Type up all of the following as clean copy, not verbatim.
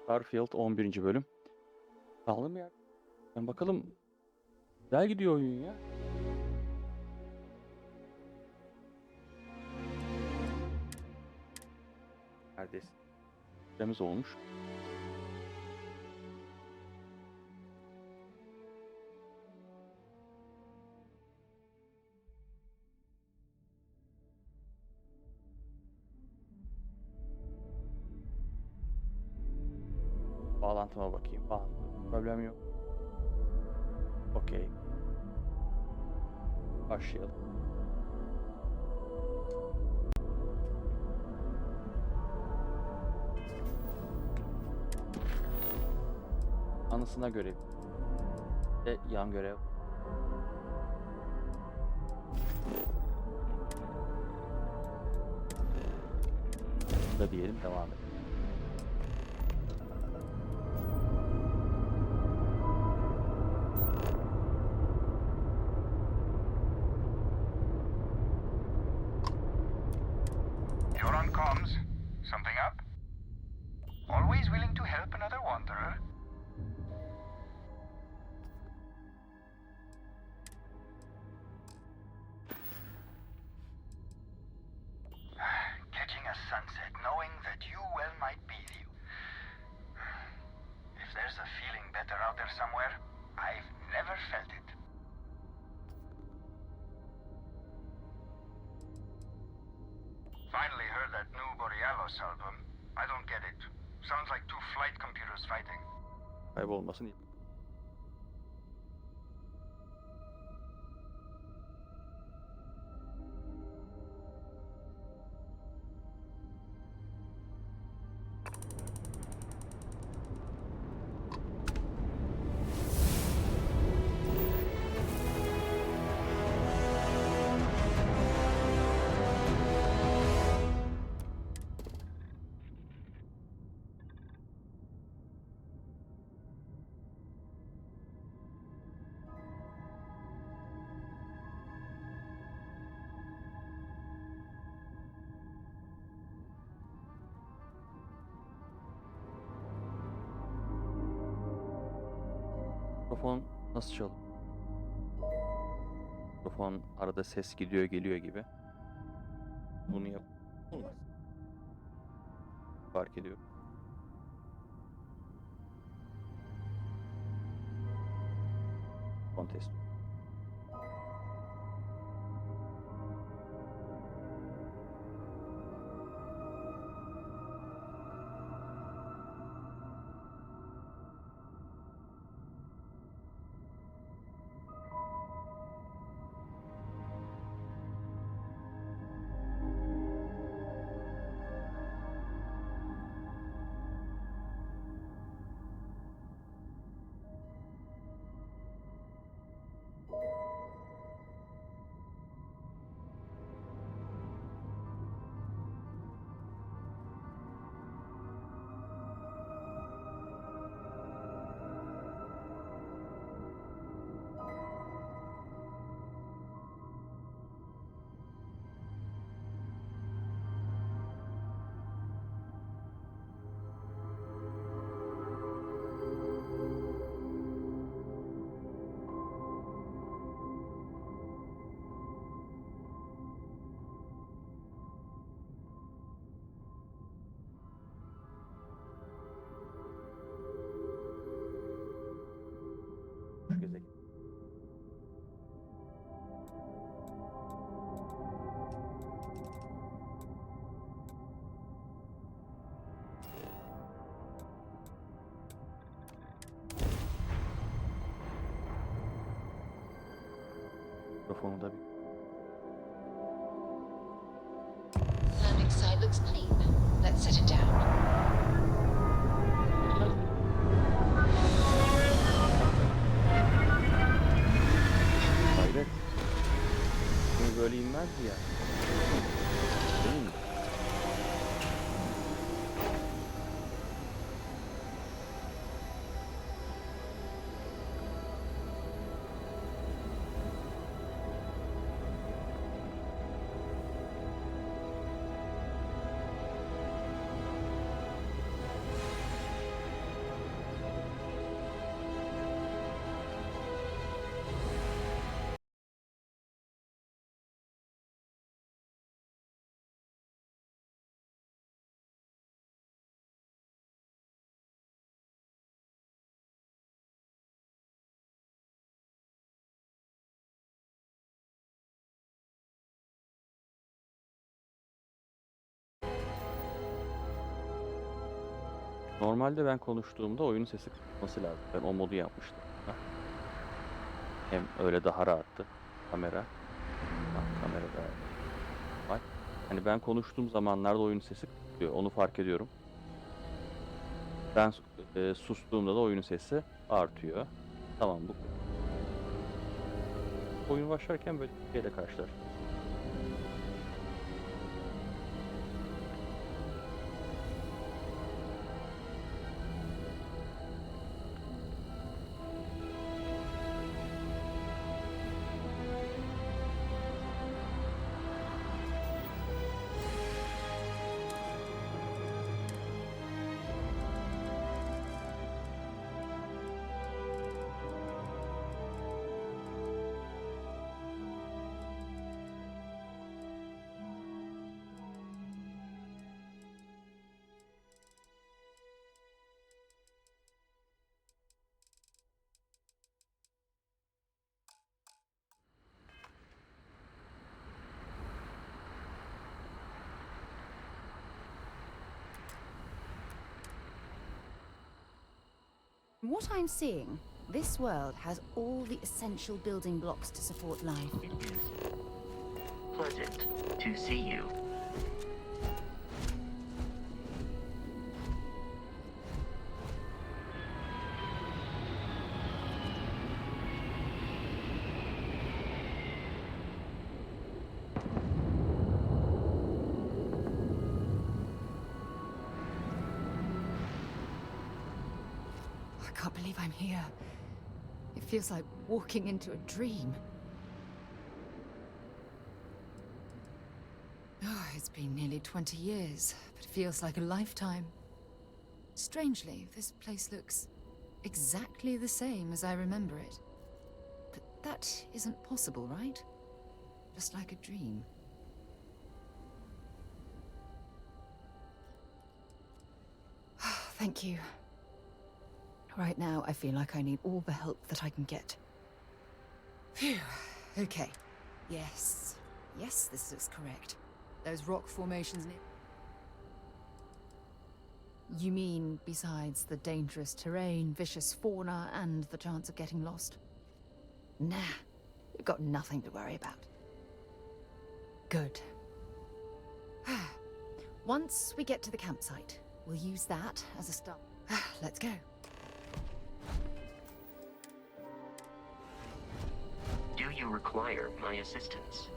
Starfield 11. bölüm. Kaldı mı ya? Ben bakalım. Güzel gidiyor oyun ya. Neredeyse. Süremiz olmuş. Bağlantıma bakayım. Bağlantı. Problem yok. Okey. Başlayalım. Anısına görev. Ve yan görev. Da diyelim, devam edelim. You're on comms. Something up? Always willing to help another wanderer. Catching a sunset, knowing that you well might be you. If there's a feeling better out there somewhere, I've never felt it. Finally heard that new Borealos album. I don't get it. Sounds like two flight computers fighting. Kaybolmasın. Mikrofon nasıl çalıyor? Mikrofon arada ses gidiyor geliyor gibi. Bunu yap. Olmaz. Fark ediyorum. Kontest. Şu gezegen. Mikrofonu da bir. Landing site looks clean. Let's set it down. Hayret. Bu böyle inmez ya. Değil mi? Normalde ben konuştuğumda oyunun sesi kısılması lazım. Ben o modu yapmıştım. Hem öyle daha rahattı. Kamera. Kamera da var. Hani ben konuştuğum zamanlarda oyunun sesi kısılıyor. Onu fark ediyorum. Ben sustuğumda da oyunun sesi artıyor. Tamam, bu. Oyun başlarken böyle bir şeyle karşılaştım. From what I'm seeing, this world has all the essential building blocks to support life. It is pleasant to see you. I can't believe I'm here. It feels like walking into a dream. Oh, it's been nearly 20 years, but it feels like a lifetime. Strangely, this place looks exactly the same as I remember it. But that isn't possible, right? Just like a dream. Thank you. Right now, I feel like I need all the help that I can get. Phew. Okay. Yes. Yes, this looks correct. Those rock formations near... You mean besides the dangerous terrain, vicious fauna, and the chance of getting lost? Nah. We've got nothing to worry about. Good. Once we get to the campsite, we'll use that as a start. Let's go. Do you require my assistance?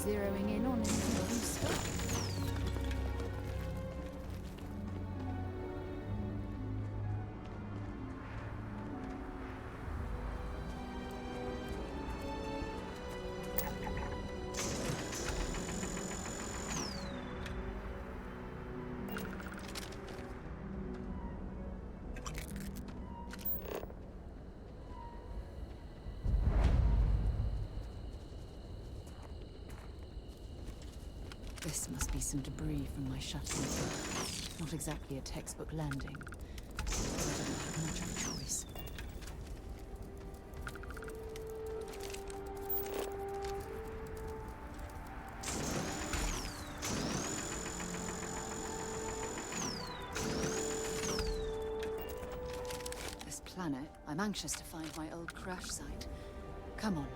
Zeroing in on anything useful. This must be some debris from my shuttle. Not exactly a textbook landing. I don't have much of a choice. This planet, I'm anxious to find my old crash site. Come on.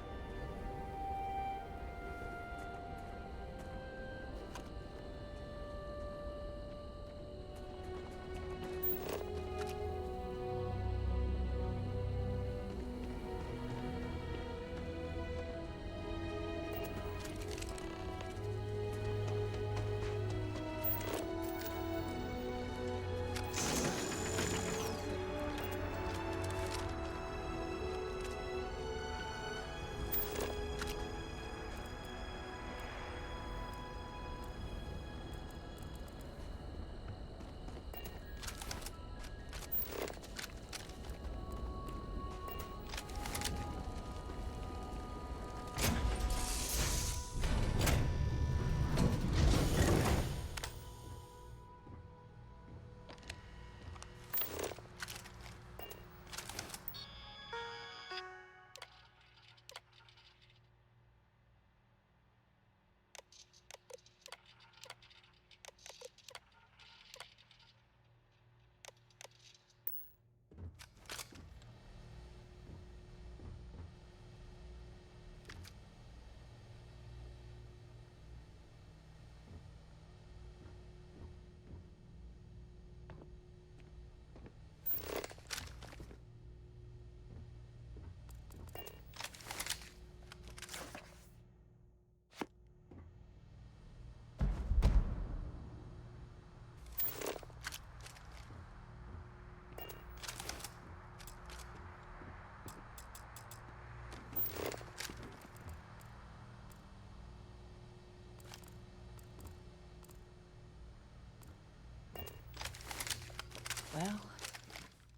Well,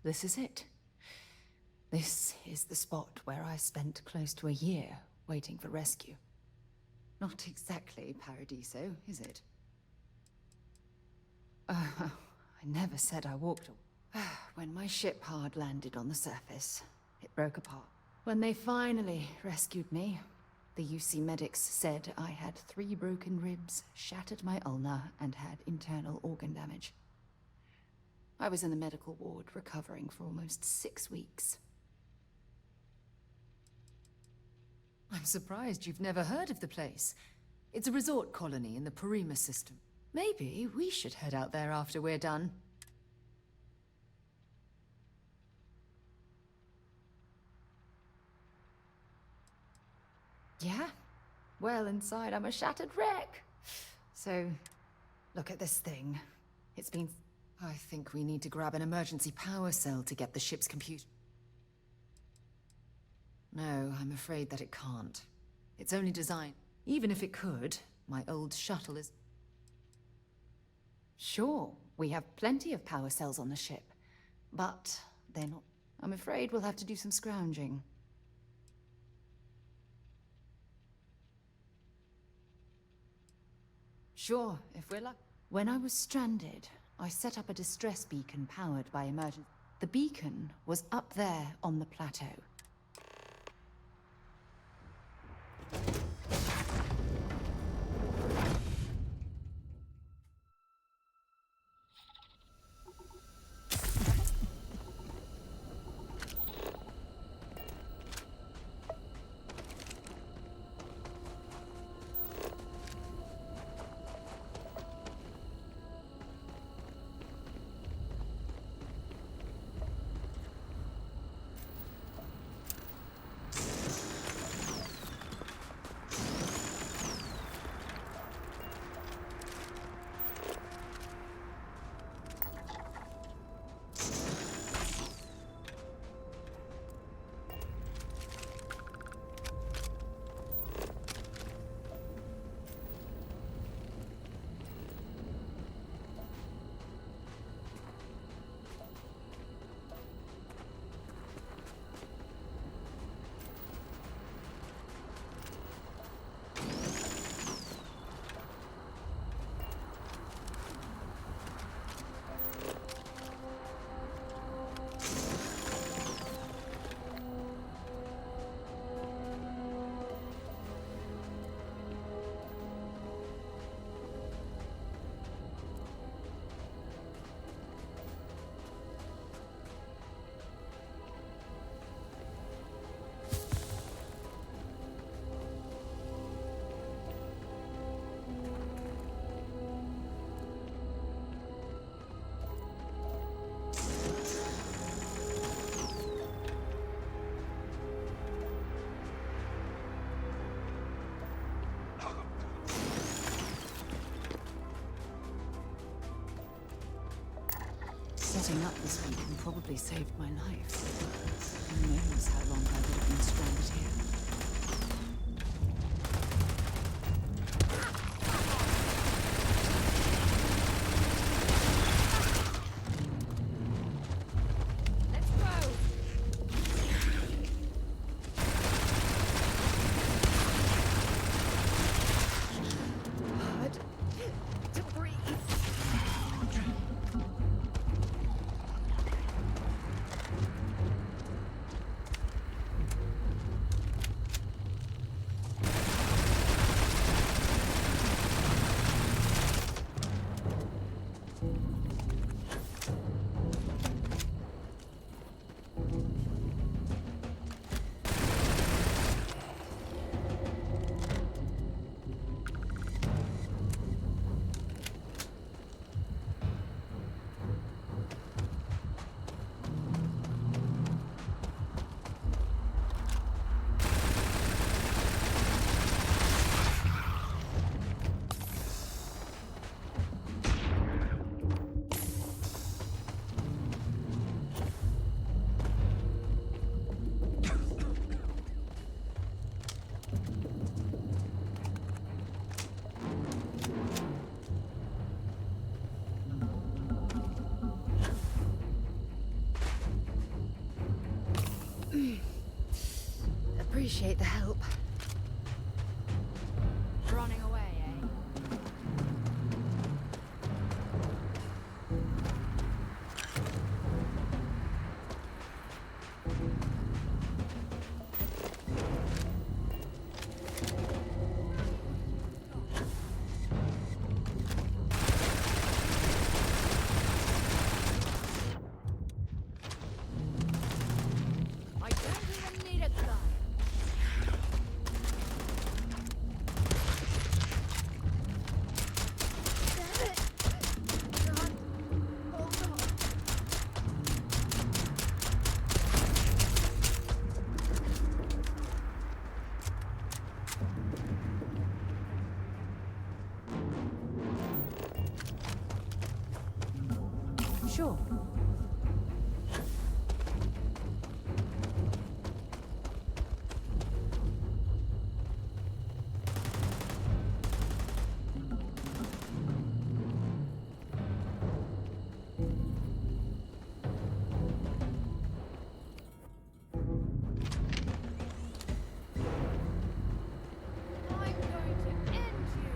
this is it. This is the spot where I spent close to a year waiting for rescue. Not exactly Paradiso, is it? I never said I walked away. When my ship hard landed on the surface, it broke apart. When they finally rescued me, the UC medics said I had 3 broken ribs, shattered my ulna, and had internal organ damage. I was in the medical ward recovering for almost 6 weeks. I'm surprised you've never heard of the place. It's a resort colony in the Parima system. Maybe we should head out there after we're done. Yeah? Well, inside I'm a shattered wreck. So, look at this thing. It's been... I think we need to grab an emergency power cell to get the ship's computer. No, I'm afraid that it can't. It's only designed... Even if it could, my old shuttle is... Sure, we have plenty of power cells on the ship. But they're not... I'm afraid we'll have to do some scrounging. Sure, if we're lucky. When I was stranded, I set up a distress beacon powered by emergency. The beacon was up there on the plateau. Setting up this beacon probably saved my life. Who knows how long I would have been stranded here. appreciate the help. Running away, eh? I don't even need a gun. Damn it! God, hold on. Sure. I'm going to end you.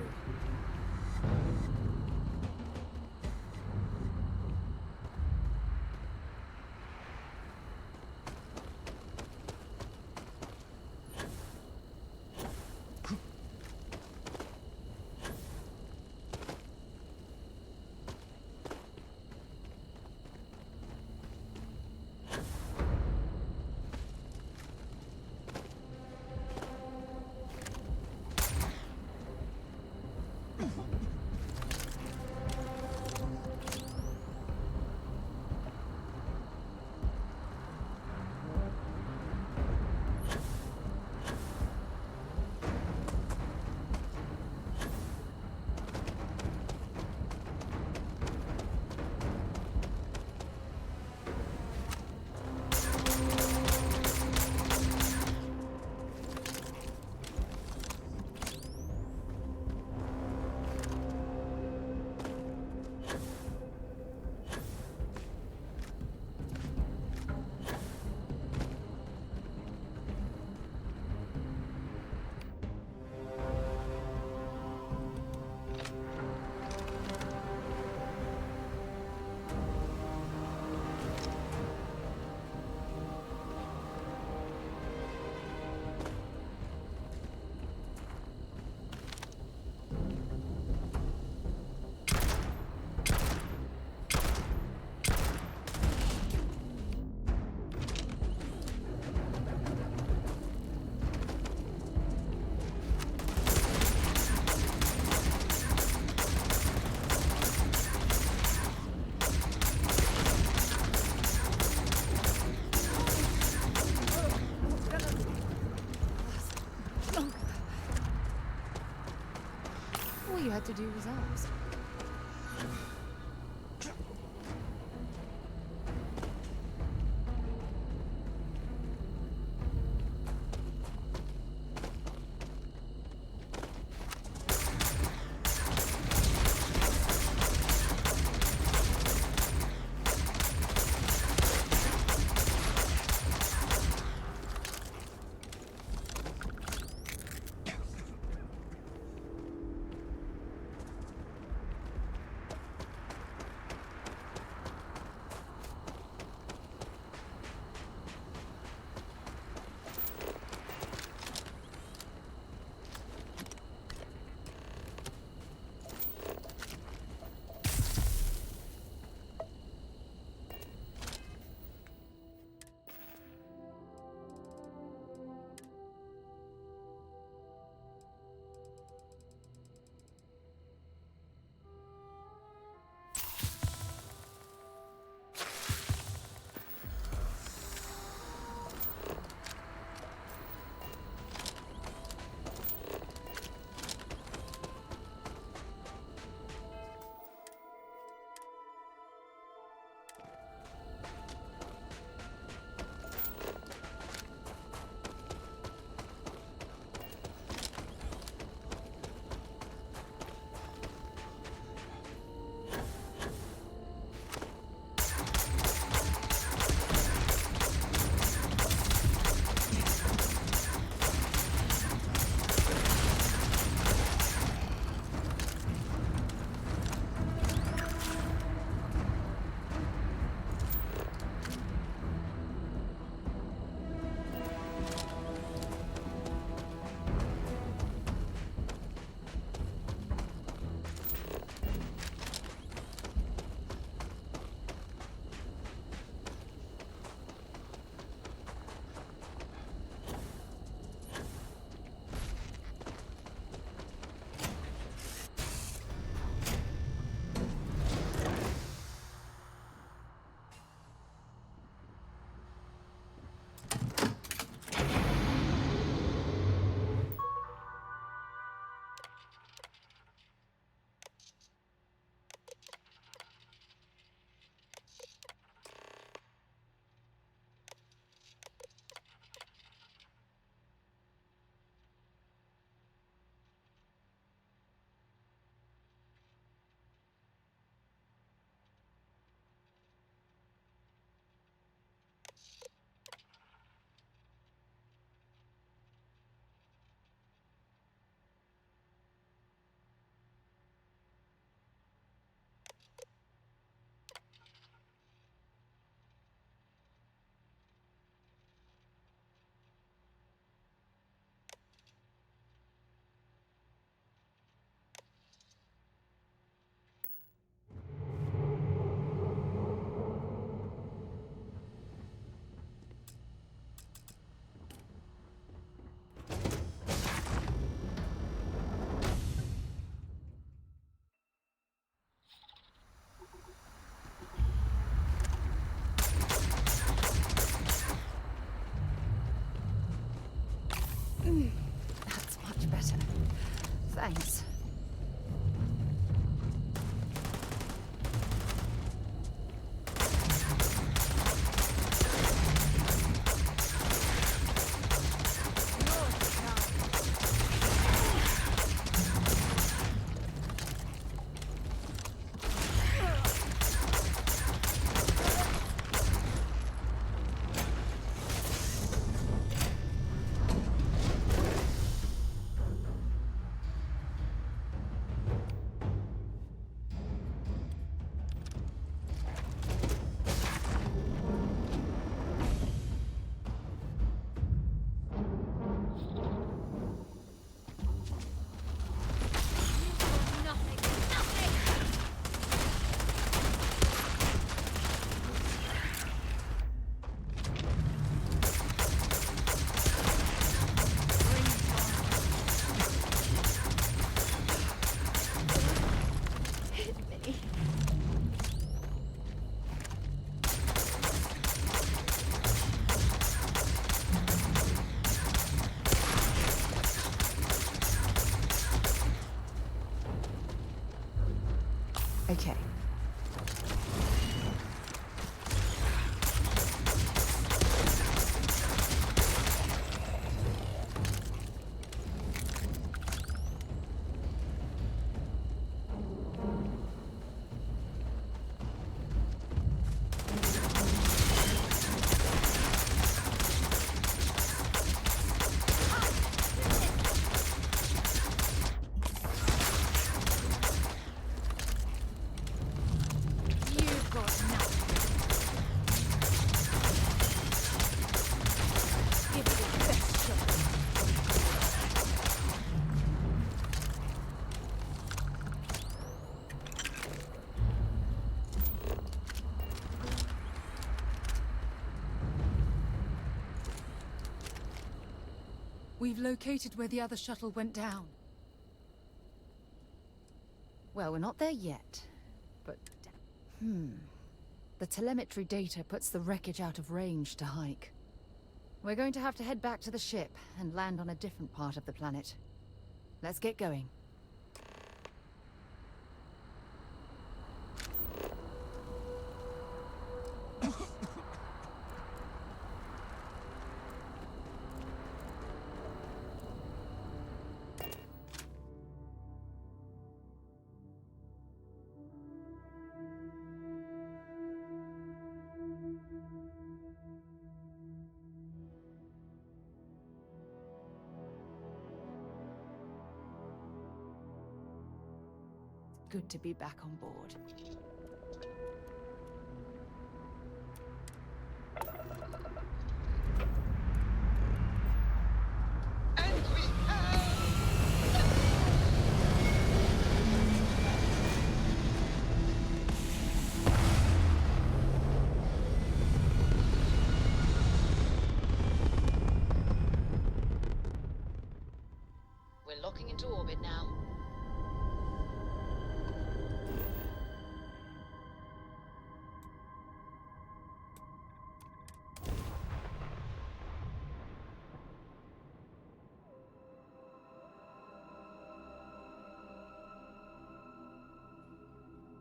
All you had to do was ask. You've got nothing. Give it your best shot. We've located where the other shuttle went down. Well, we're not there yet, but... The telemetry data puts the wreckage out of range to hike. We're going to have to head back to the ship and land on a different part of the planet. Let's get going. Good to be back on board. We're locking into orbit now.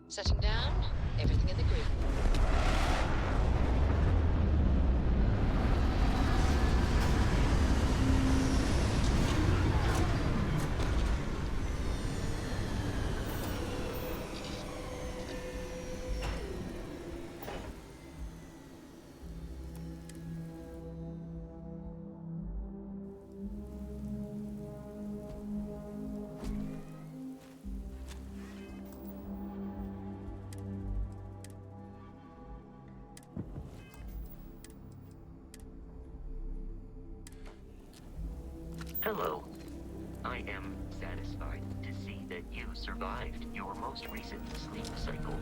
Setting down, everything in the green. Hello. I am satisfied to see that you survived your most recent sleep cycle.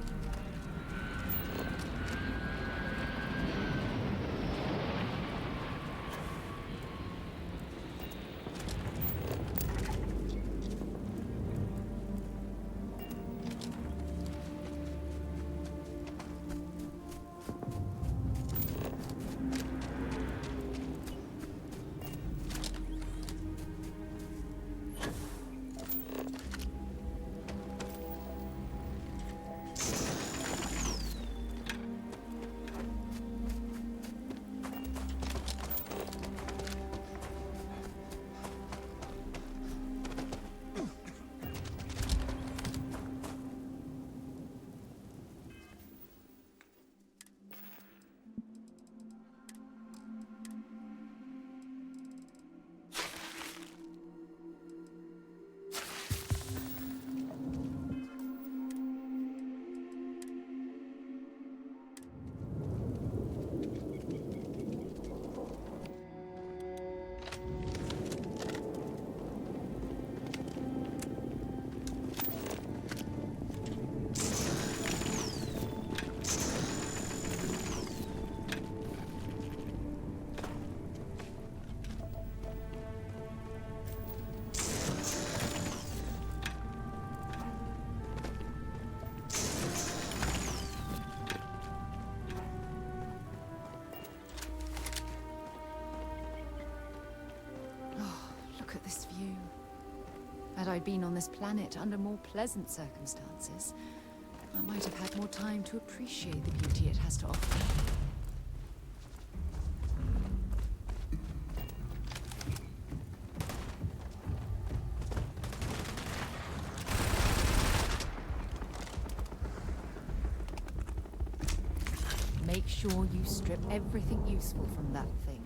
Look at this view. Had I been on this planet under more pleasant circumstances, I might have had more time to appreciate the beauty it has to offer. Make sure you strip everything useful from that thing.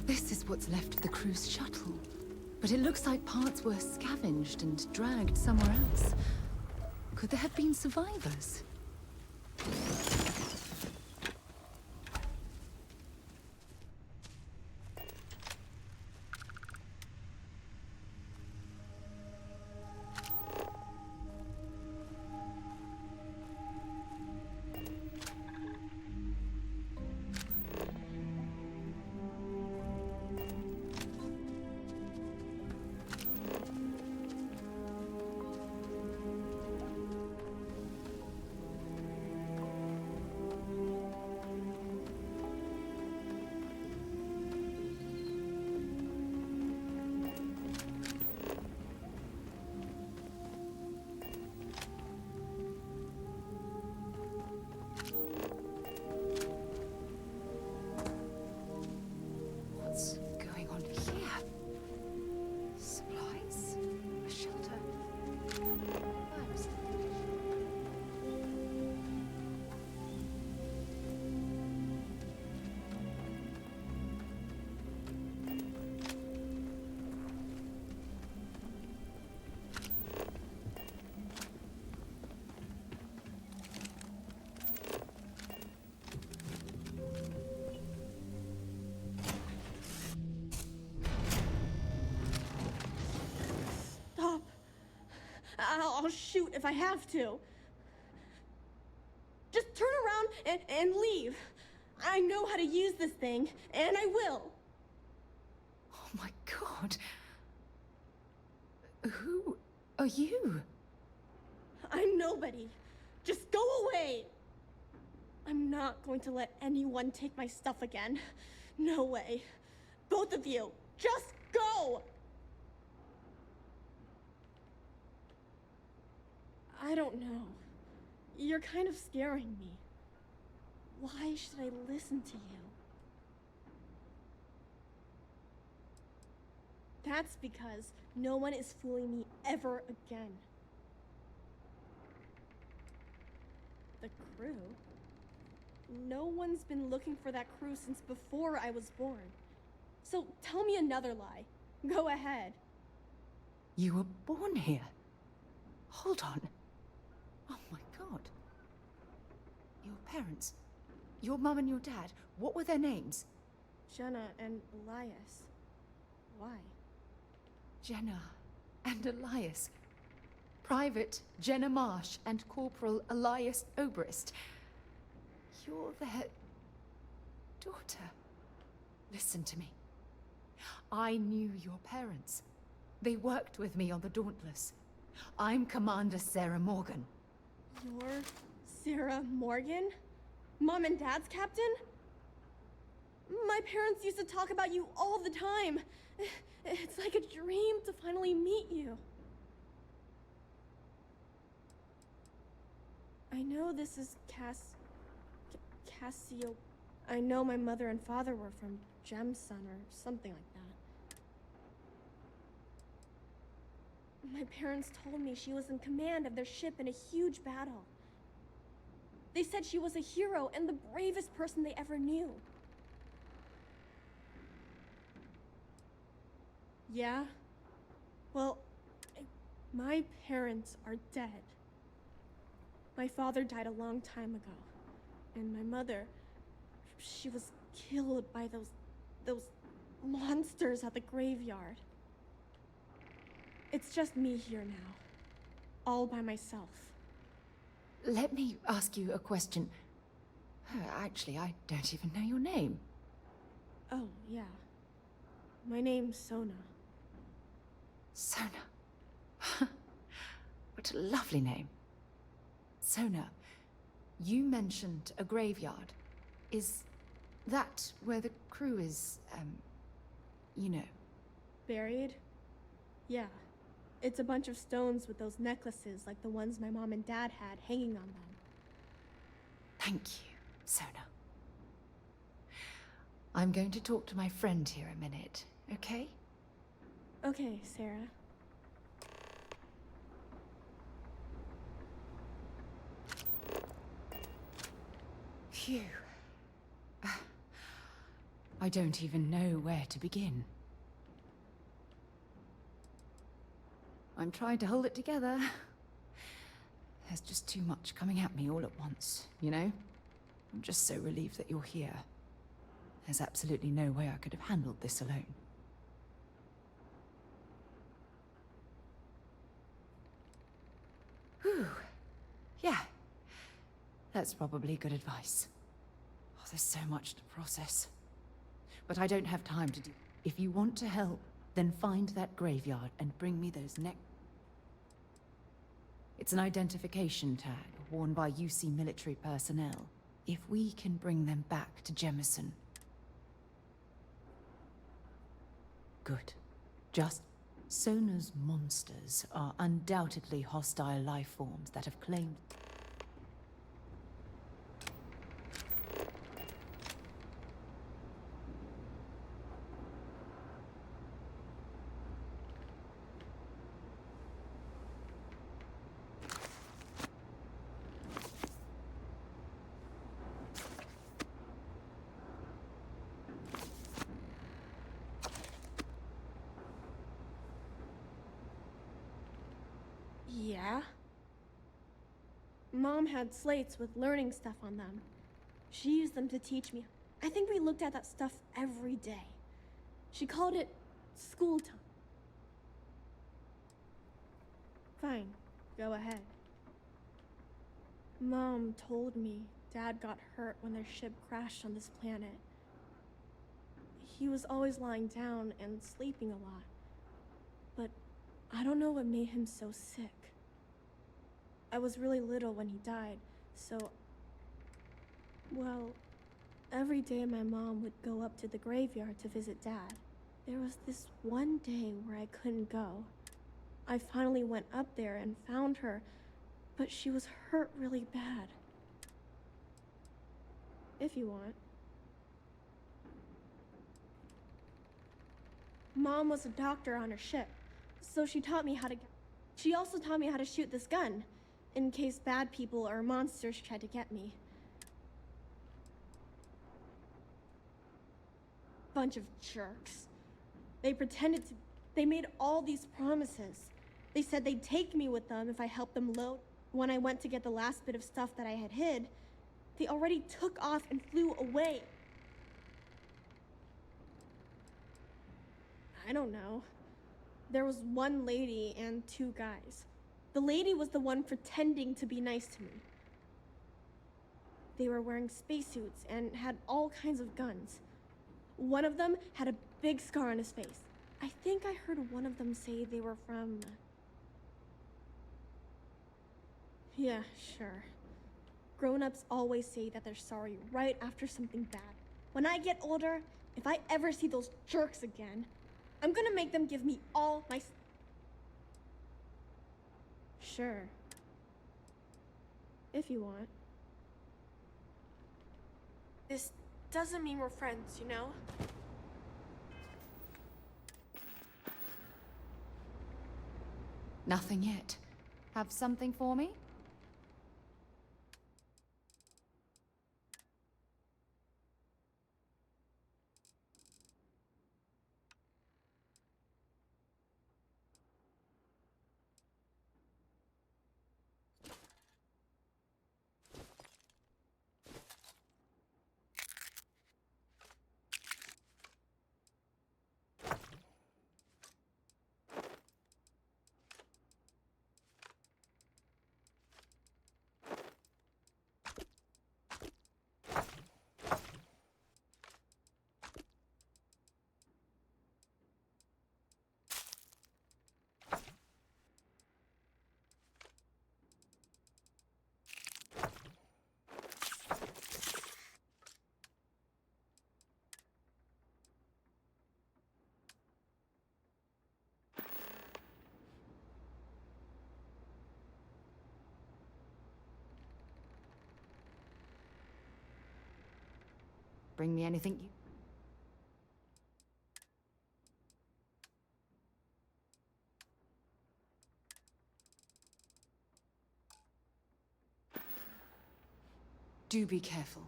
This is what's left of the cruise shuttle. But it looks like parts were scavenged and dragged somewhere else. Could there have been survivors? I'll shoot if I have to. Just turn around and leave. I know how to use this thing, and I will. Oh my god. Who are you? I'm nobody. Just go away. I'm not going to let anyone take my stuff again. No way. Both of you, just go! I don't know. You're kind of scaring me. Why should I listen to you? That's because no one is fooling me ever again. The crew? No one's been looking for that crew since before I was born. So tell me another lie. Go ahead. You were born here. Hold on. Oh my god. Your parents, your mum and your dad, what were their names? Jenna and Elias. Why? Jenna and Elias. Private Jenna Marsh and Corporal Elias Obrist. You're their daughter. Listen to me. I knew your parents. They worked with me on the Dauntless. I'm Commander Sarah Morgan. You're Sarah Morgan? Mom and Dad's captain? My parents used to talk about you all the time. It's like a dream to finally meet you. I know this is Cassio. I know my mother and father were from Gemsun or something like that. My parents told me she was in command of their ship in a huge battle. They said she was a hero and the bravest person they ever knew. Yeah? Well, my parents are dead. My father died a long time ago. And my mother, she was killed by those monsters at the graveyard. It's just me here now. All by myself. Let me ask you a question. Actually, I don't even know your name. Oh, yeah. My name's Sona. Sona. What a lovely name. Sona, you mentioned a graveyard. Is that where the crew is, you know? Buried? Yeah. It's a bunch of stones with those necklaces like the ones my mom and dad had hanging on them. Thank you, Sona. I'm going to talk to my friend here a minute, okay? Okay, Sarah. Phew. I don't even know where to begin. I'm trying to hold it together. There's just too much coming at me all at once, you know? I'm just so relieved that you're here. There's absolutely no way I could have handled this alone. Whew. Yeah. That's probably good advice. Oh, there's so much to process. But I don't have time to do... If you want to help, then find that graveyard and bring me those It's an identification tag worn by UC military personnel. If we can bring them back to Jemison. Good. Just... Sona's monsters are undoubtedly hostile life forms that have claimed... Yeah? Mom had slates with learning stuff on them. She used them to teach me. I think we looked at that stuff every day. She called it school time. Fine. go ahead. Mom told me Dad got hurt when their ship crashed on this planet. He was always lying down and sleeping a lot. But I don't know what made him so sick. I was really little when he died, so... Well, every day my mom would go up to the graveyard to visit Dad. There was this one day where I couldn't go. I finally went up there and found her, but she was hurt really bad. If you want. Mom was a doctor on her ship, so she taught me how to... She also taught me how to shoot this gun, in case bad people or monsters tried to get me. Bunch of jerks. They pretended to... They made all these promises. They said they'd take me with them if I helped them load. When I went to get the last bit of stuff that I had hid, they already took off and flew away. I don't know. There was one lady and two guys. The lady was the one pretending to be nice to me. They were wearing spacesuits and had all kinds of guns. One of them had a big scar on his face. I think I heard one of them say they were from... Yeah, sure. Grown-ups always say that they're sorry right after something bad. When I get older, if I ever see those jerks again, I'm gonna make them give me all my... Sure. If you want. This doesn't mean we're friends, you know? Nothing yet. Have something for me? Bring me anything you... Do be careful.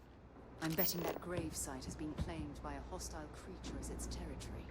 I'm betting that gravesite has been claimed by a hostile creature as its territory.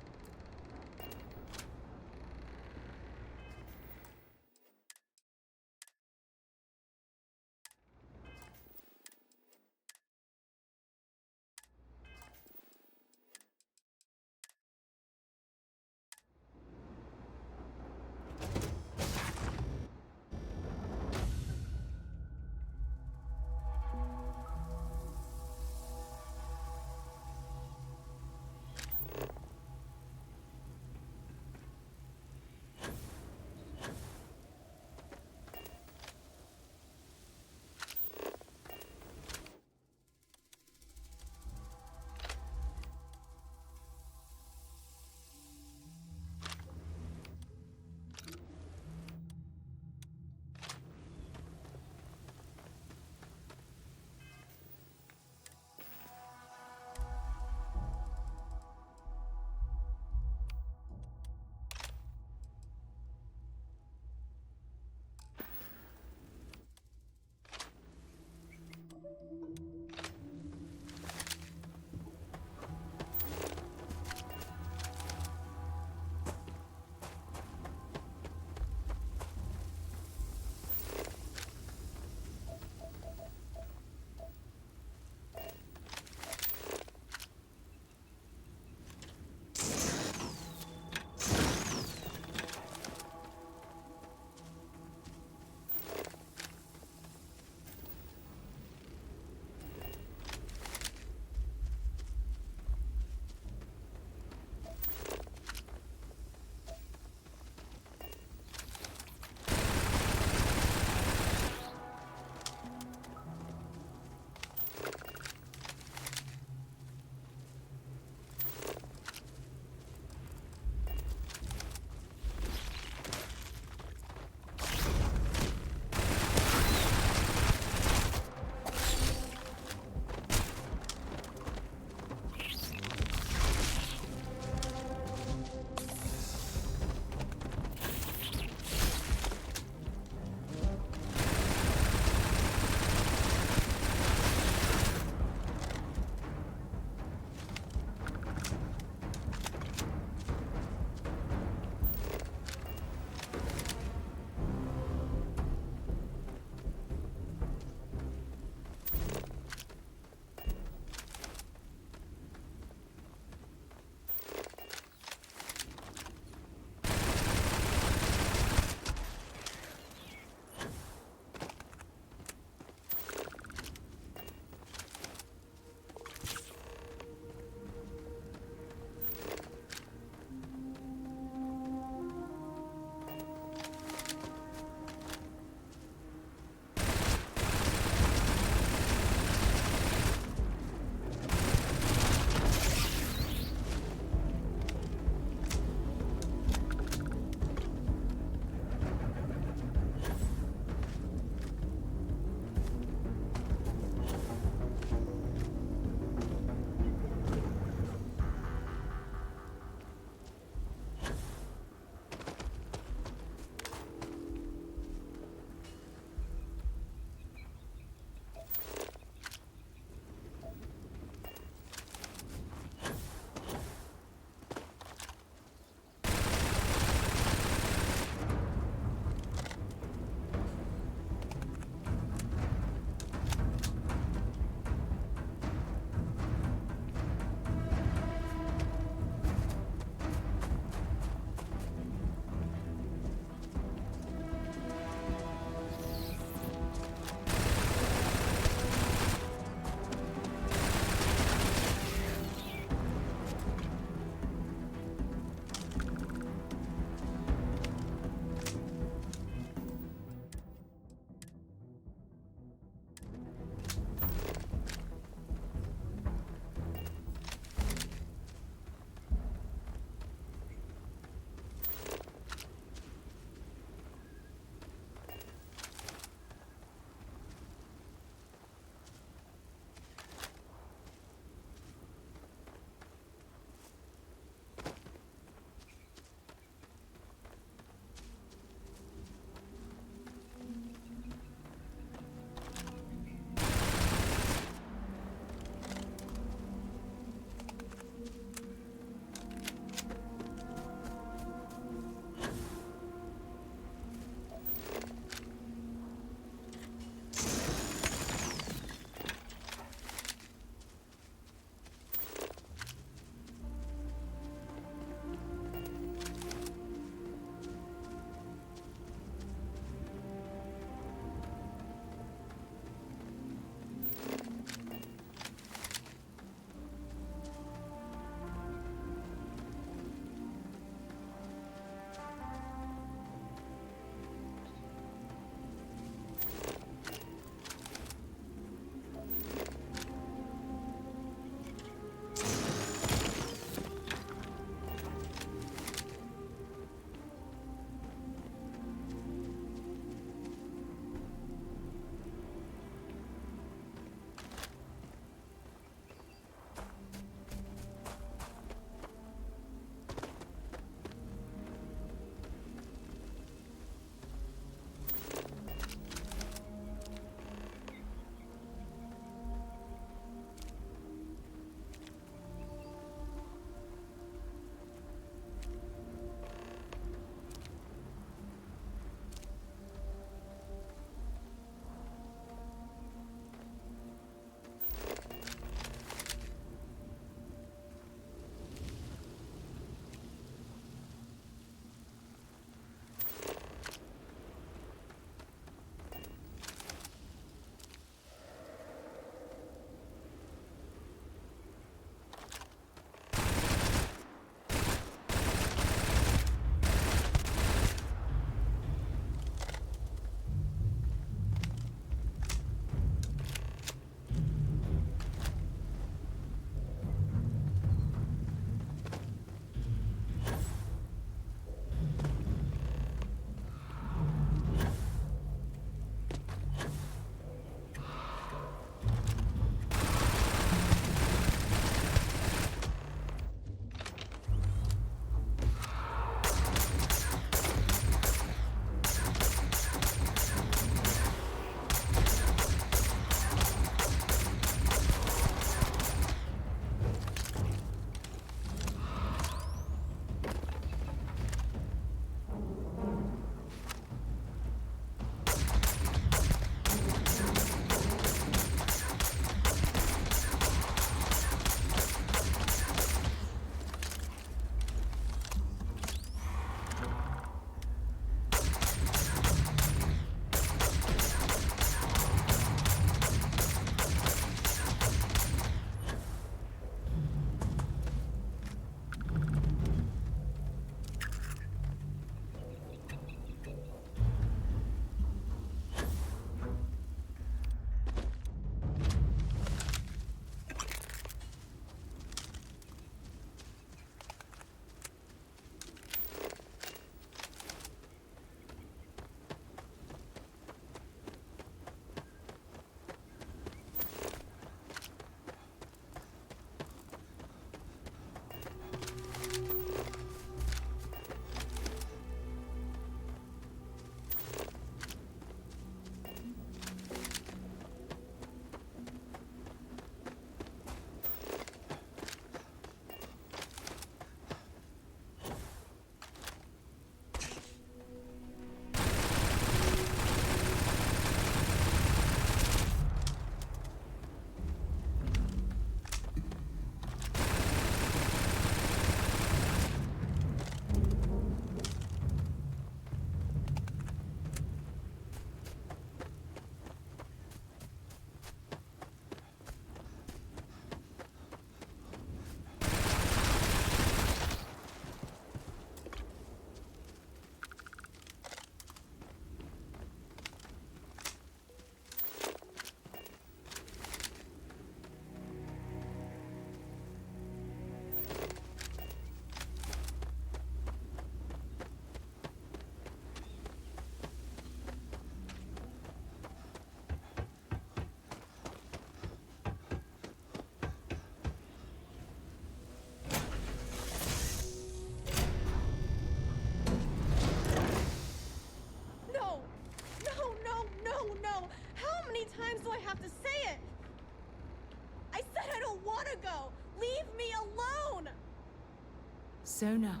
Sona,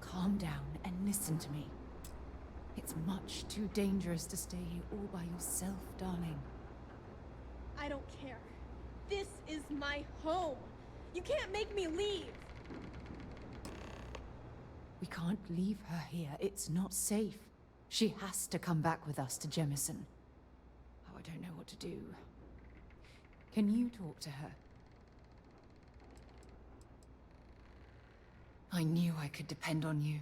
calm down and listen to me. It's much too dangerous to stay here all by yourself, darling. I don't care. This is my home. You can't make me leave. We can't leave her here. It's not safe. She has to come back with us to Jemison. Oh, I don't know what to do. Can you talk to her? I knew I could depend on you.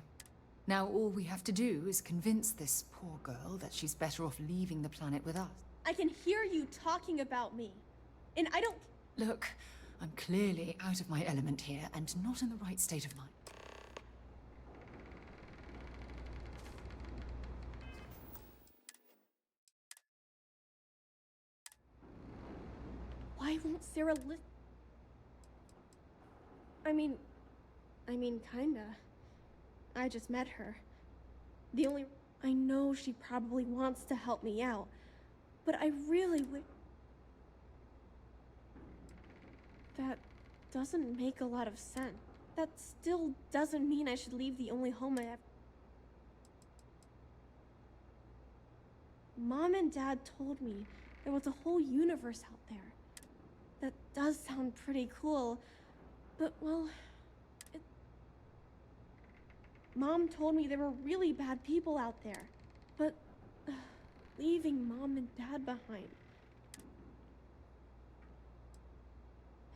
Now all we have to do is convince this poor girl that she's better off leaving the planet with us. I can hear you talking about me. And I don't... Look, I'm clearly out of my element here and not in the right state of mind. Why won't Sarah listen? I mean, kinda. I just met her. I know she probably wants to help me out, but I really would... That doesn't make a lot of sense. That still doesn't mean I should leave the only home I have. Mom and Dad told me there was a whole universe out there. That does sound pretty cool, but well, Mom told me there were really bad people out there, but leaving Mom and Dad behind.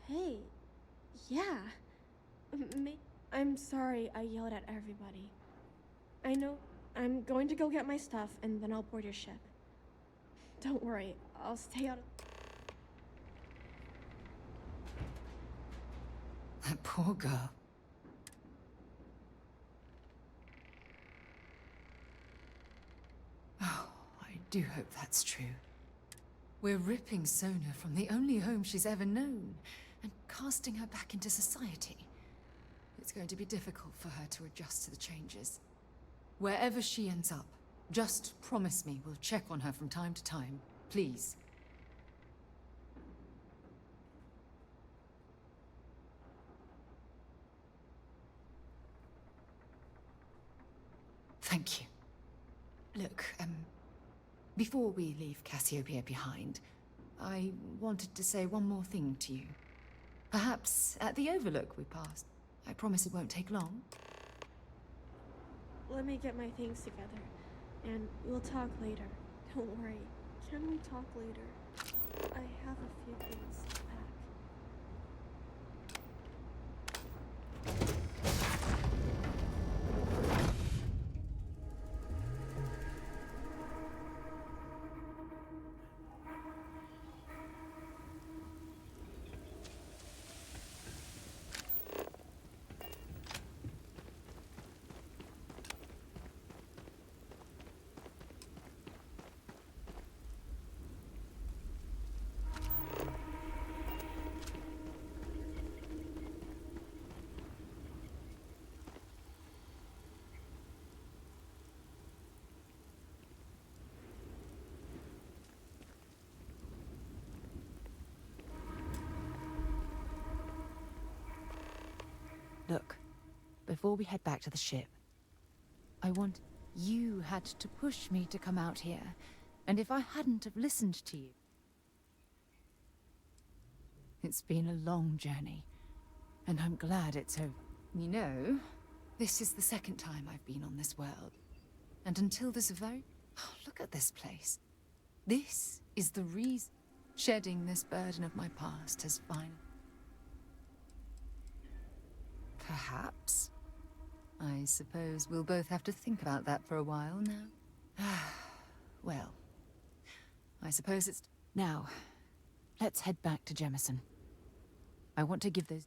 Hey, yeah. I'm sorry I yelled at everybody. I know. I'm going to go get my stuff and then I'll board your ship. Don't worry, I'll stay out of... That poor girl. Oh, I do hope that's true. We're ripping Sona from the only home she's ever known and casting her back into society. It's going to be difficult for her to adjust to the changes. Wherever she ends up, just promise me we'll check on her from time to time, please. Thank you. Look, before we leave Cassiopeia behind, I wanted to say one more thing to you. Perhaps at the overlook we passed. I promise it won't take long. Let me get my things together, and we'll talk later. Don't worry. Can we talk later? I have a few things to pack. Look, before we head back to the ship, you had to push me to come out here, and if I hadn't have listened to you... It's been a long journey, and I'm glad it's over. You know, this is the second time I've been on this world, and until this very... Oh, look at this place. This is the reason shedding this burden of my past has finally... Perhaps. I suppose we'll both have to think about that for a while now. Well, I suppose it's... Now, let's head back to Jemison. I want to give those...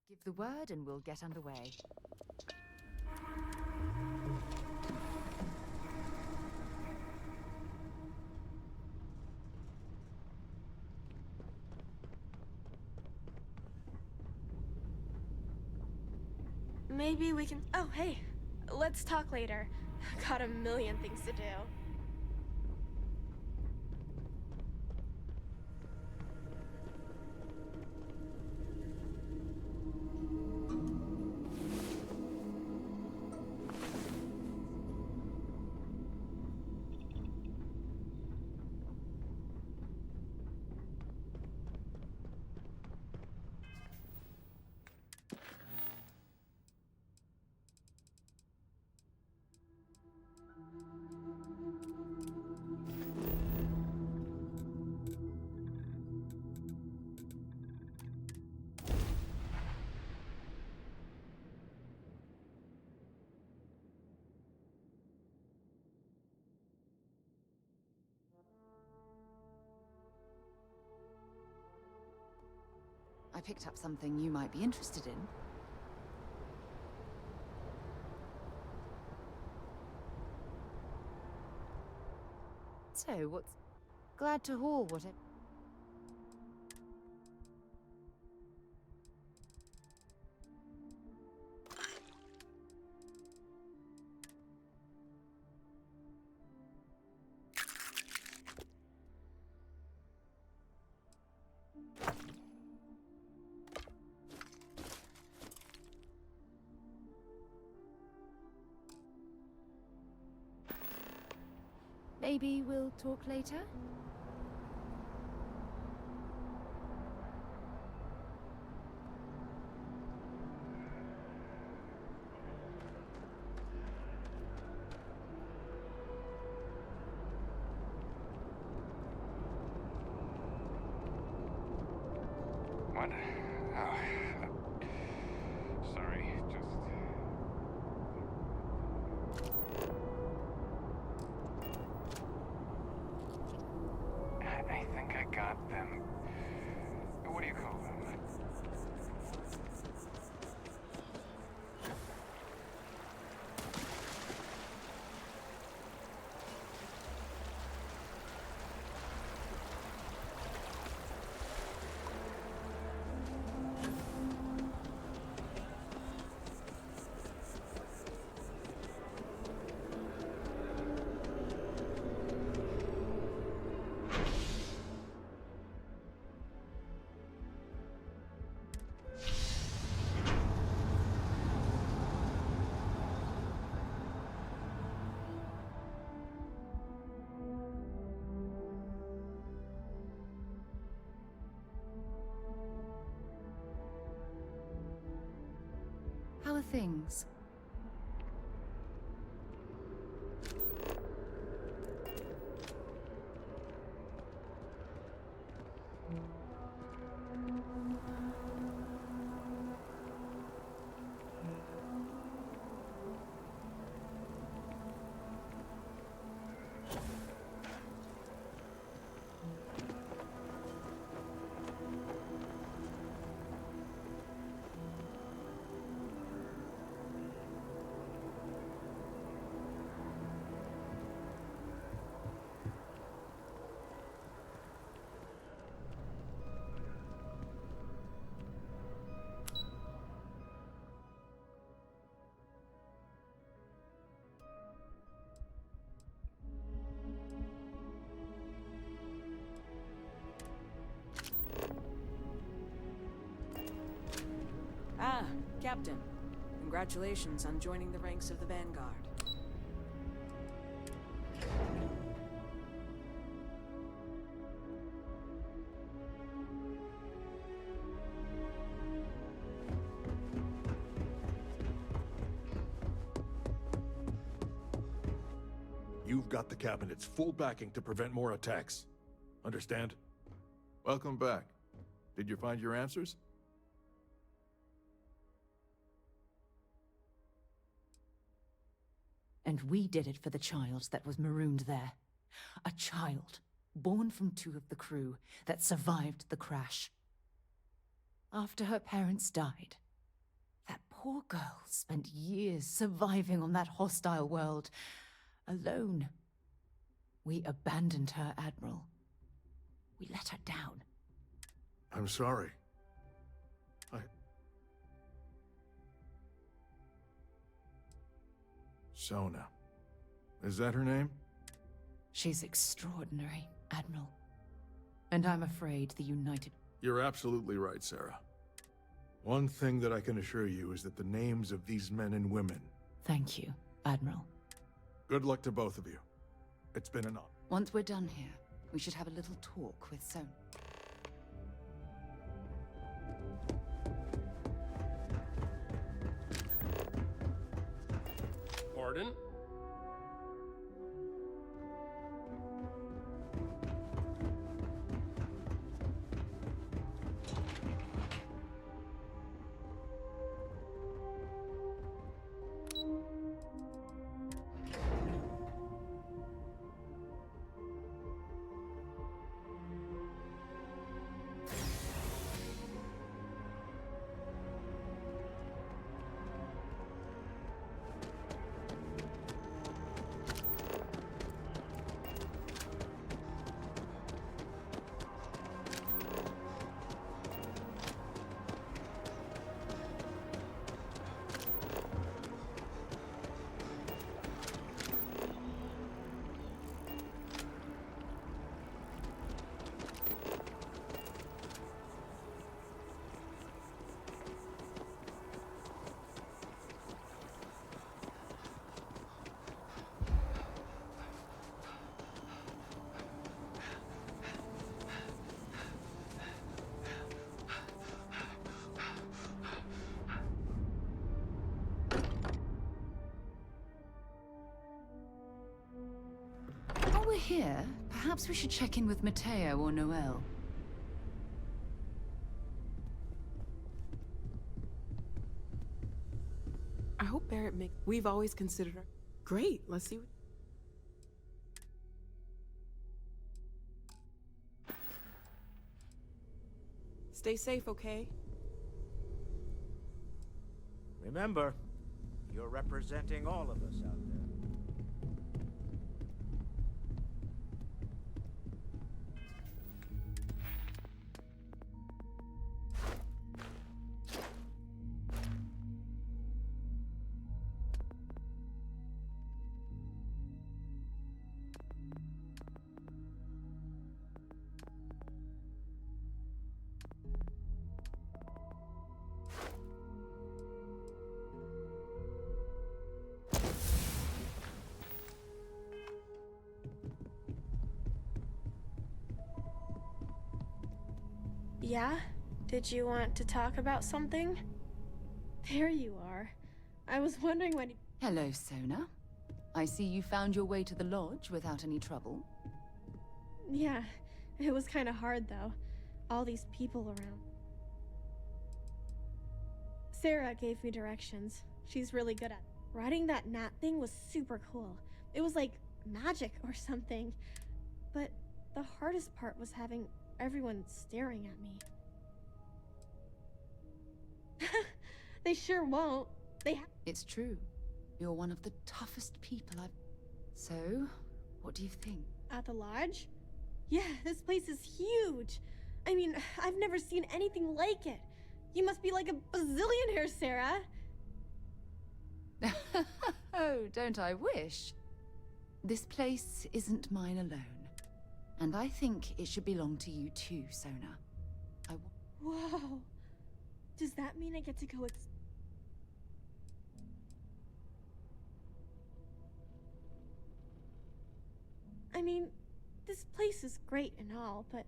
Give the word and we'll get underway. maybe we can... Oh, hey. Let's talk later. Got a million things to do. I picked up something you might be interested in. So, what's... Glad to haul what it... Maybe we'll talk later? What? Oh, sorry, just... I think I got them. What do you call them? How are things? Ah, Captain. Congratulations on joining the ranks of the Vanguard. You've got the Cabinet's full backing to prevent more attacks. Understand? Welcome back. Did you find your answers? And we did it for the child that was marooned there. A child, born from 2 of the crew, that survived the crash. After her parents died, that poor girl spent years surviving on that hostile world, alone. We abandoned her, Admiral. We let her down. I'm sorry. Sona. Is that her name? She's extraordinary, Admiral. And I'm afraid the United... You're absolutely right, Sarah. One thing that I can assure you is that the names of these men and women... Thank you, Admiral. Good luck to both of you. It's been an honor. Once we're done here, we should have a little talk with Sona. Pardon? While we're here, perhaps we should check in with Matteo or Noel. I hope Barrett makes... We've always considered her... Great, let's see what... Stay safe, okay? Remember, you're representing all of us out there. Yeah? Did you want to talk about something? There you are. I was wondering when... Hello, Sona. I see you found your way to the lodge without any trouble. Yeah, it was kind of hard though. All these people around. Sarah gave me directions. She's really good at it. Riding that gnat thing was super cool. It was like magic or something. But the hardest part was having everyone staring at me. They sure won't. It's true. You're one of the toughest people I've... So, what do you think? At the lodge? Yeah, this place is huge. I mean, I've never seen anything like it. You must be like a bazillionaire, Sarah. Oh, don't I wish? This place isn't mine alone. And I think it should belong to you too, Sona. Whoa. Does that mean I get to go I mean, this place is great and all, but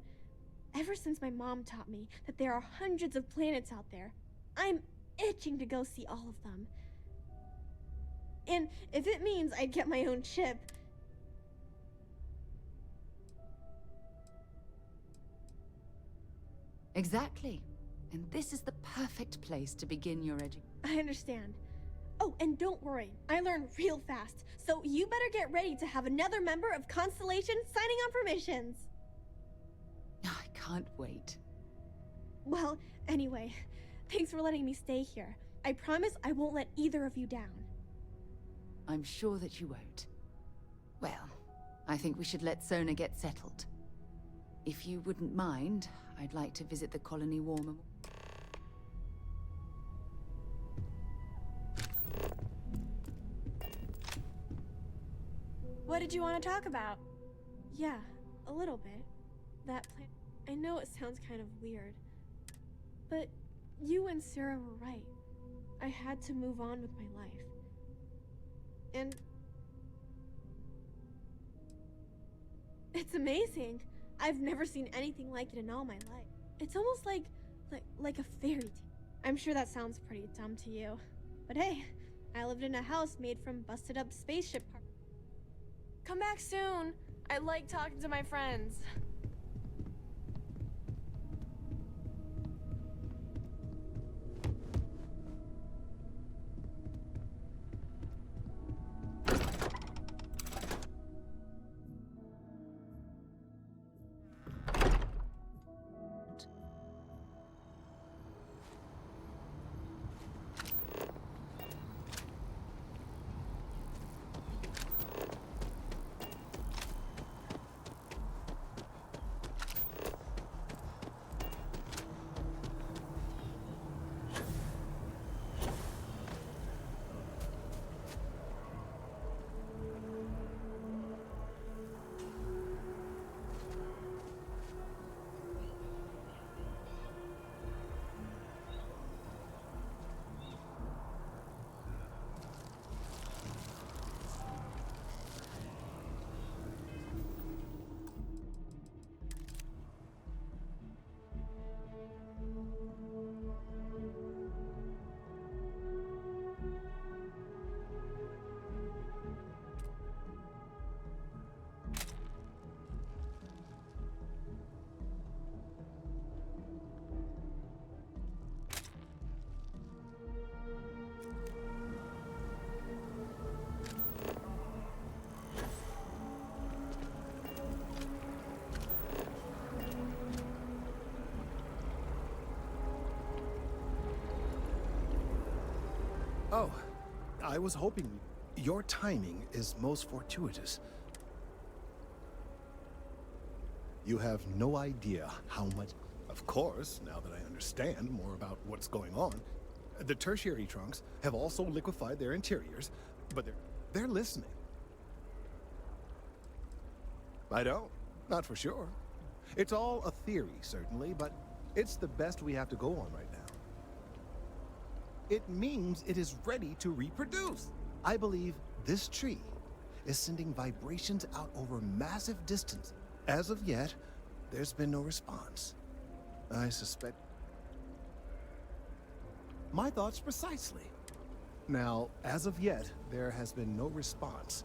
ever since my mom taught me that there are hundreds of planets out there, I'm itching to go see all of them. And if it means I get my own ship... Exactly. And this is the perfect place to begin your education. I understand. Oh, and don't worry, I learn real fast, so you better get ready to have another member of Constellation signing on for missions. I can't wait. Well, anyway, thanks for letting me stay here. I promise I won't let either of you down. I'm sure that you won't. Well, I think we should let Sona get settled. If you wouldn't mind, I'd like to visit the Colony War Memorial. what did you want to talk about? Yeah, a little bit. That plan. I know it sounds kind of weird, but you and Sarah were right. I had to move on with my life. And it's amazing. I've never seen anything like it in all my life. It's almost like a fairy tale. I'm sure that sounds pretty dumb to you, but hey, I lived in a house made from busted up spaceship parts. Come back soon. I like talking to my friends. Oh, I was hoping your timing is most fortuitous. You have no idea how much... Of course, now that I understand more about what's going on, the tertiary trunks have also liquefied their interiors, but they're listening. I don't. Not for sure. It's all a theory, certainly, but it's the best we have to go on right now. It means it is ready to reproduce. I believe this tree is sending vibrations out over massive distance. As of yet, there's been no response. I suspect... My thoughts precisely. Now, as of yet, there has been no response.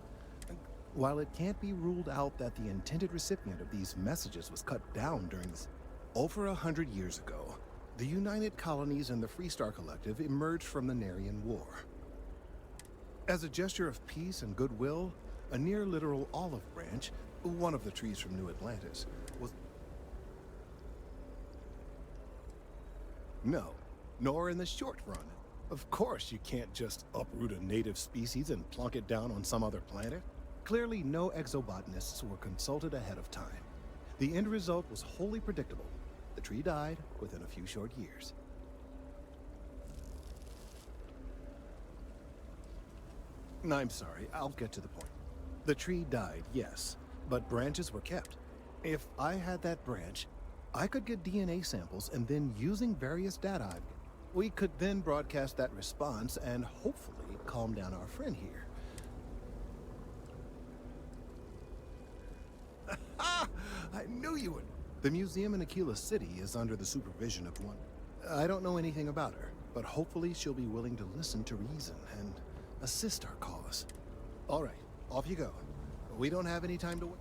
While it can't be ruled out that the intended recipient of these messages was cut down during this... Over 100 years ago, the United Colonies and the Freestar Collective emerged from the Narian War. As a gesture of peace and goodwill, a near-literal olive branch, one of the trees from New Atlantis, was... No, nor in the short run. Of course you can't just uproot a native species and plunk it down on some other planet. Clearly no exobotanists were consulted ahead of time. The end result was wholly predictable. The tree died within a few short years. I'm sorry, I'll get to the point. The tree died, yes, but branches were kept. If I had that branch, I could get DNA samples and then using various data, we could then broadcast that response and hopefully calm down our friend here. I knew you would. The museum in Aquila City is under the supervision of one. I don't know anything about her, but hopefully she'll be willing to listen to reason and assist our cause. All right, off you go. We don't have any time to wait.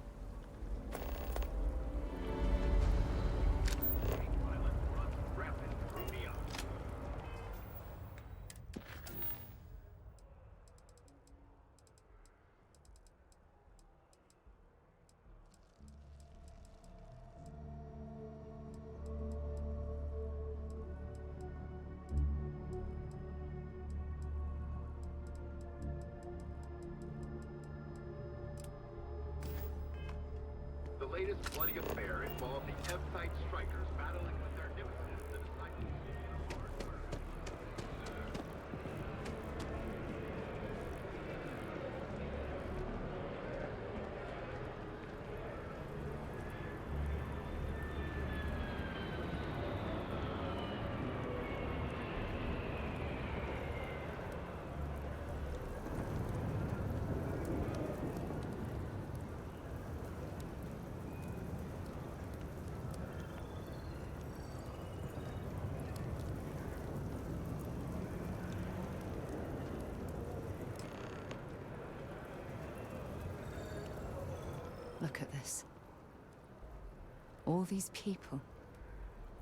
The latest bloody affair involved the F-Site strikers battling with their nemesis, the disciples of Look at this. All these people,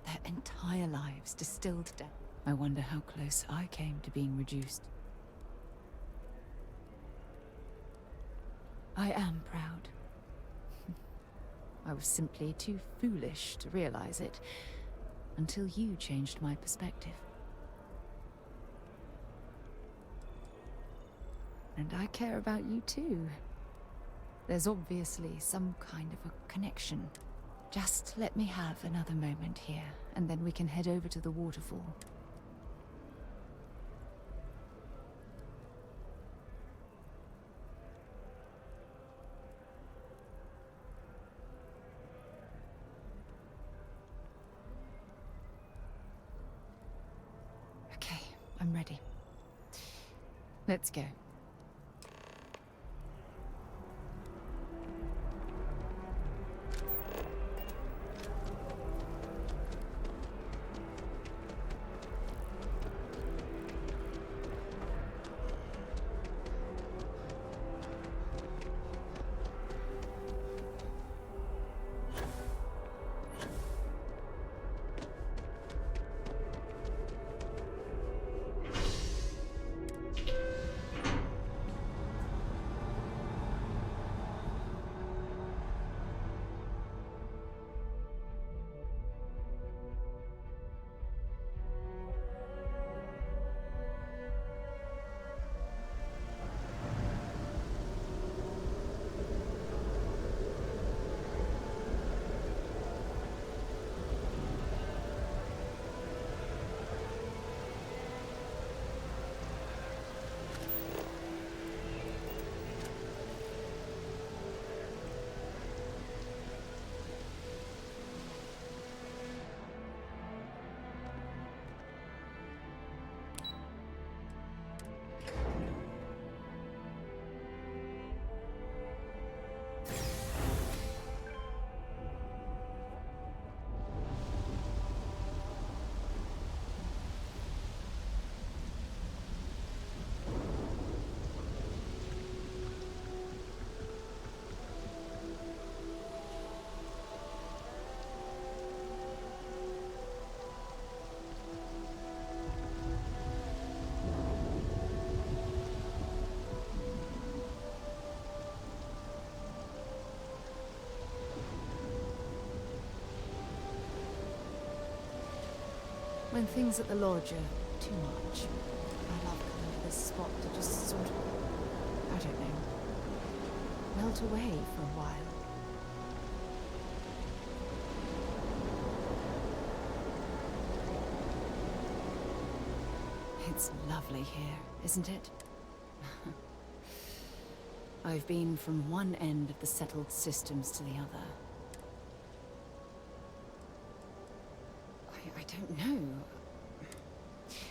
their entire lives distilled down. I wonder how close I came to being reduced. I am proud. I was simply too foolish to realize it until you changed my perspective. And I care about you too. There's obviously some kind of a connection. Just let me have another moment here, and then we can head over to the waterfall. Okay, I'm ready. Let's go. When things at the lodge are too much, I love coming to this spot to just sort of, I don't know, melt away for a while. It's lovely here, isn't it? I've been from one end of the settled systems to the other. I don't know.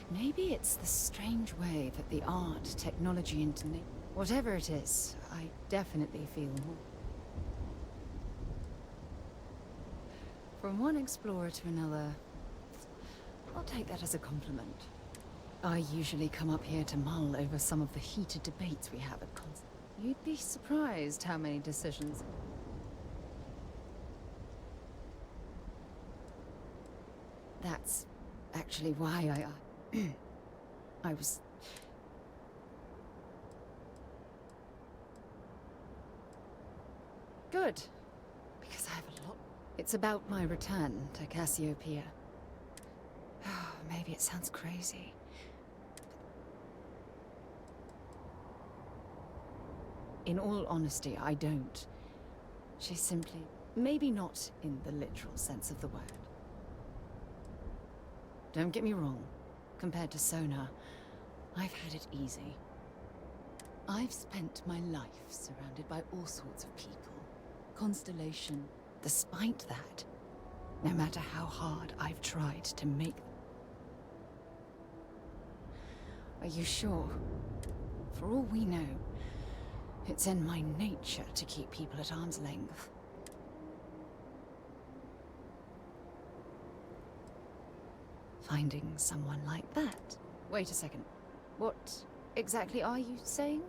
Maybe it's the strange way that the art, technology, and whatever it is, I definitely feel more. From one explorer to another, I'll take that as a compliment. I usually come up here to mull over some of the heated debates we have at cons. You'd be surprised how many decisions. That's actually why I was... Good. Because I have a lot... It's about my return to Cassiopeia. Oh, maybe it sounds crazy. In all honesty, I don't. She's simply... Maybe not in the literal sense of the word. Don't get me wrong. Compared to Sona, I've had it easy. I've spent my life surrounded by all sorts of people. Constellation. Despite that, no matter how hard I've tried to make... Are you sure? For all we know, it's in my nature to keep people at arm's length. Finding someone like that. Wait a second. What exactly are you saying?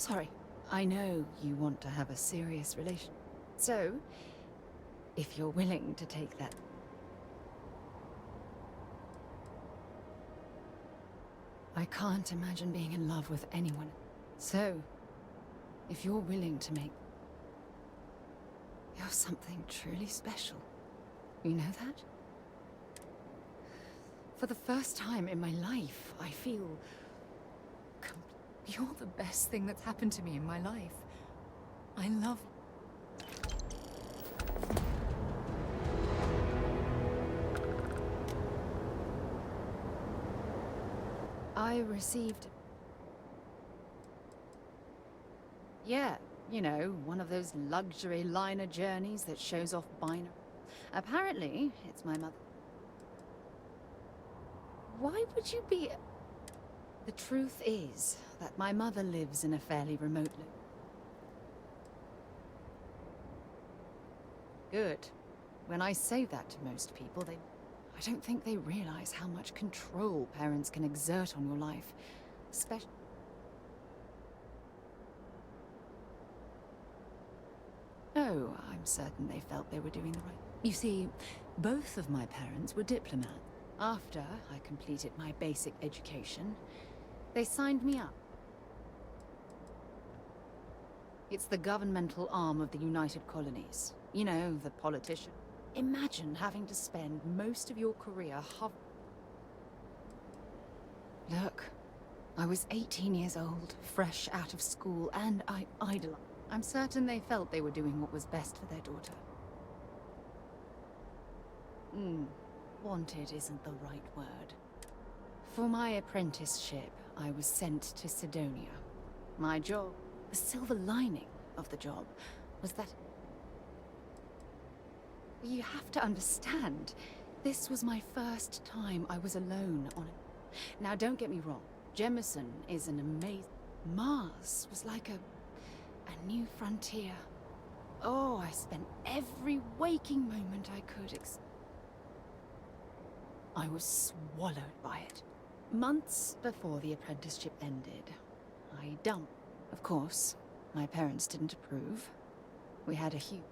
Sorry, I know you want to have a serious relation. So, if you're willing to take that... I can't imagine being in love with anyone. So, if you're willing to make... You're something truly special. You know that? For the first time in my life, I feel... You're the best thing that's happened to me in my life. I love you. I received... Yeah, you know, one of those luxury liner journeys that shows off binary. Apparently, it's my mother. Why would you be... The truth is that my mother lives in a fairly remote Good. When I say that to most people, I don't think they realize how much control parents can exert on your life. Especially... Oh, I'm certain they felt they were doing the right... You see, both of my parents were diplomats. After I completed my basic education, they signed me up. It's the governmental arm of the United Colonies. You know, the politician. Imagine having to spend most of your career Look, I was 18 years old, fresh out of school, and I idolized. I'm certain they felt they were doing what was best for their daughter. Wanted isn't the right word. For my apprenticeship, I was sent to Sidonia. My job, the silver lining of the job, was that... You have to understand, this was my first time I was alone on it. Now don't get me wrong, Jemison is an amazing... Mars was like a new frontier. Oh, I spent every waking moment I could I was swallowed by it. Months before the apprenticeship ended, I dumped. Of course, my parents didn't approve. We had a huge...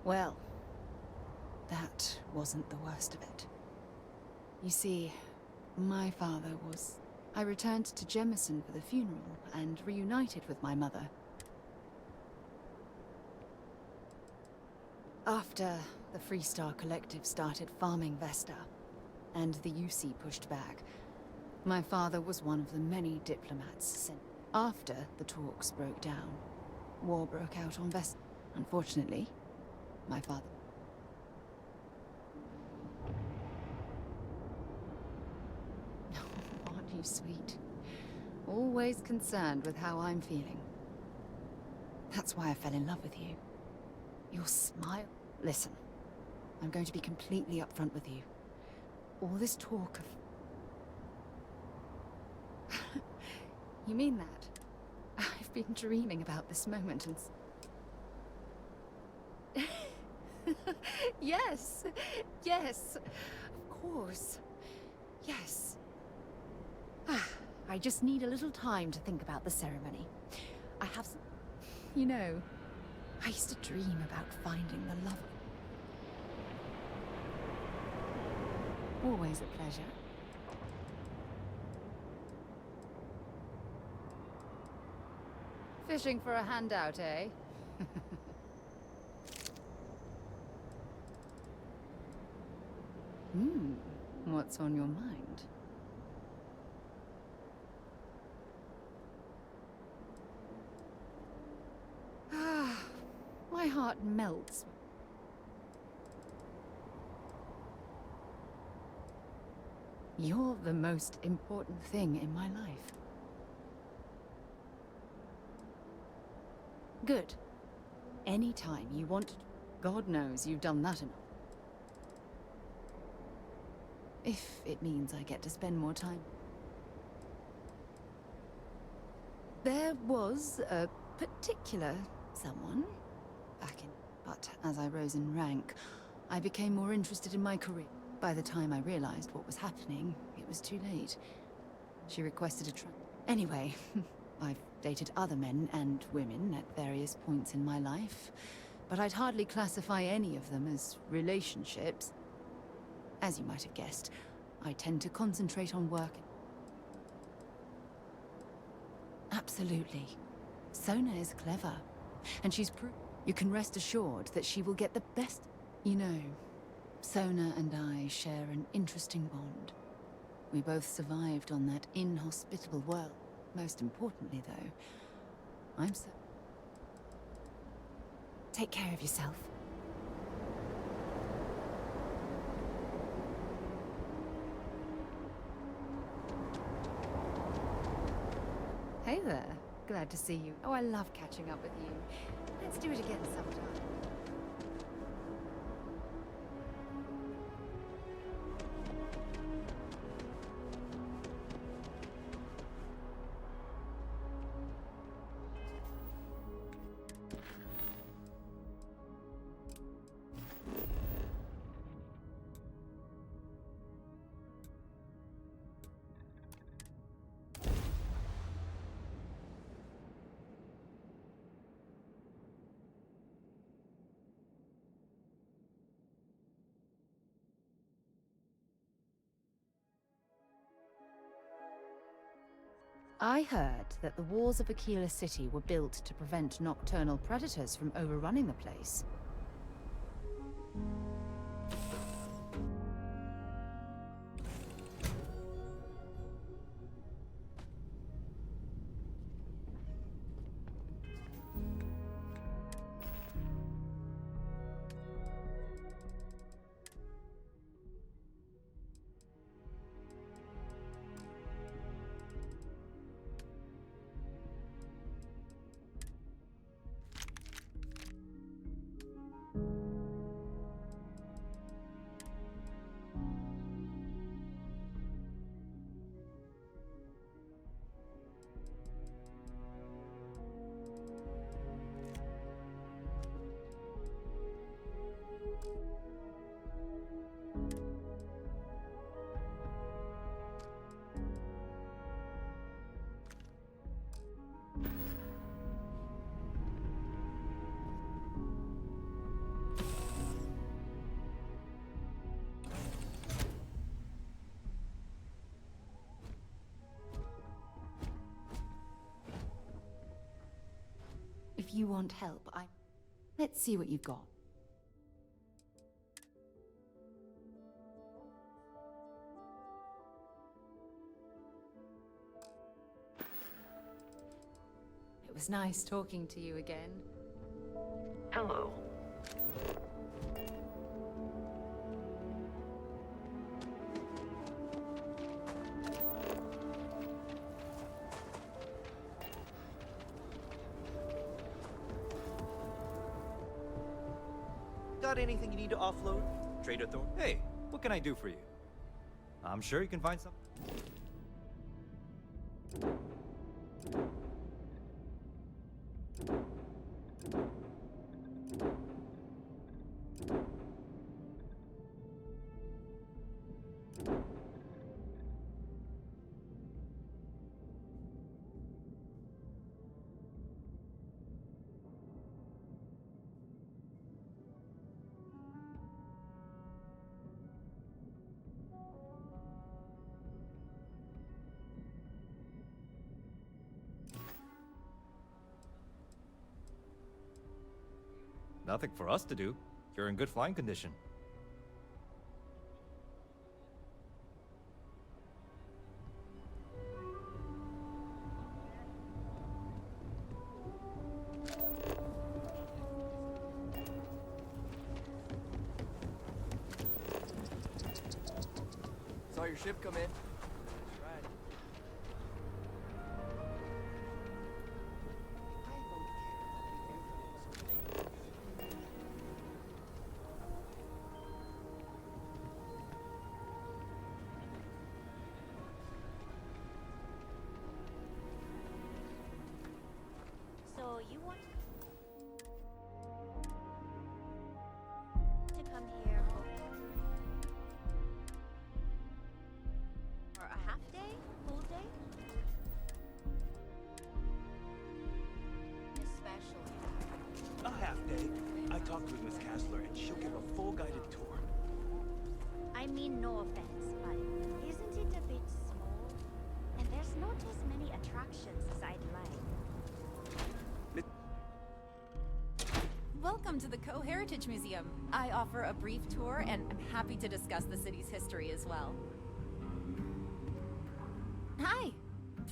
Well, that wasn't the worst of it. You see, my father was... I returned to Jemison for the funeral and reunited with my mother. After the Freestar Collective started farming Vesta, and the UC pushed back, my father was one of the many diplomats sent. After the talks broke down, war broke out on Vesta. Unfortunately, my father... Aren't you sweet? Always concerned with how I'm feeling. That's why I fell in love with you. Your smile... Listen, I'm going to be completely upfront with you. All this talk of... You mean that? I've been dreaming about this moment and... Yes! Yes! Of course. Yes. I just need a little time to think about the ceremony. I have some... You know, I used to dream about finding the love. Always a pleasure. Fishing for a handout, eh? What's on your mind? My heart melts. You're the most important thing in my life. Good. Anytime you want to... God knows you've done that enough. If it means I get to spend more time. There was a particular someone back in... But as I rose in rank, I became more interested in my career. By the time I realized what was happening, it was too late. She requested Anyway, I've dated other men and women at various points in my life, but I'd hardly classify any of them as relationships. As you might have guessed, I tend to concentrate on work. Absolutely. Sona is clever, and she's You can rest assured that she will get the best. You know, Sona and I share an interesting bond. We both survived on that inhospitable world. Most importantly, though, I'm so... Take care of yourself. Hey there. Glad to see you. Oh, I love catching up with you. Let's do it again sometime. I heard that the walls of Aquila City were built to prevent nocturnal predators from overrunning the place. If you want help, Let's see what you've got. It was nice talking to you again. Hello. Got anything you need to offload? Trader Thor? Hey, what can I do for you? I'm sure you can find something. Nothing for us to do. You're in good flying condition. Saw your ship come in. So you want to come here? No offense, but isn't it a bit small? And there's not as many attractions as I'd like. Welcome to the Co-Heritage Museum. I offer a brief tour, and I'm happy to discuss the city's history as well. Hi!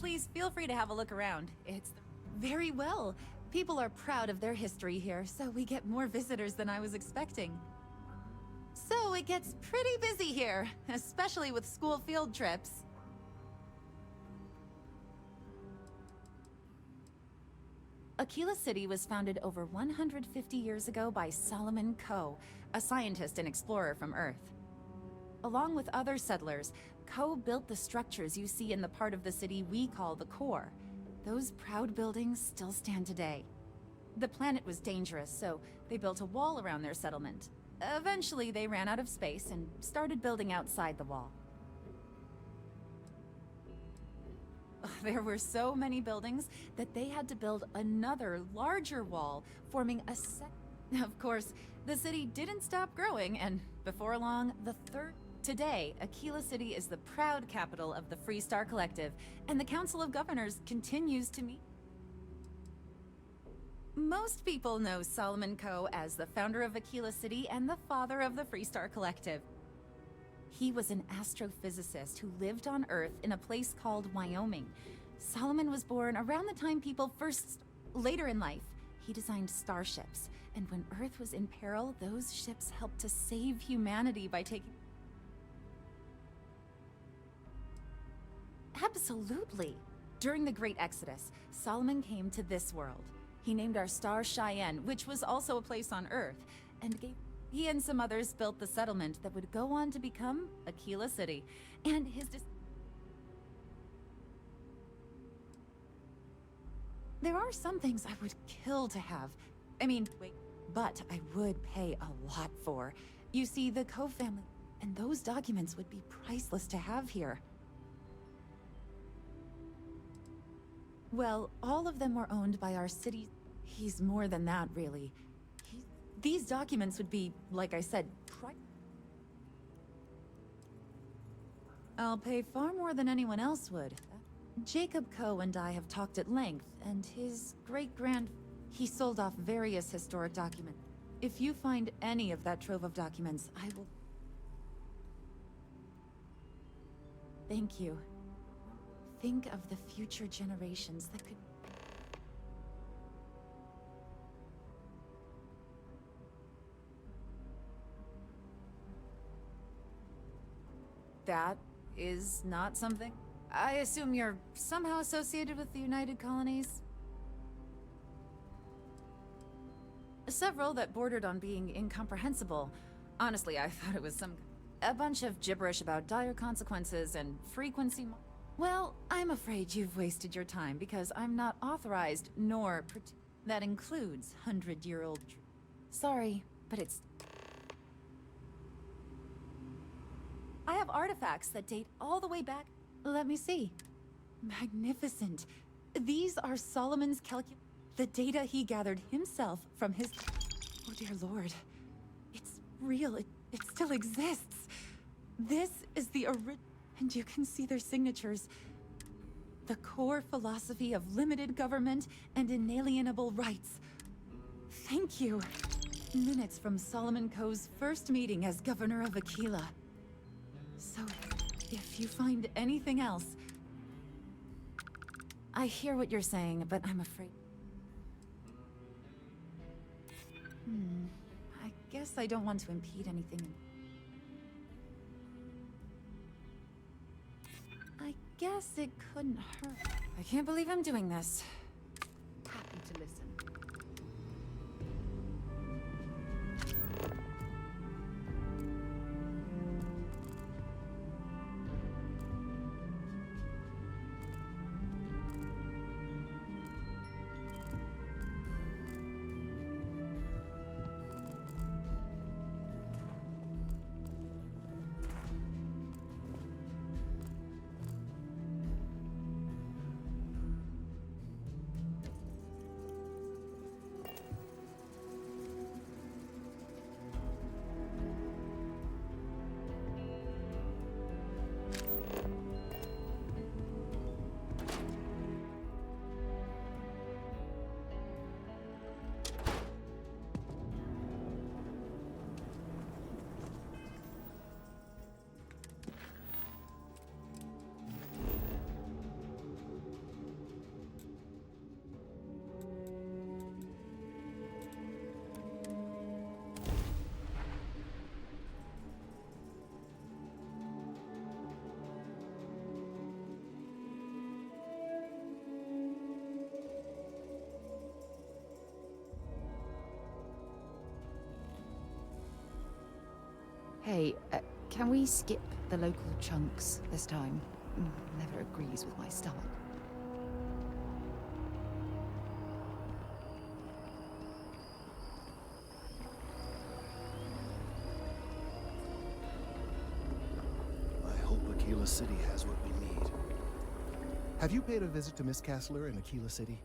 Please feel free to have a look around. It's very well. People are proud of their history here, so we get more visitors than I was expecting. So it gets pretty busy here, especially with school field trips. Aquila City was founded over 150 years ago by Solomon Coe, a scientist and explorer from Earth. Along with other settlers, Coe built the structures you see in the part of the city we call the core. Those proud buildings still stand today. The planet was dangerous, so they built a wall around their settlement. Eventually, they ran out of space and started building outside the wall. There were so many buildings that they had to build another, larger wall, forming a set. Of course, the city didn't stop growing, and before long, Today, Aquila City is the proud capital of the Freestar Collective, and the Council of Governors continues to meet. Most people know Solomon Coe as the founder of Aquila City and the father of the Freestar Collective. He was an astrophysicist who lived on Earth in a place called Wyoming. Solomon was born around the time people later in life, he designed starships, and when Earth was in peril, those ships helped to save humanity by taking... Absolutely! During the Great Exodus, Solomon came to this world. He named our star Cheyenne, which was also a place on Earth, and he and some others built the settlement that would go on to become Aquila City. And there are some things I would kill to have. But I would pay a lot for. You see, the Coe family, and those documents would be priceless to have here. Well, all of them were owned by our city. He's more than that, really. These documents would be, like I said, I'll pay far more than anyone else would. Jacob Coe and I have talked at length, and his he sold off various historic documents. If you find any of that trove of documents, I will... Thank you. Think of the future generations that could... That is not something... I assume you're somehow associated with the United Colonies? Several that bordered on being incomprehensible. Honestly, I thought it was a bunch of gibberish about dire consequences and frequency... Well, I'm afraid you've wasted your time because I'm not authorized, nor... That includes 100-year-old... Sorry, but it's... I have artifacts that date all the way back... Let me see. Magnificent. These are Solomon's the data he gathered himself from his... Oh dear lord. It's real. It still exists. This is the and you can see their signatures. The core philosophy of limited government and inalienable rights. Thank you. Minutes from Solomon Coe's first meeting as governor of Aquila. So, if you find anything else... I hear what you're saying, but I'm afraid... I guess I don't want to impede anything. I guess it couldn't hurt. I can't believe I'm doing this. Happy to listen. Hey, can we skip the local chunks this time? Never agrees with my stomach. I hope Aquila City has what we need. Have you paid a visit to Miss Castler in Aquila City?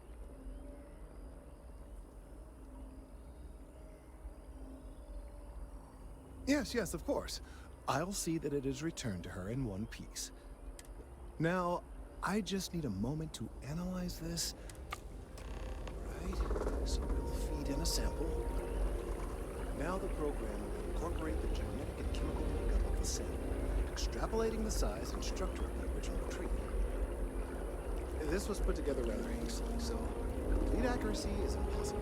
Yes, yes, of course. I'll see that it is returned to her in one piece. Now, I just need a moment to analyze this. Right, so we'll feed in a sample. Now the program will incorporate the genetic and chemical makeup of the sample, extrapolating the size and structure of the original tree. This was put together rather hastily, so complete accuracy is impossible.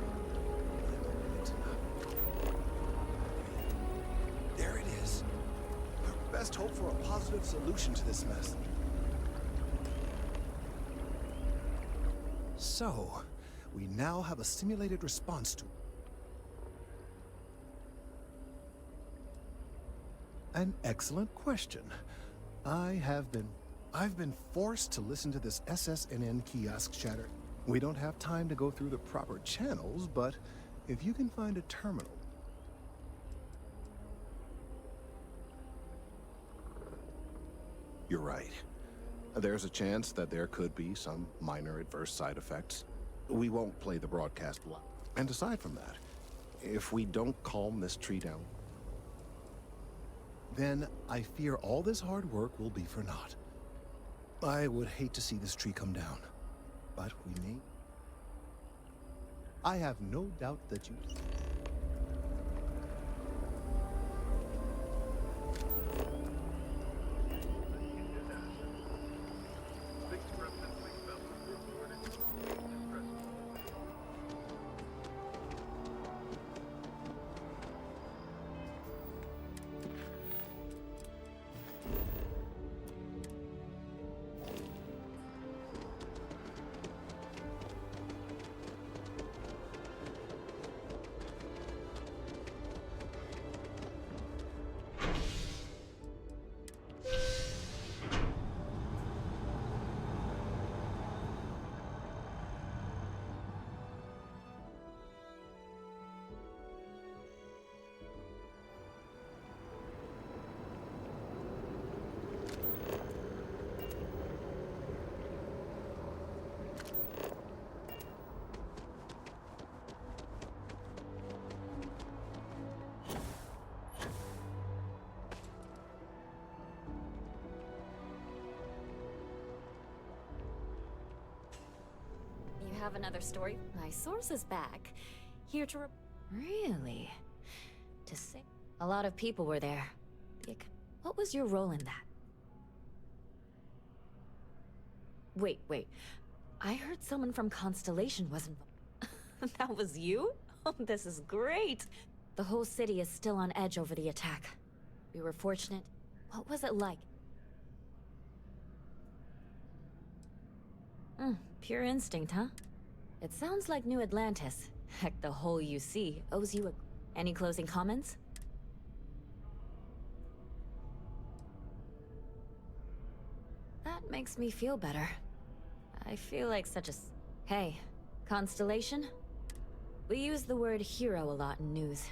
There it is. Our best hope for a positive solution to this mess. So, we now have a simulated response to an excellent question. I've been forced to listen to this SSNN kiosk chatter. We don't have time to go through the proper channels, but if you can find a terminal. You're right. There's a chance that there could be some minor adverse side effects. We won't play the broadcast live. And aside from that, if we don't calm this tree down, then I fear all this hard work will be for naught. I would hate to see this tree come down, but we may. I have no doubt that you... Have another story? My source is back. Here to Really? To say... A lot of people were there. What was your role in that? Wait. I heard someone from Constellation was involved. That was you? Oh, this is great! The whole city is still on edge over the attack. We were fortunate. What was it like? Pure instinct, huh? It sounds like New Atlantis. Heck, the whole UC owes you a... Any closing comments? That makes me feel better. I feel like such a... Hey, Constellation? We use the word hero a lot in news.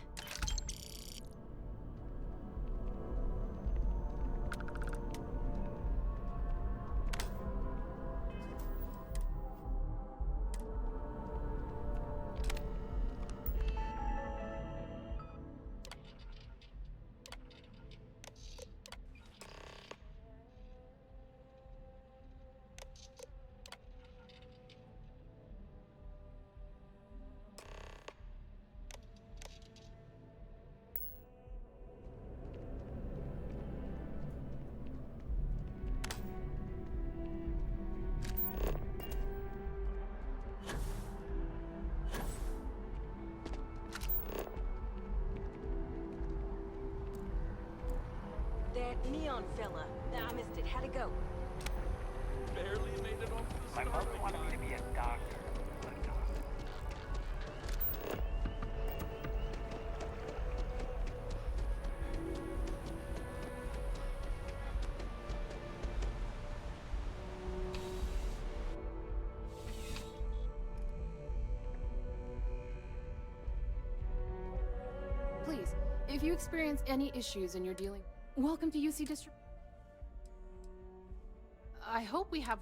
That neon fella. I missed it. How'd it go? Barely made it off the My mother wanted me to be a doctor. If you experience any issues in your dealing, welcome to UC District. I hope we have.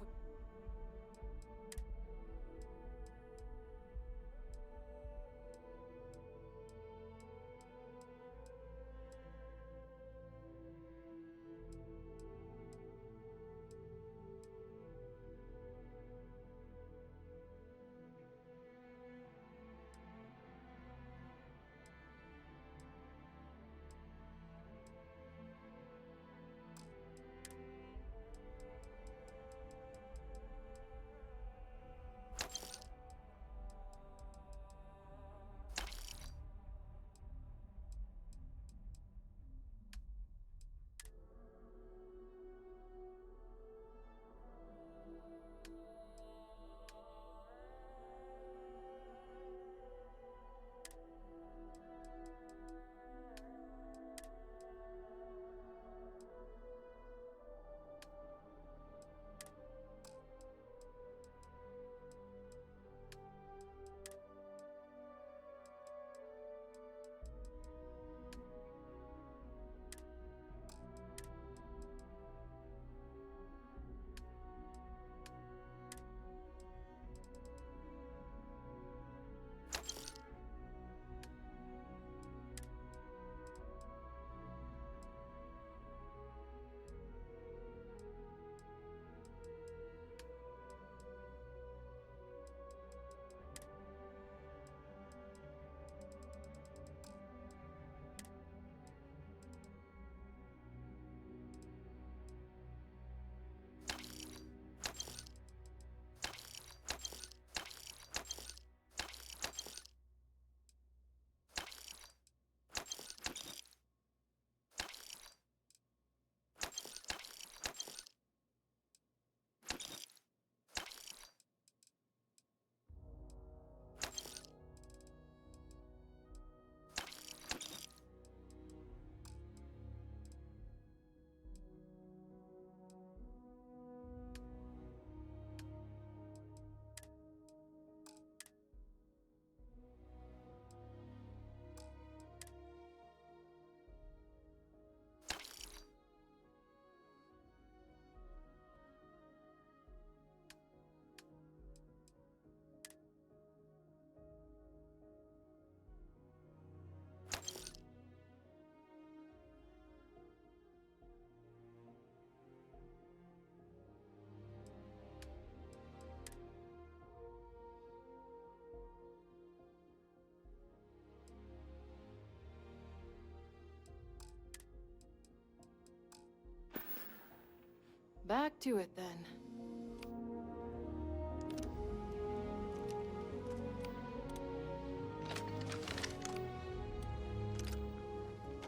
Back to it then.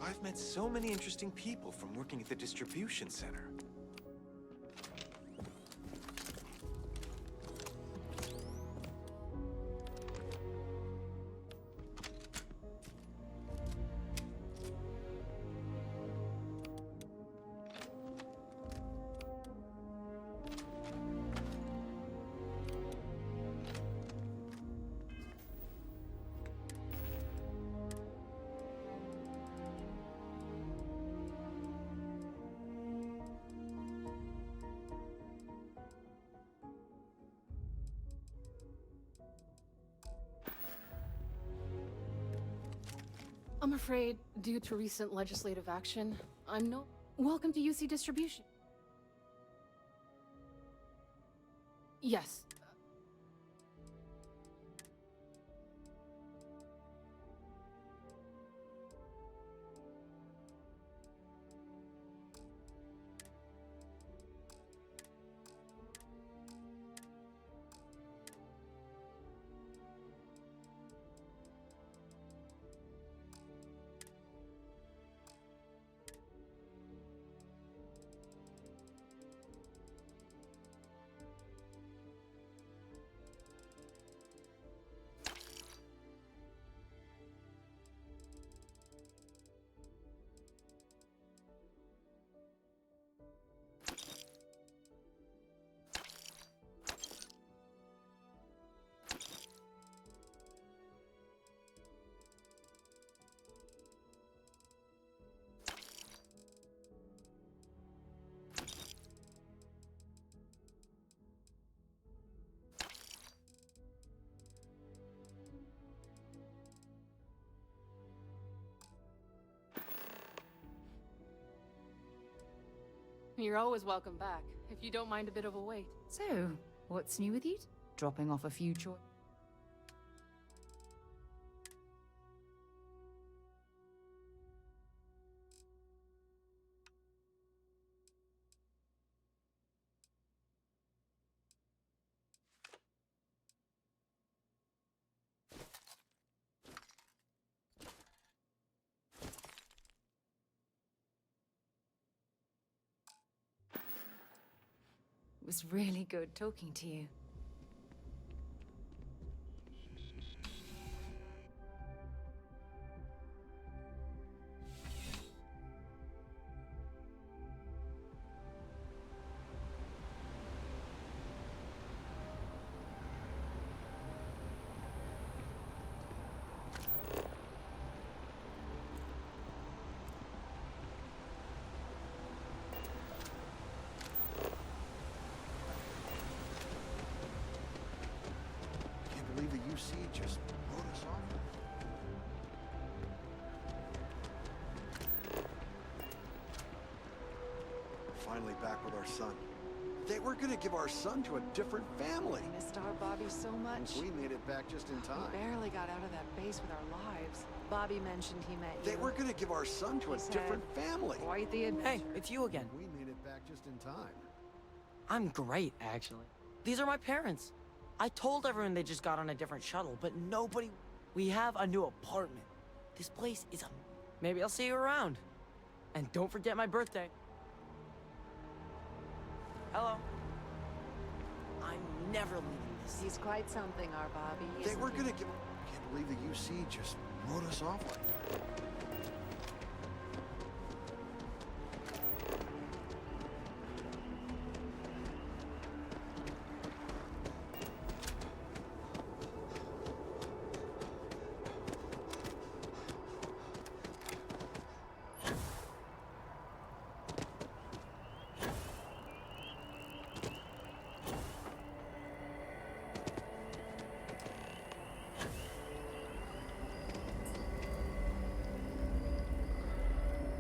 I've met so many interesting people from working at the distribution center. I'm afraid, due to recent legislative action, I'm no... Welcome to UC Distribution. Yes. You're always welcome back, if you don't mind a bit of a wait. So, what's new with you? Dropping off a few choices. It was really good talking to you. Can't believe the UC just wrote us off. Finally back with our son. They were gonna give our son to a different family. Missed our Bobby so much. We made it back just in time. We barely got out of that base with our lives. Bobby mentioned he met you. They were gonna give our son to a different family. Quite the adventure. Hey, it's you again. We made it back just in time. I'm great, actually. These are my parents. I told everyone they just got on a different shuttle, but nobody... We have a new apartment. This place is a... Maybe I'll see you around. And don't forget my birthday. Hello. I'm never leaving this. He's quite something, our Bobby. They were gonna give... Can't believe the UC just wrote us off like that.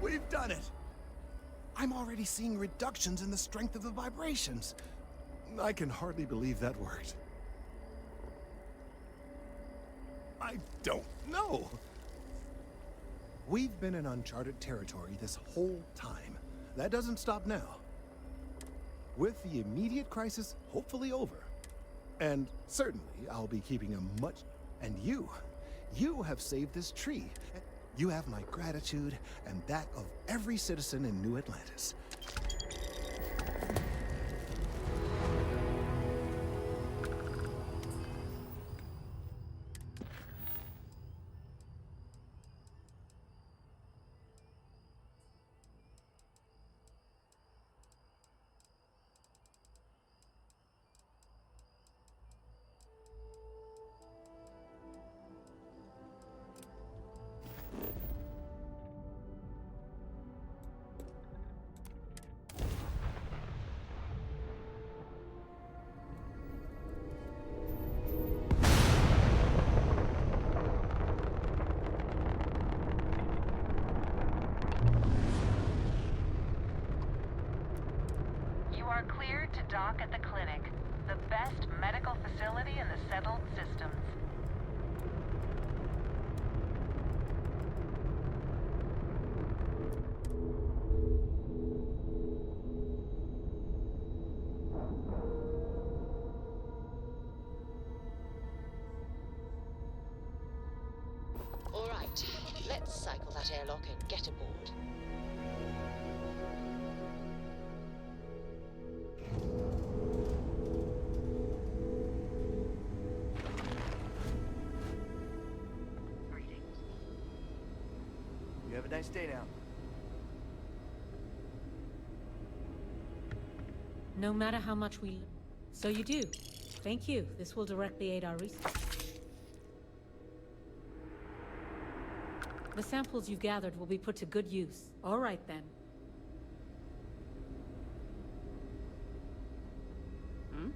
We've done it! I'm already seeing reductions in the strength of the vibrations. I can hardly believe that worked. I don't know. We've been in uncharted territory this whole time. That doesn't stop now. With the immediate crisis hopefully over. And certainly I'll be keeping a much... And you have saved this tree. You have my gratitude and that of every citizen in New Atlantis. You are cleared to dock at the clinic, the best medical facility in the settled systems. All right, let's cycle that airlock and get aboard. You have a nice day now. No matter how much we... So you do. Thank you. This will directly aid our research. The samples you gathered will be put to good use. All right, then. Hmm?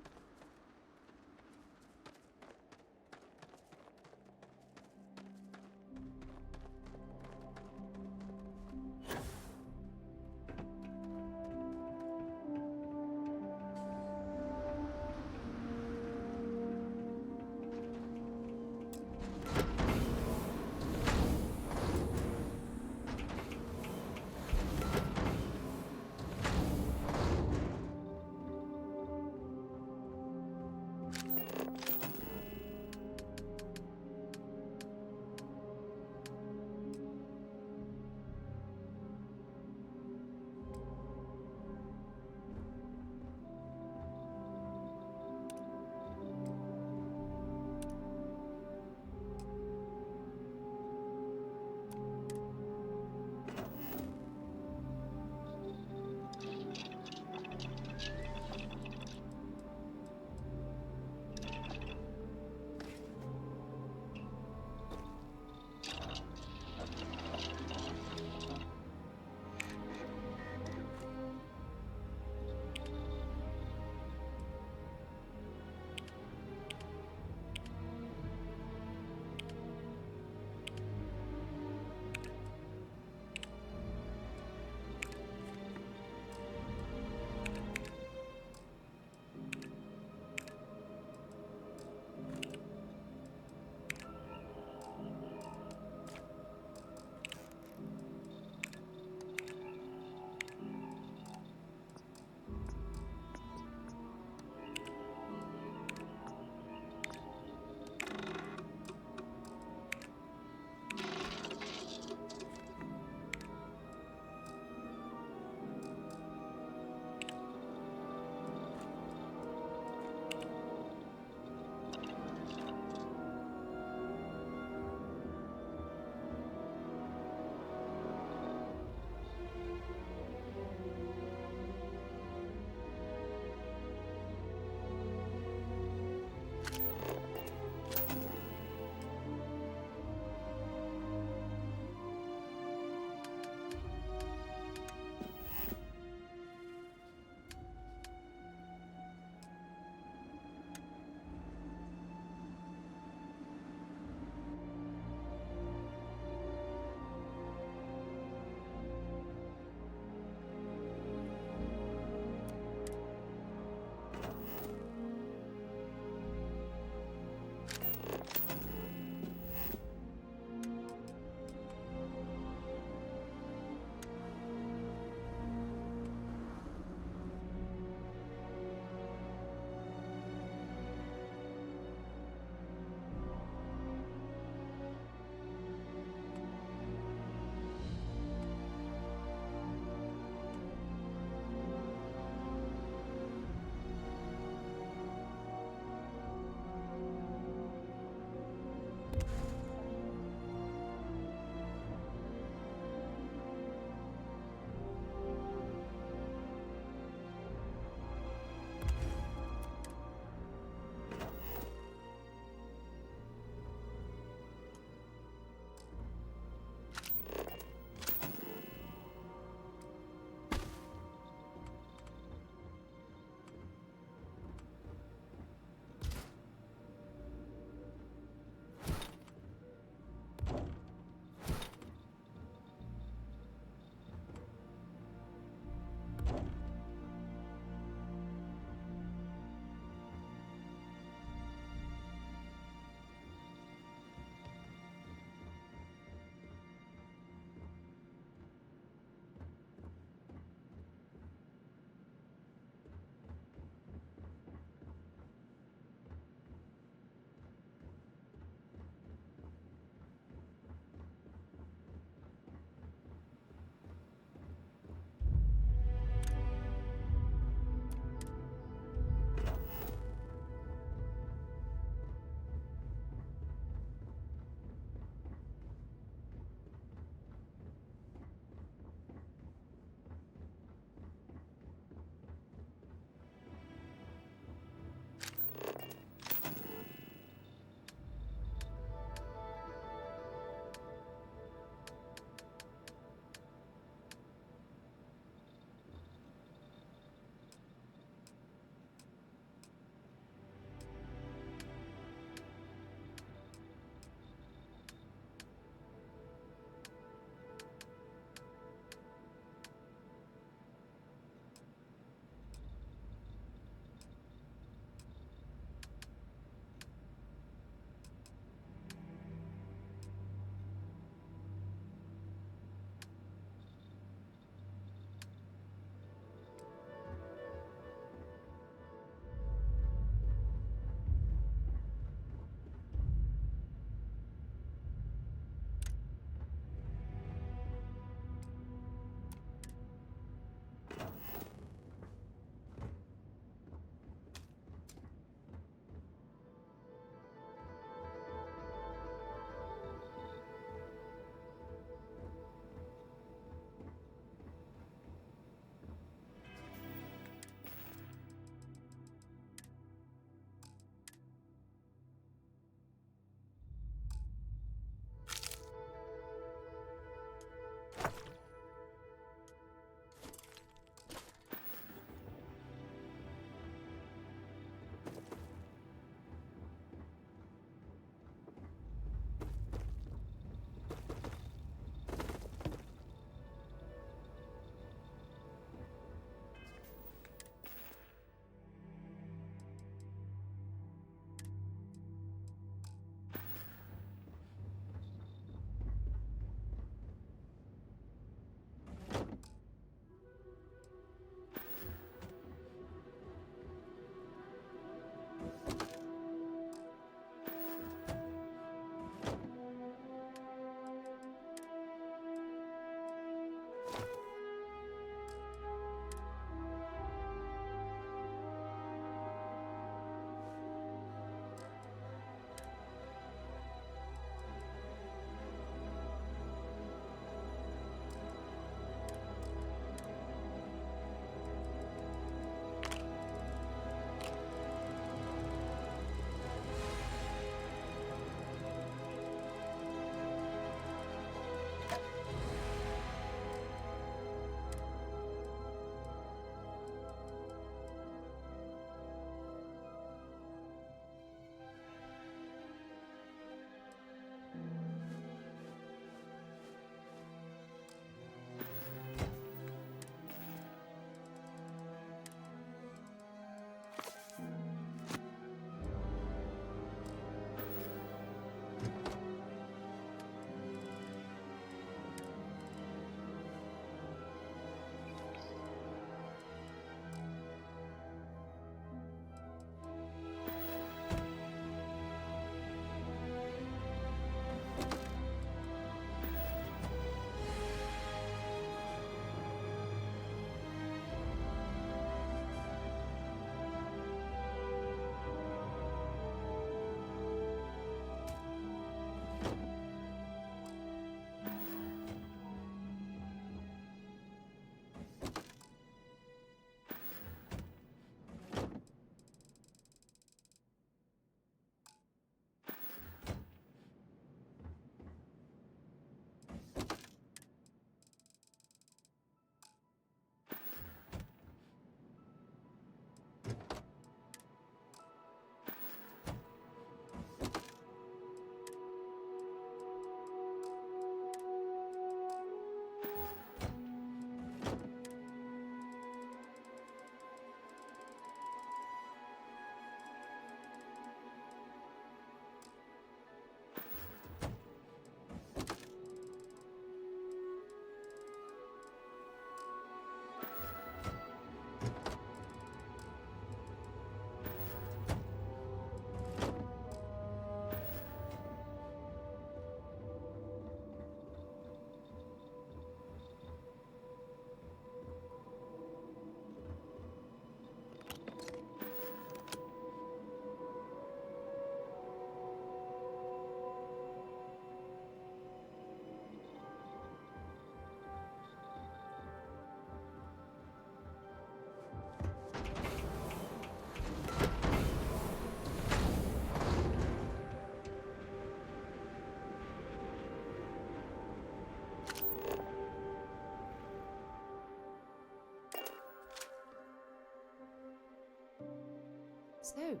So,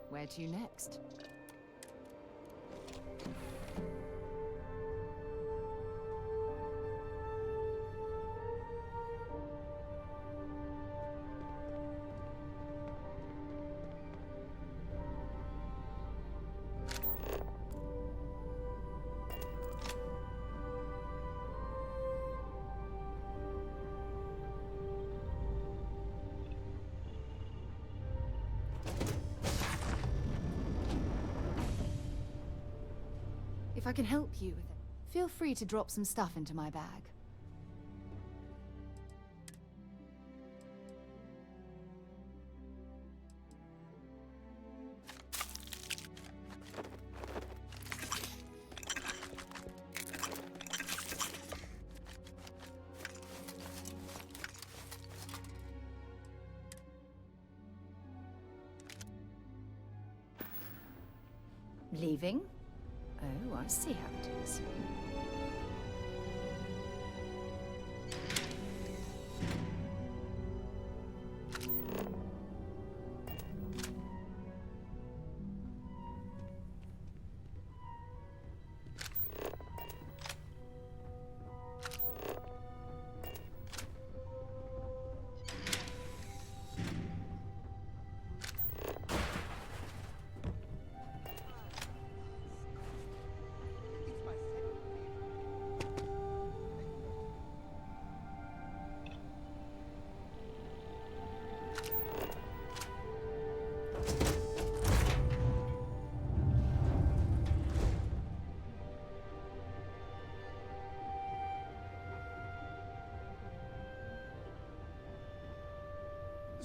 where to next? If I can help you with it, feel free to drop some stuff into my bag. Leaving? Oh, I see how it is.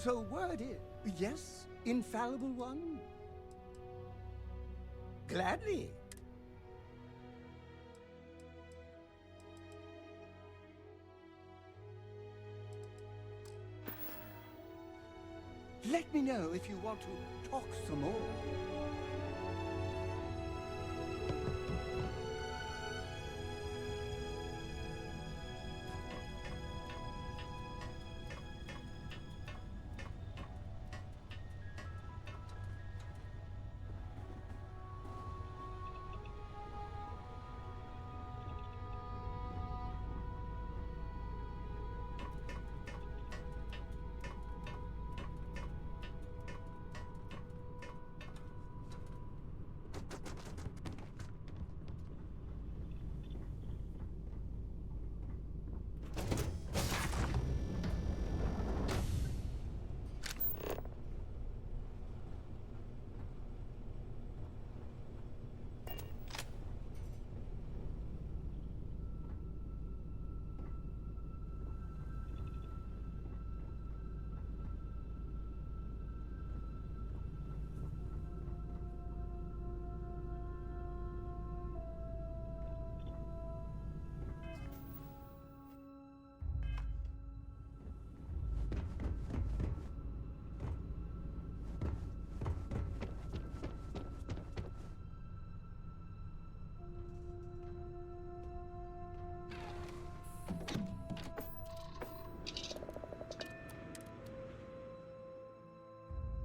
So word is, yes, infallible one? Gladly. Let me know if you want to talk some more.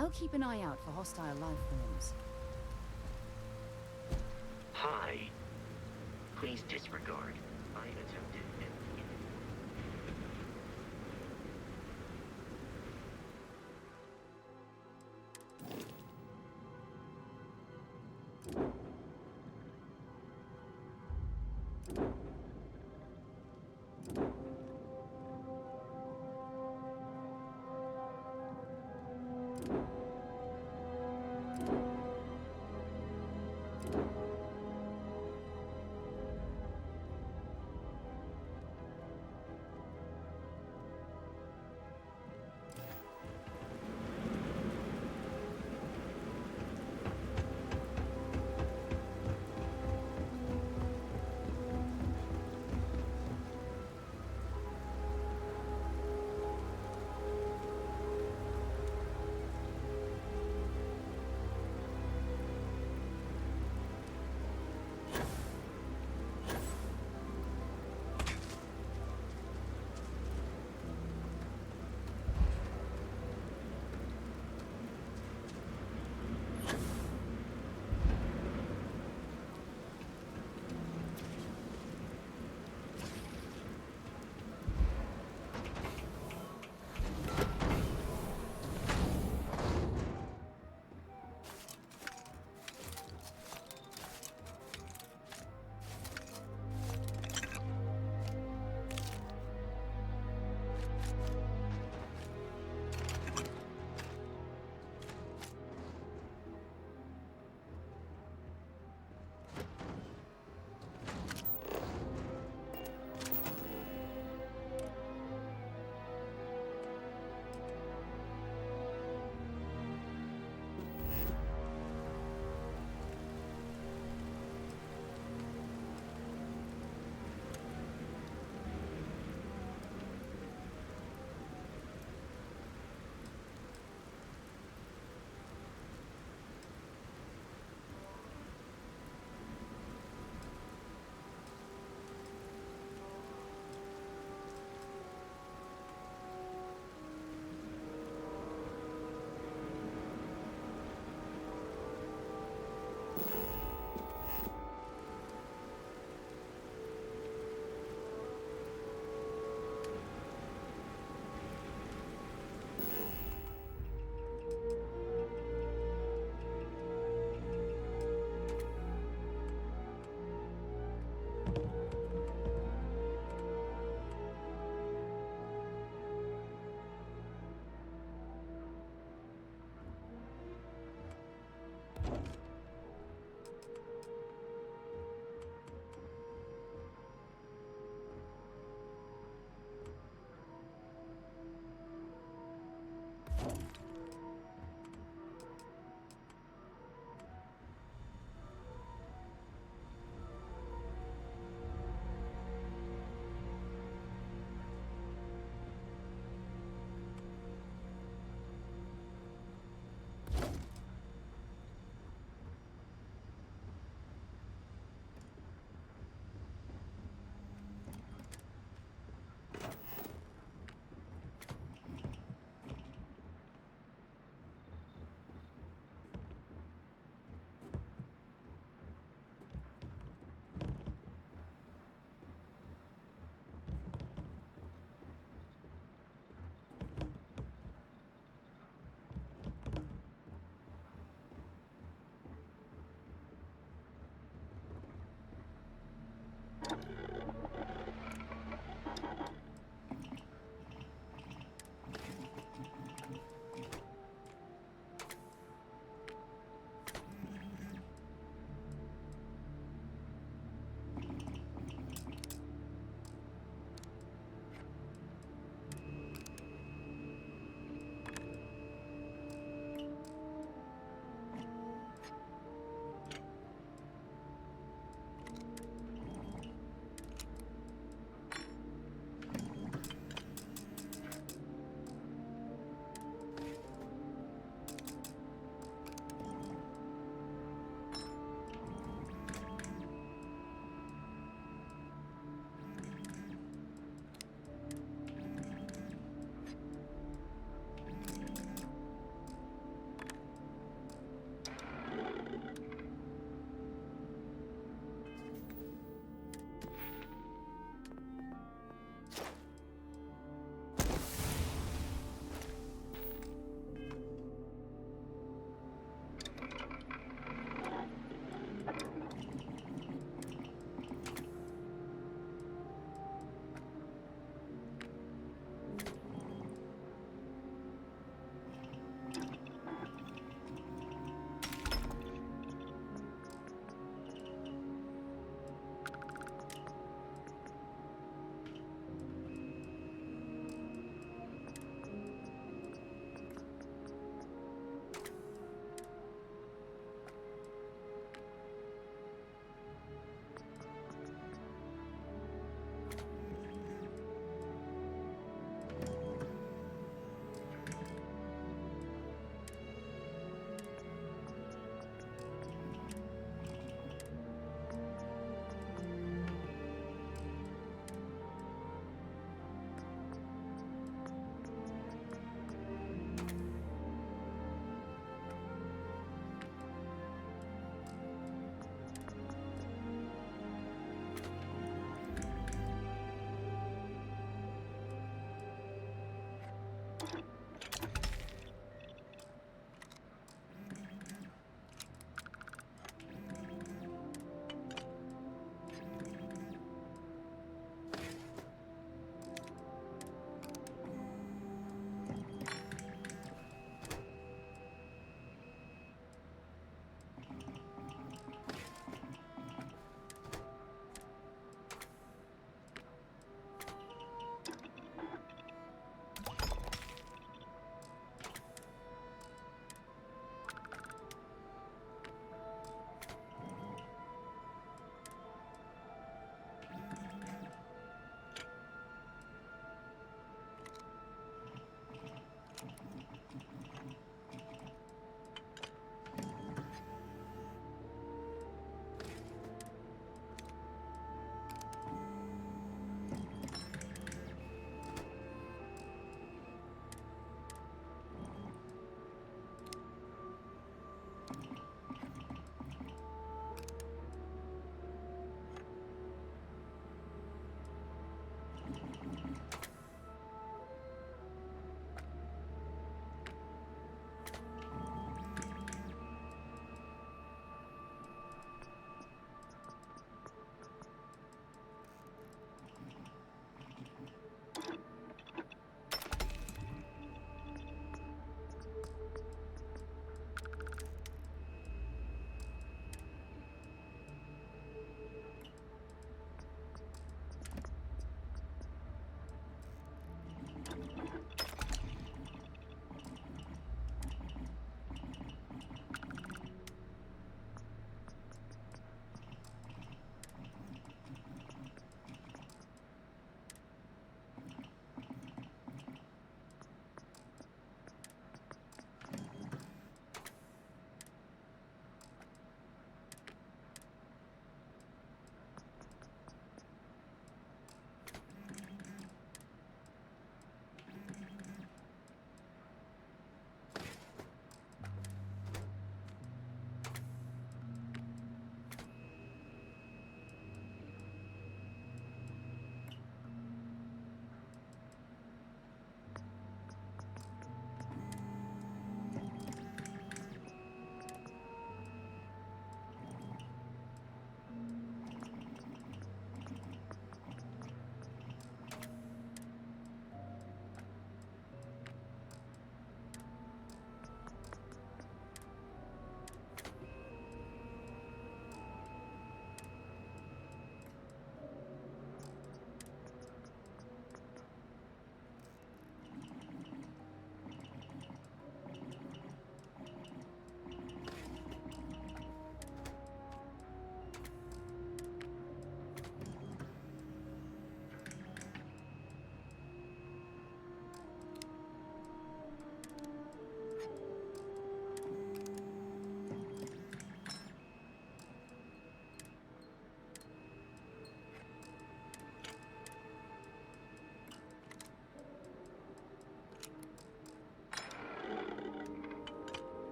I'll keep an eye out for hostile life forms. Hi. Please disregard. I attempted an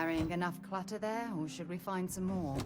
carrying enough clutter there, or should we find some more?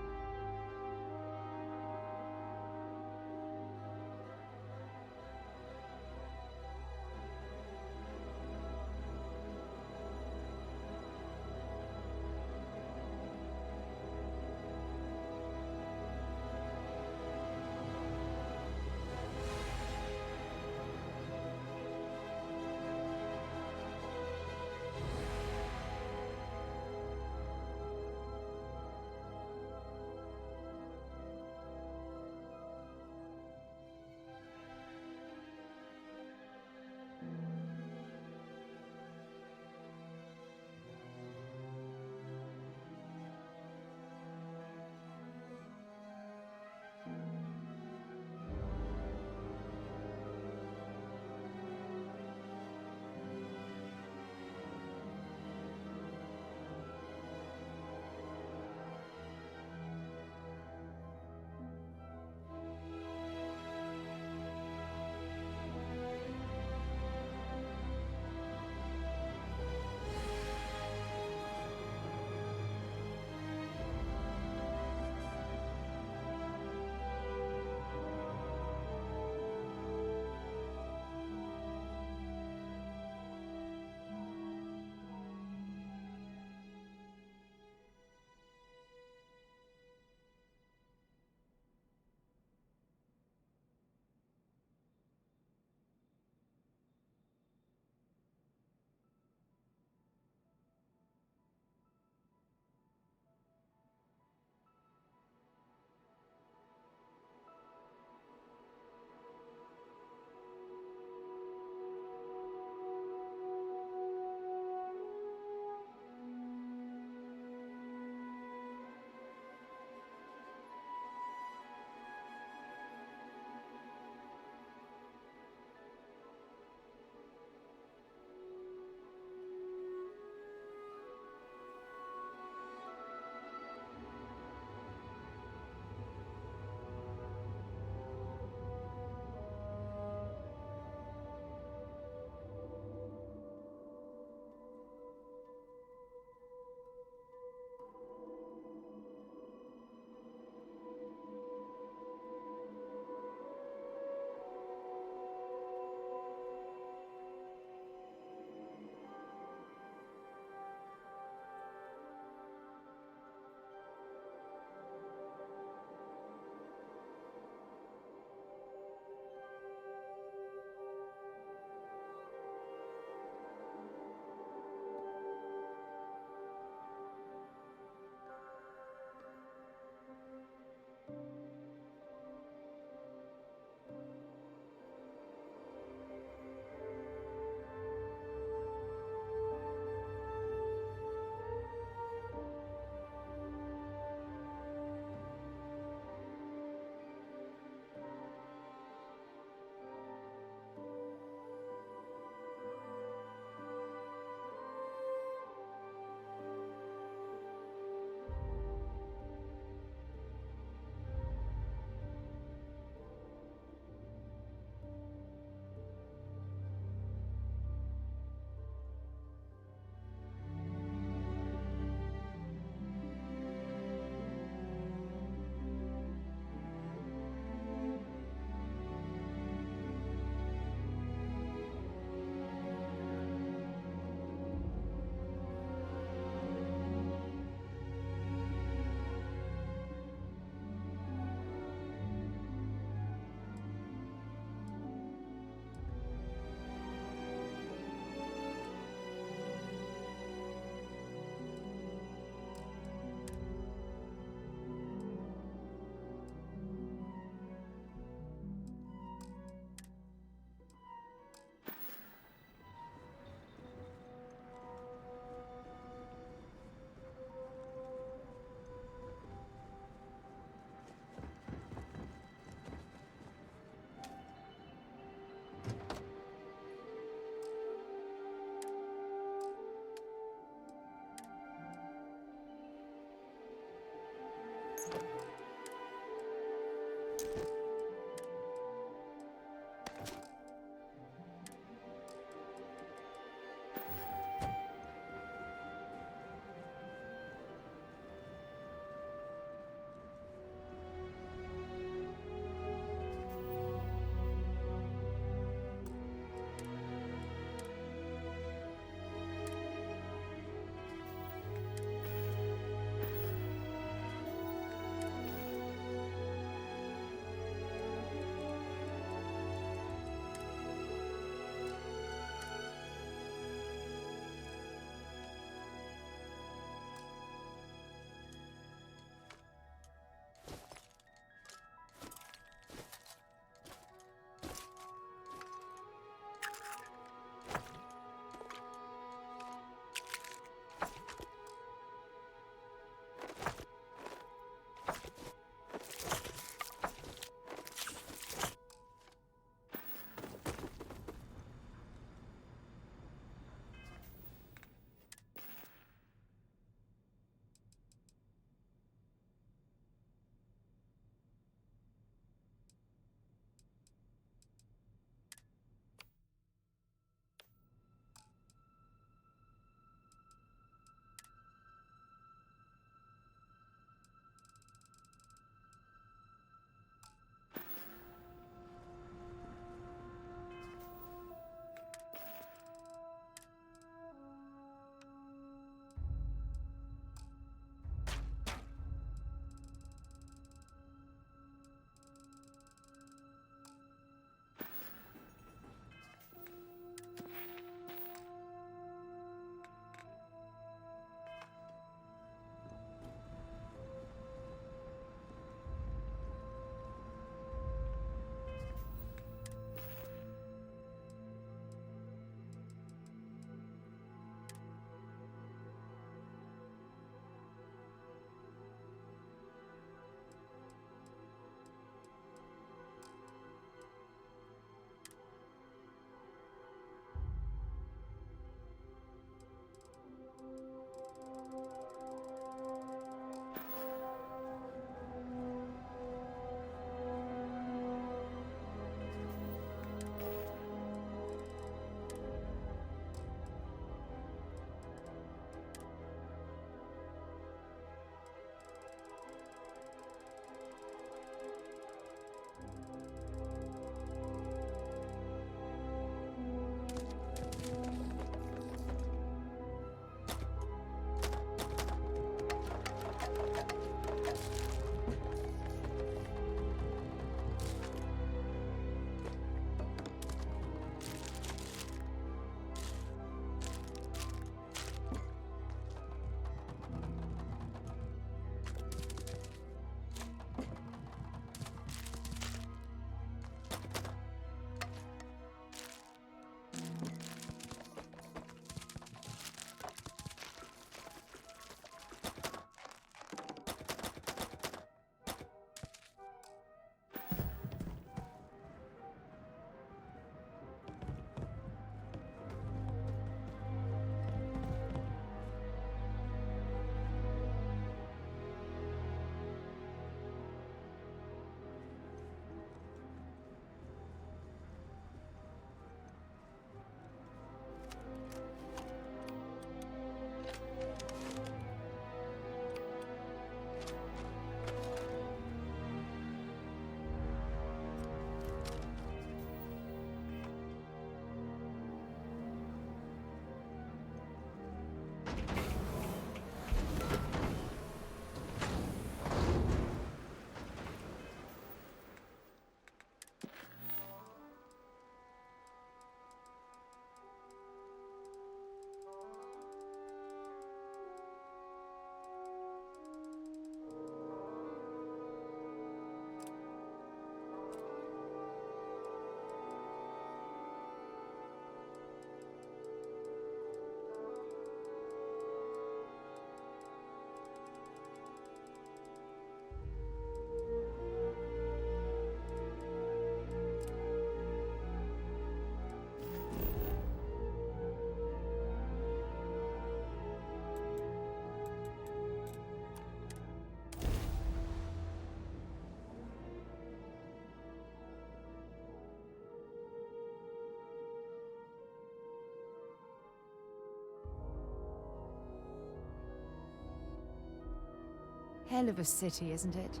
hell of a city, isn't it?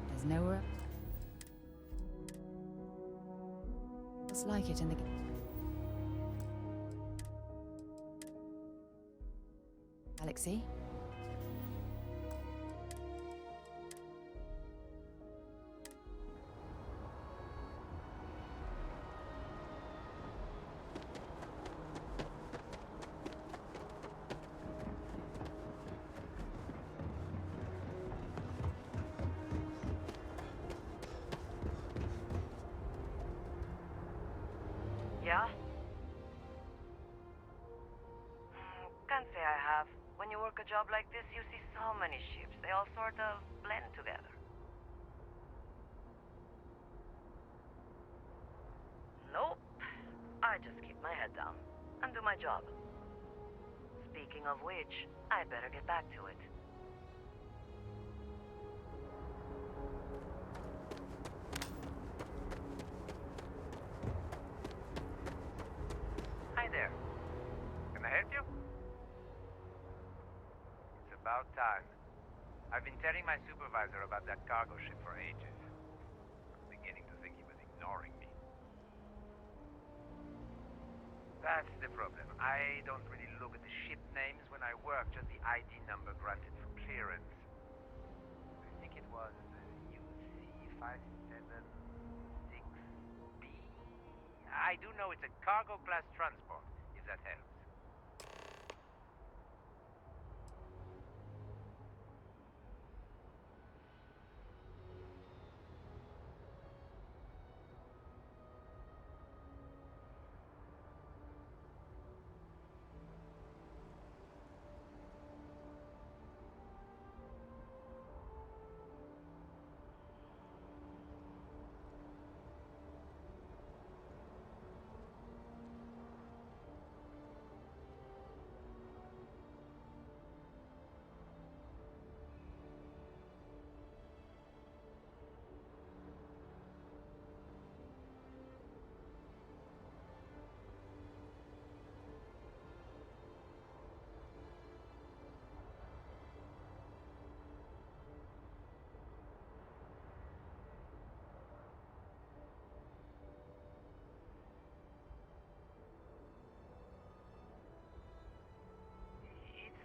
There's nowhere else like it in the game. Galaxy? Yeah? Can't say I have. When you work a job like this, you see so many ships. They all sort of blend together. Nope. I just keep my head down and do my job. Speaking of which, I'd better get back to it. Hi there. Can I help you? It's about time. I've been telling my supervisor about that cargo ship for ages. I'm beginning to think he was ignoring me. That's the problem. I don't really look at the ship names when I work, just the ID number granted for clearance. I think it was UC576B. I do know it's a cargo class transport, if that helps.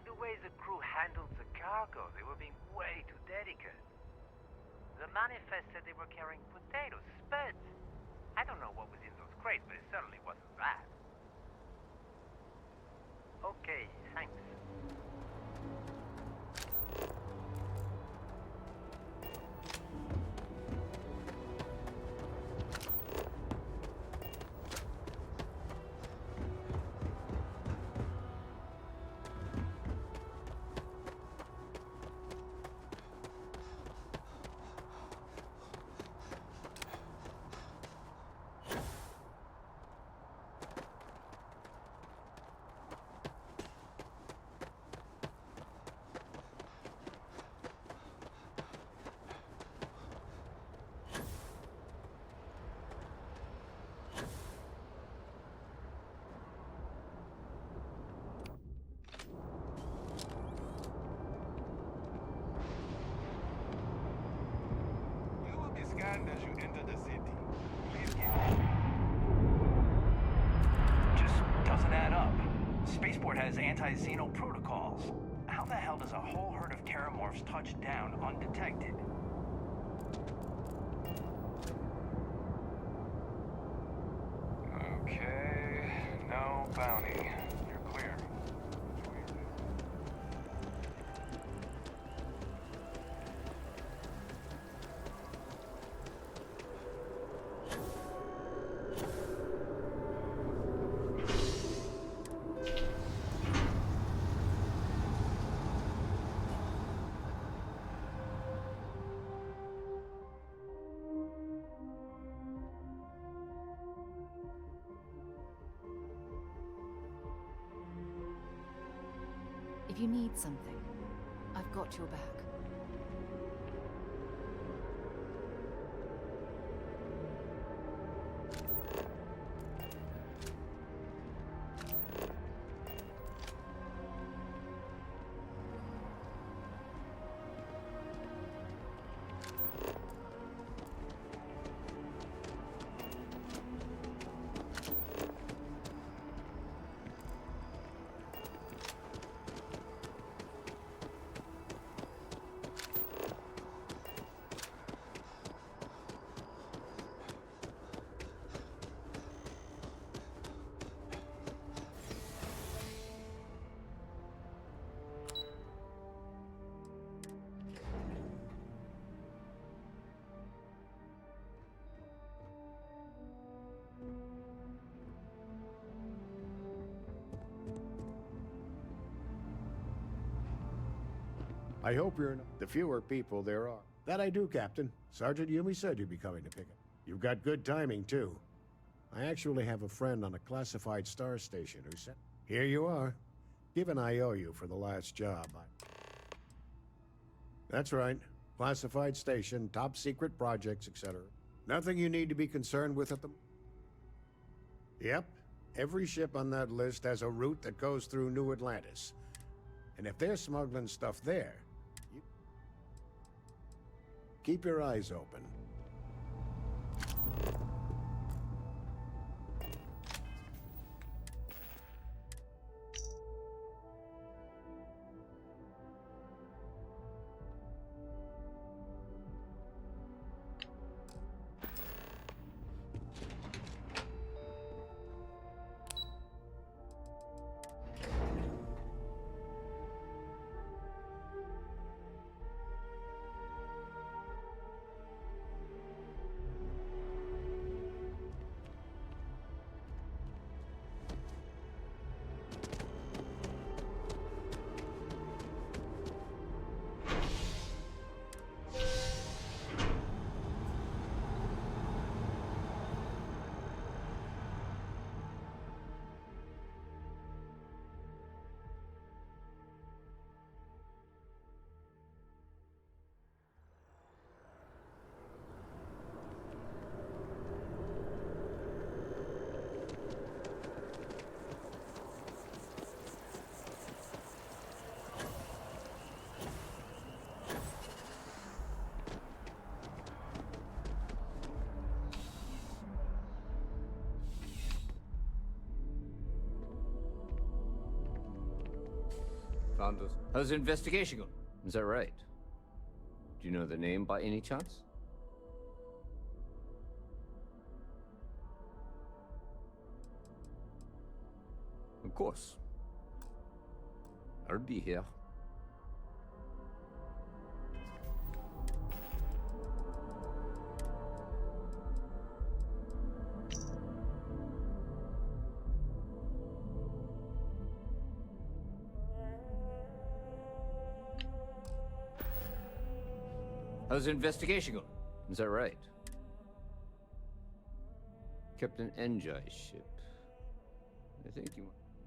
The way the crew handled the cargo, they were being way too delicate. The manifest said they were carrying potatoes, spuds. I don't know what was in those crates, but it certainly wasn't that. Okay, thanks. As you enter the city, just doesn't add up. Spaceport has anti-xeno protocols. How the hell does a whole herd of Terramorphs touch down undetected? Okay, no bounty. You're clear. If you need something, I've got your back. I hope you're not the fewer people there are. That I do, Captain. Sergeant Yumi said you'd be coming to pick it. You've got good timing, too. I actually have a friend on a classified star station who said, here you are. Give an IOU for the last job. That's right. Classified station, top secret projects, etc. Nothing you need to be concerned with at the... Yep. Every ship on that list has a route that goes through New Atlantis. And if they're smuggling stuff there, you... keep your eyes open. How's the investigation going? Is that right? Do you know the name by any chance? Of course. I'll be here. How's the investigation going? Is that right? Captain Enjai's ship. I think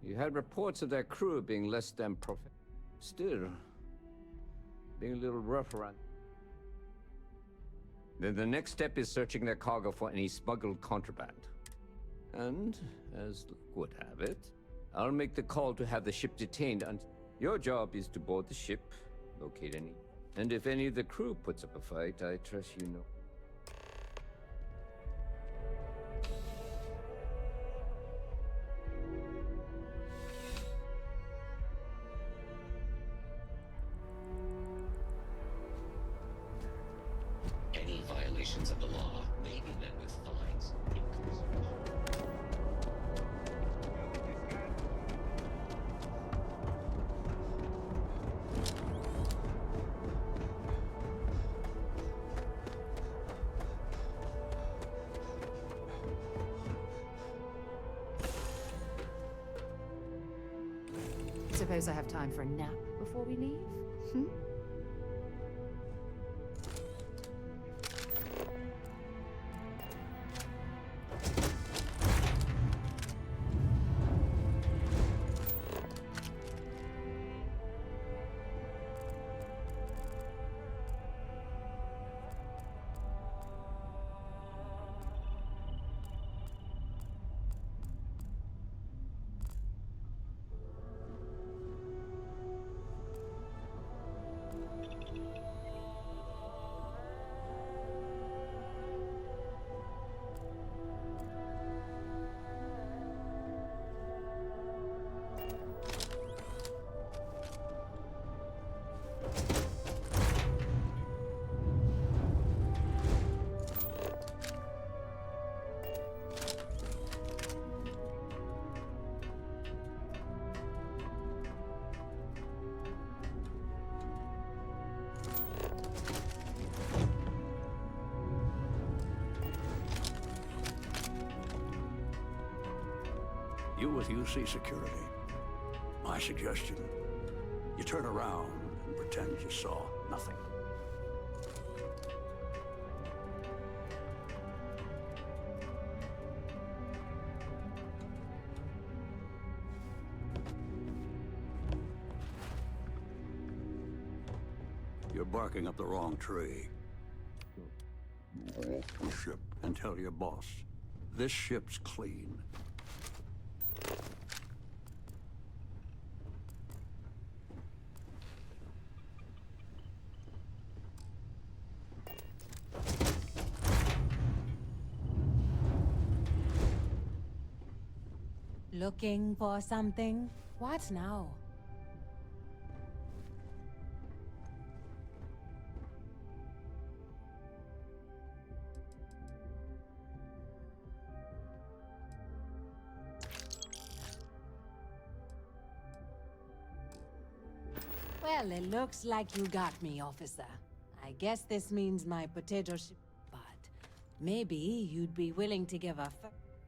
you had reports of their crew being less than professional. Still, being a little rough around. Then the next step is searching their cargo for any smuggled contraband. And, as luck would have it, I'll make the call to have the ship detained until... Your job is to board the ship, locate any... And if any of the crew puts up a fight, I trust you know. Any violations of the law may be met with fines. Suppose I have time for a nap before we leave? You with UC Security. My suggestion, you turn around and pretend you saw nothing. You're barking up the wrong tree. Walk the ship and tell your boss, this ship's clean. Looking for something? What now? Well, it looks like you got me, officer. I guess this means my potato chip, but maybe you'd be willing to give a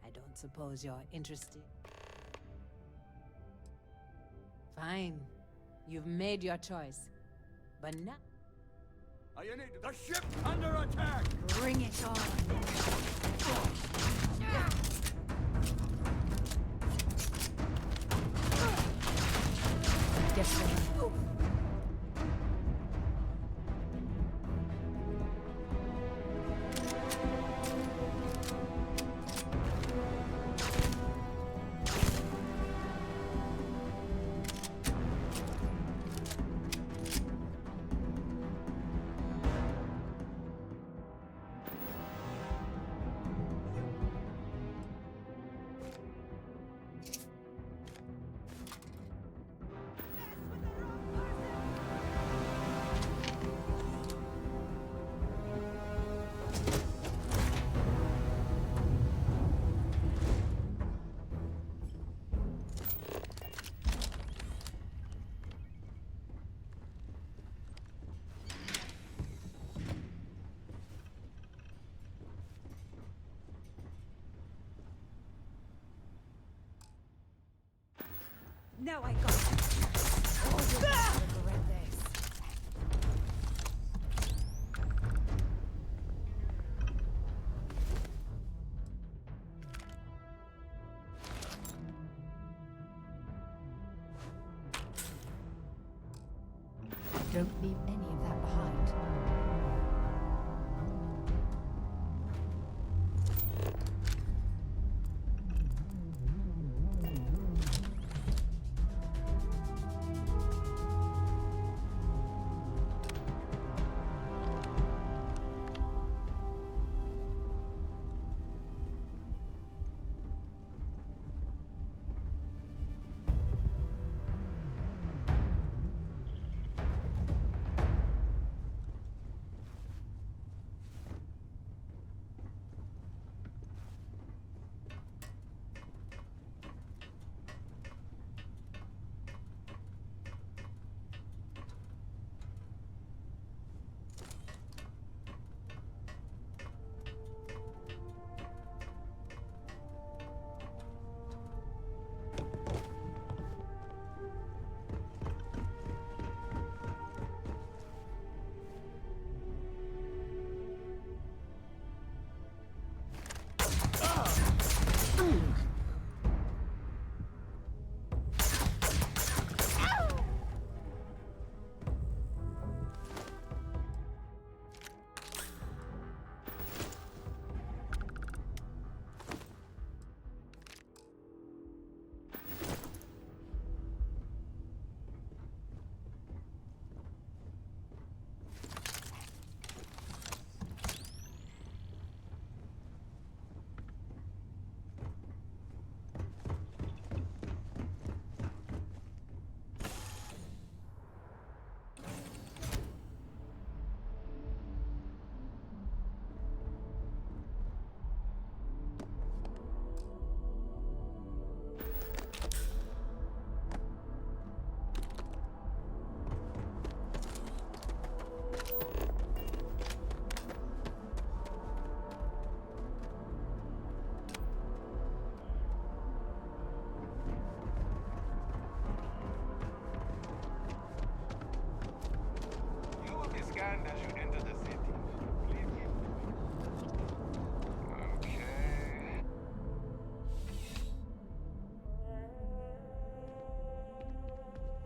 I don't suppose you're interested. Fine. You've made your choice. But now... You need the ship under attack! Bring it on! Guess so. Now I got it. Oh, you're gonna regret this. Don't leave any of that behind.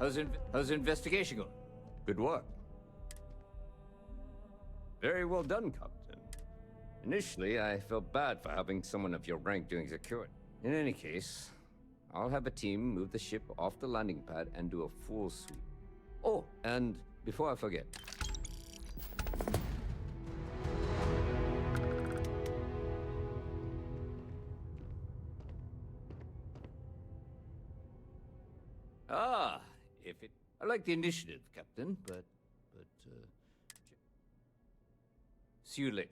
How's the investigation going? Good work. Very well done, Captain. Initially, I felt bad for having someone of your rank doing security. In any case, I'll have a team move the ship off the landing pad and do a full sweep. Oh, and before I forget, I like the initiative, Captain, but see you later.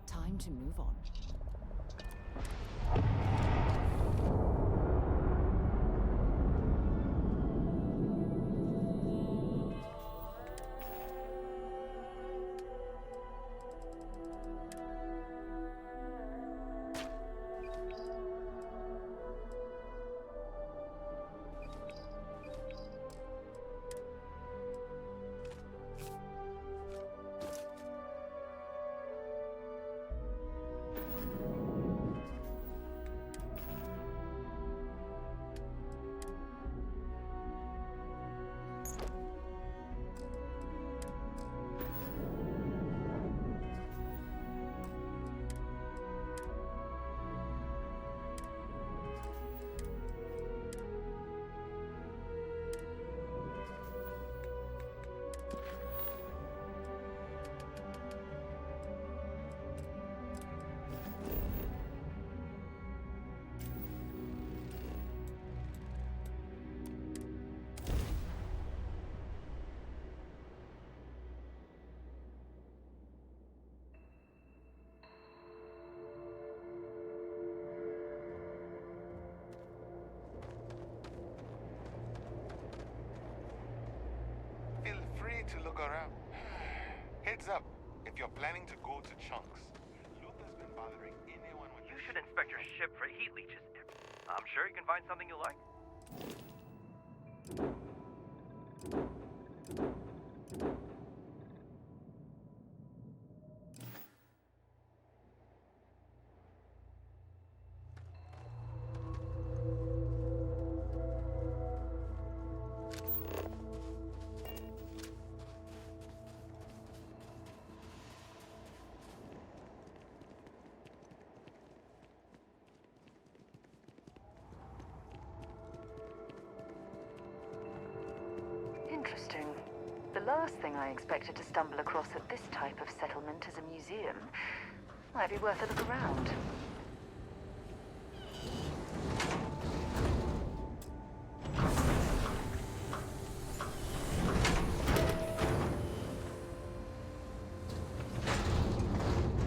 Time to move on. Feel free to look around. Heads up, if you're planning to go to Chunks, Luther's been bothering anyone with You should inspect your ship for heat leeches. I'm sure you can find something you like. Interesting. The last thing I expected to stumble across at this type of settlement is a museum. Might be worth a look around.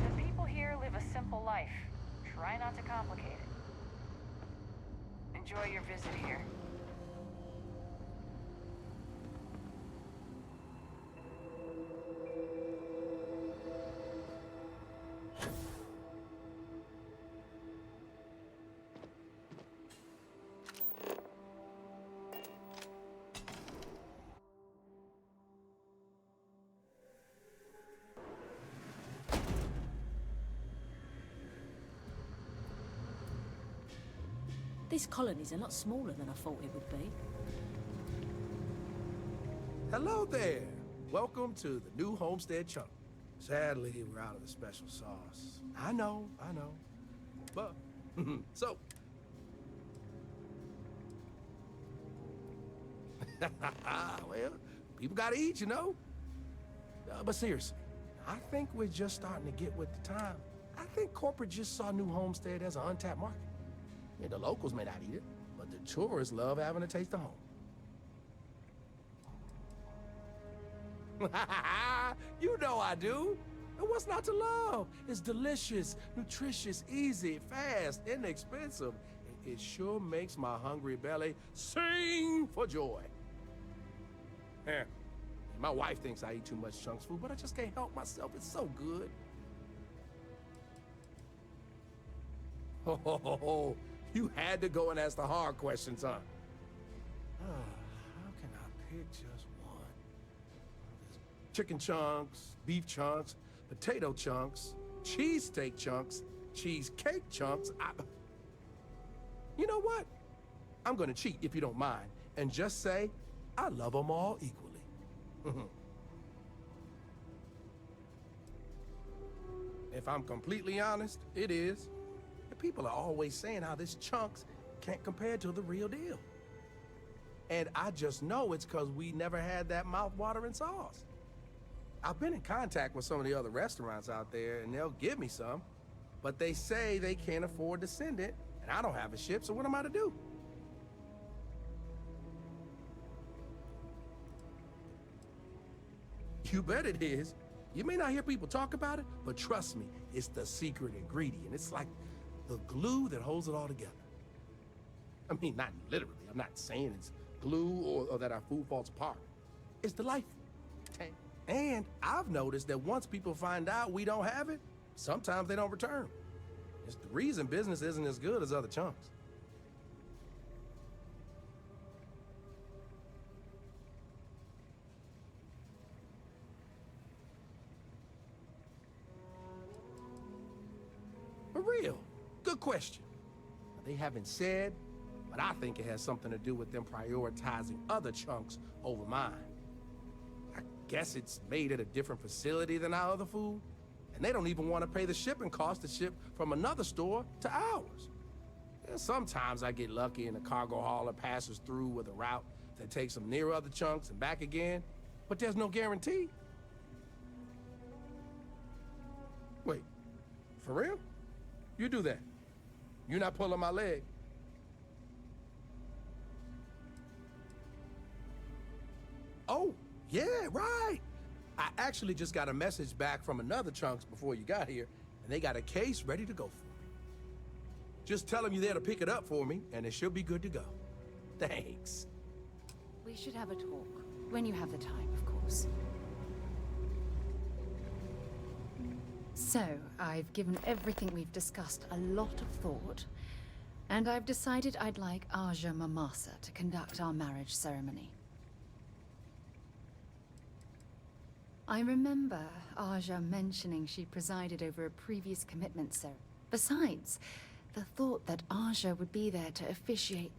The people here live a simple life. Try not to complicate it. Enjoy your visit here. This colony's a lot smaller than I thought it would be. Hello there. Welcome to the new homestead chunk. Sadly, we're out of the special sauce. I know. But, so. Well, people gotta eat, you know? But seriously, I think we're just starting to get with the time. I think corporate just saw New Homestead as an untapped market. Yeah, the locals may not eat it, but the tourists love having a taste of home. You know I do. And what's not to love? It's delicious, nutritious, easy, fast, inexpensive. It sure makes my hungry belly sing for joy. Yeah. My wife thinks I eat too much chunks food, but I just can't help myself. It's so good. Oh, you had to go and ask the hard questions, huh? How can I pick just one? Chicken chunks, beef chunks, potato chunks, cheesesteak chunks, cheesecake chunks. You know what? I'm gonna cheat if you don't mind, and just say I love them all equally. If I'm completely honest, it is. The people are always saying how this chunks can't compare to the real deal. And I just know it's because we never had that mouth-watering sauce. I've been in contact with some of the other restaurants out there, and they'll give me some, but they say they can't afford to send it, and I don't have a ship, so what am I to do? You bet it is. You may not hear people talk about it, but trust me, it's the secret ingredient. It's like the glue that holds it all together. I mean, not literally. I'm not saying it's glue or that our food falls apart. It's delightful. And I've noticed that once people find out we don't have it, sometimes they don't return. It's the reason business isn't as good as other chunks. For real, good question. They haven't said, but I think it has something to do with them prioritizing other chunks over mine. I guess it's made at a different facility than our other food, and they don't even want to pay the shipping cost to ship from another store to ours. And sometimes I get lucky and a cargo hauler passes through with a route that takes them near other chunks and back again, but there's no guarantee. Wait, for real? You do that. You're not pulling my leg. Oh, yeah, right. I actually just got a message back from another chunks before you got here, and they got a case ready to go for me. Just tell them you're there to pick it up for me, and it should be good to go. Thanks. We should have a talk. When you have the time, of course. So, I've given everything we've discussed a lot of thought, and I've decided I'd like Aja Mamasa to conduct our marriage ceremony. I remember Aja mentioning she presided over a previous commitment ceremony. Besides, the thought that Aja would be there to officiate...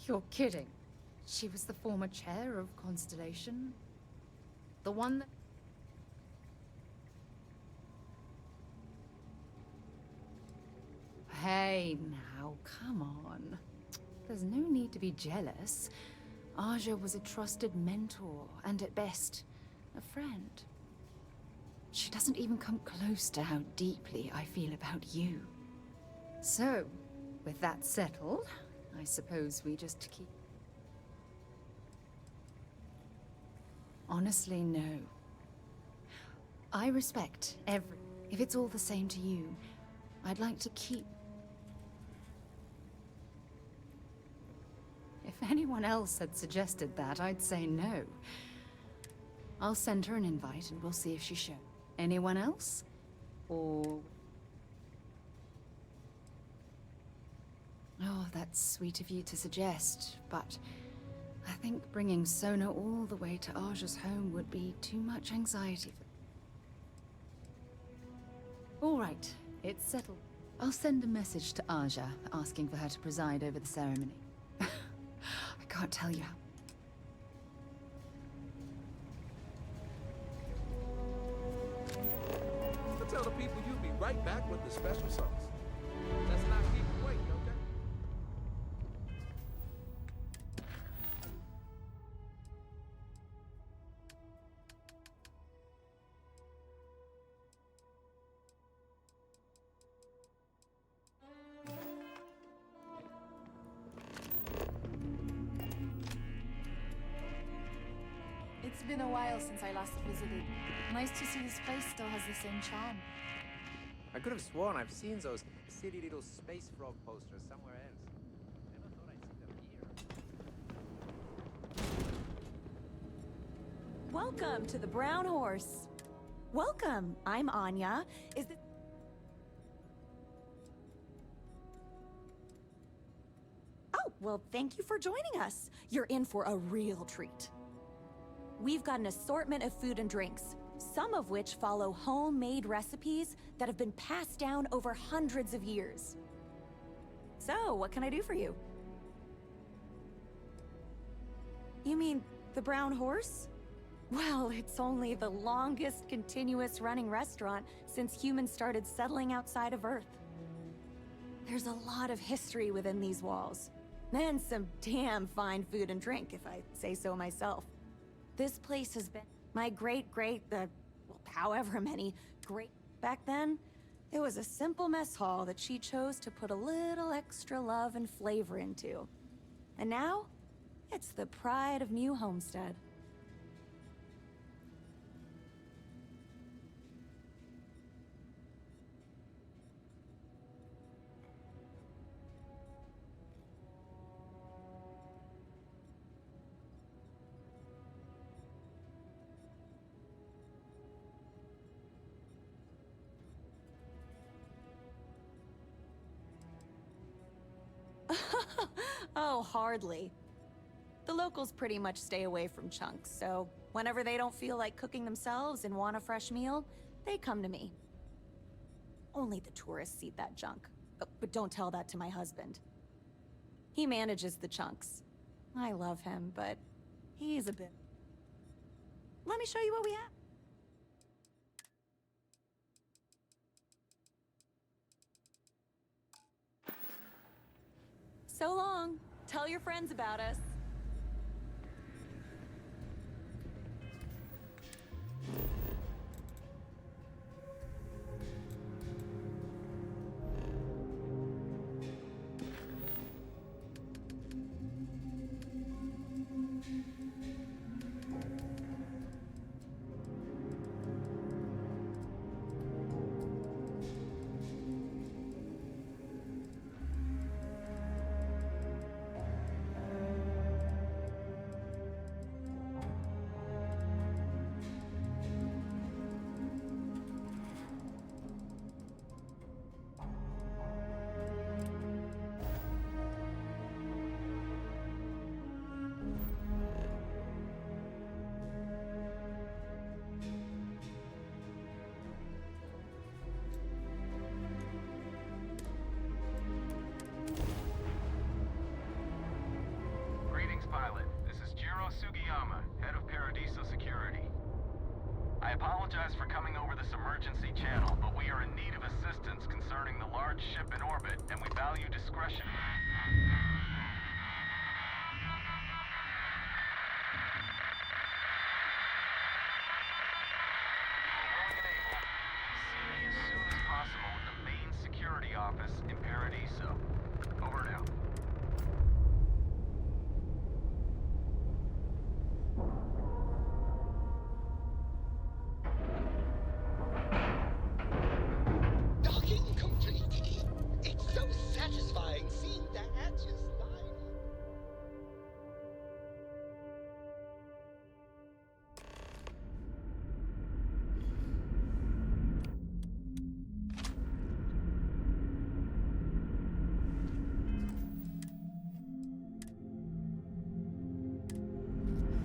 You're kidding. She was the former chair of Constellation? The one that... Hey, now, come on. There's no need to be jealous. Aja was a trusted mentor, and at best, a friend. She doesn't even come close to how deeply I feel about you. So, with that settled, I suppose we just keep... Honestly, no. I respect every... If it's all the same to you, I'd like to keep... If anyone else had suggested that, I'd say no. I'll send her an invite and we'll see if she shows. Anyone else? Or... Oh, that's sweet of you to suggest, but I think bringing Sona all the way to Aja's home would be too much anxiety for... All right, it's settled. I'll send a message to Aja, asking for her to preside over the ceremony. I can't tell you how... I'll tell the people you'll be right back with the special sauce. Let's not keep them waiting, It's been a while since I last visited. Nice to see this place still has the same charm. I could have sworn I've seen those silly little space frog posters somewhere else. Never thought I'd see them here. Welcome to the Brown Horse. Welcome. I'm Anya. Is this... Oh, well, thank you for joining us. You're in for a real treat. We've got an assortment of food and drinks, some of which follow homemade recipes that have been passed down over hundreds of years. So, what can I do for you? You mean the Brown Horse? Well, it's only the longest continuous running restaurant since humans started settling outside of Earth. There's a lot of history within these walls, and some damn fine food and drink, if I say so myself. This place has been my however many great... Back then, it was a simple mess hall that she chose to put a little extra love and flavor into. And now, it's the pride of New Homestead. Oh, hardly. The locals pretty much stay away from chunks, so whenever they don't feel like cooking themselves and want a fresh meal, they come to me. Only the tourists eat that junk. But don't tell that to my husband. He manages the chunks. I love him, but he's a bit... Let me show you what we have. So long. Tell your friends about us. I apologize for coming over this emergency channel, but we are in need of assistance concerning the large ship in orbit, and we value discretion. See me as soon as possible at the main security office in Paradiso. Over now.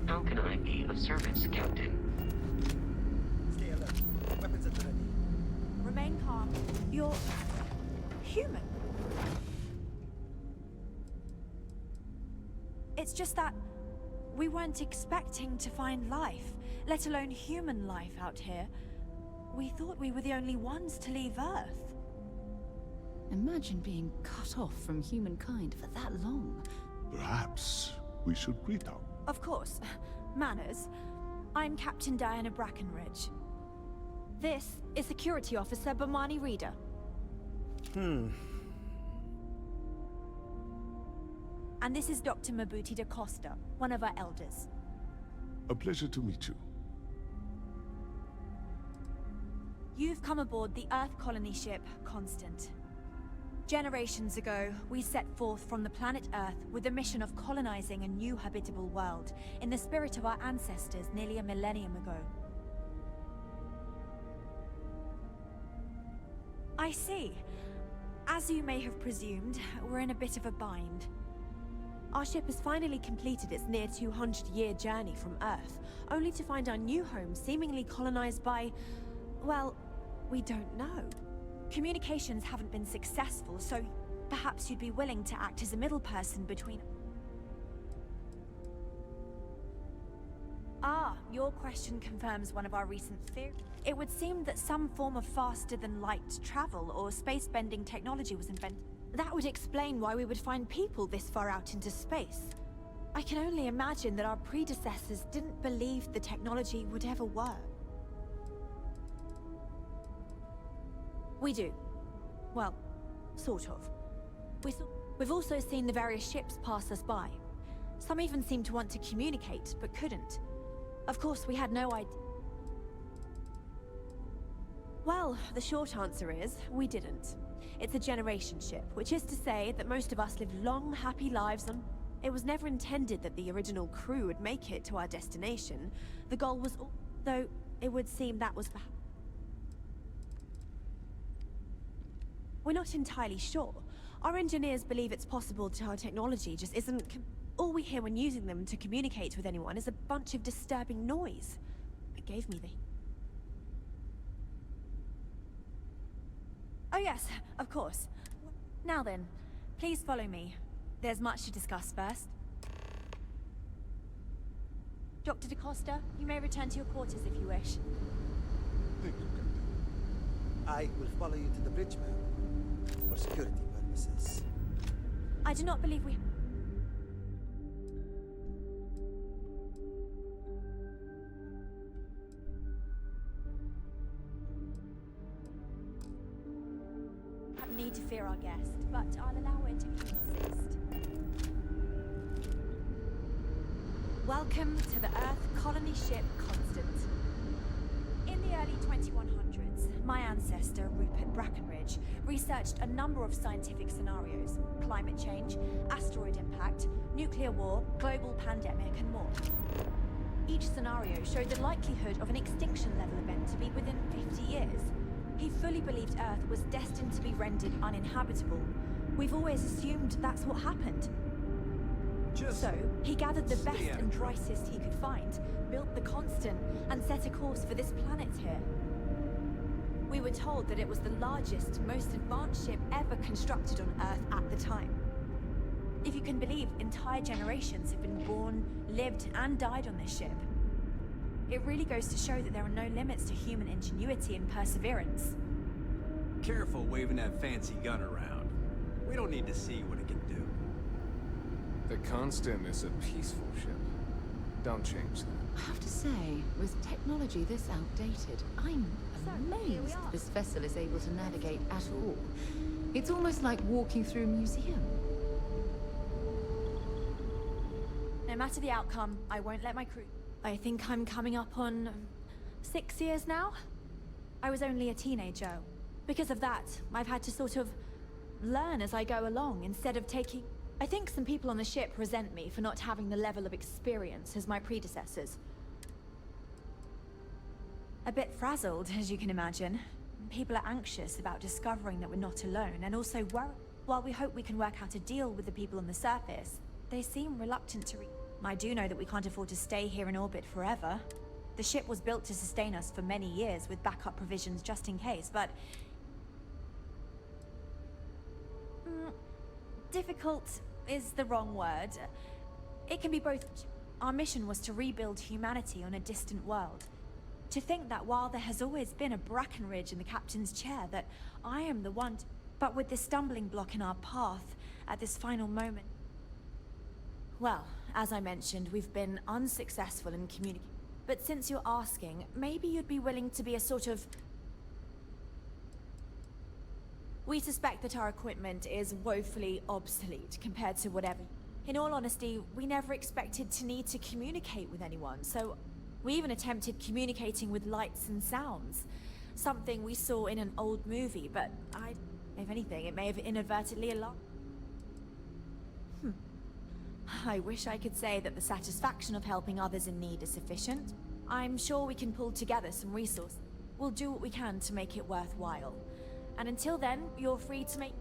How can I be of service, Captain? Stay alert. Weapons at the ready. Remain calm. You're... human. It's just that we weren't expecting to find life, let alone human life out here. We thought we were the only ones to leave Earth. Imagine being cut off from humankind for that long. Perhaps we should greet her. Of course. Manners. I'm Captain Diana Brackenridge. This is Security Officer Bomani Reader. And this is Dr. Mabuti da Costa, one of our elders. A pleasure to meet you. You've come aboard the Earth colony ship, Constant. Generations ago, we set forth from the planet Earth with the mission of colonizing a new habitable world, in the spirit of our ancestors nearly a millennium ago. I see. As you may have presumed, we're in a bit of a bind. Our ship has finally completed its near 200-year journey from Earth, only to find our new home seemingly colonized by... well, we don't know. Communications haven't been successful, so perhaps you'd be willing to act as a middle person between... Ah, your question confirms one of our recent theories. It would seem that some form of faster-than-light travel or space-bending technology was invented. That would explain why we would find people this far out into space. I can only imagine that our predecessors didn't believe the technology would ever work. We do. Well, sort of. We've also seen the various ships pass us by. Some even seemed to want to communicate, but couldn't. Of course, we had no idea. Well, the short answer is, we didn't. It's a generation ship, which is to say that most of us live long, happy lives on... It was never intended that the original crew would make it to our destination. The goal was... though, it would seem that was... We're not entirely sure. Our engineers believe it's possible that our technology just isn't... All we hear when using them to communicate with anyone is a bunch of disturbing noise. It gave me the... Oh yes, of course. Now then, please follow me. There's much to discuss first. Dr. DaCosta, you may return to your quarters if you wish. Thank you, Captain. I will follow you to the bridge, ma'am, for security purposes. I do not believe we... need to fear our guest, but I'll allow it if you insist. Welcome to the Earth colony ship Constant. In the early 2100s, my ancestor, Rupert Brackenridge, researched a number of scientific scenarios: climate change, asteroid impact, nuclear war, global pandemic, and more. Each scenario showed the likelihood of an extinction-level event to be within 50 years. He fully believed Earth was destined to be rendered uninhabitable. We've always assumed that's what happened. So, he gathered the best and brightest he could find, built the Constant, and set a course for this planet here. We were told that it was the largest, most advanced ship ever constructed on Earth at the time. If you can believe, entire generations have been born, lived, and died on this ship. It really goes to show that there are no limits to human ingenuity and perseverance. Careful waving that fancy gun around. We don't need to see what it can do. The Constant is a peaceful ship. Don't change that. I have to say, with technology this outdated, I'm amazed this vessel is able to navigate at all. It's almost like walking through a museum. No matter the outcome, I won't let my crew... I think I'm coming up on 6 years now. I was only a teenager. Because of that, I've had to sort of learn as I go along instead of taking... I think some people on the ship resent me for not having the level of experience as my predecessors. A bit frazzled, as you can imagine. People are anxious about discovering that we're not alone, and also worried. While we hope we can work out a deal with the people on the surface, they seem reluctant to I do know that we can't afford to stay here in orbit forever. The ship was built to sustain us for many years with backup provisions just in case, but... difficult is the wrong word. It can be both. Our mission was to rebuild humanity on a distant world. To think that while there has always been a Brackenridge in the captain's chair, that I am the one to... But with this stumbling block in our path, at this final moment... Well, as I mentioned, we've been unsuccessful in communicating. But since you're asking, maybe you'd be willing to be a sort of... We suspect that our equipment is woefully obsolete compared to whatever... In all honesty, we never expected to need to communicate with anyone, so we even attempted communicating with lights and sounds. Something we saw in an old movie, but if anything, it may have inadvertently alarmed. I wish I could say that the satisfaction of helping others in need is sufficient. I'm sure we can pull together some resources. We'll do what we can to make it worthwhile. And until then, you're free to make...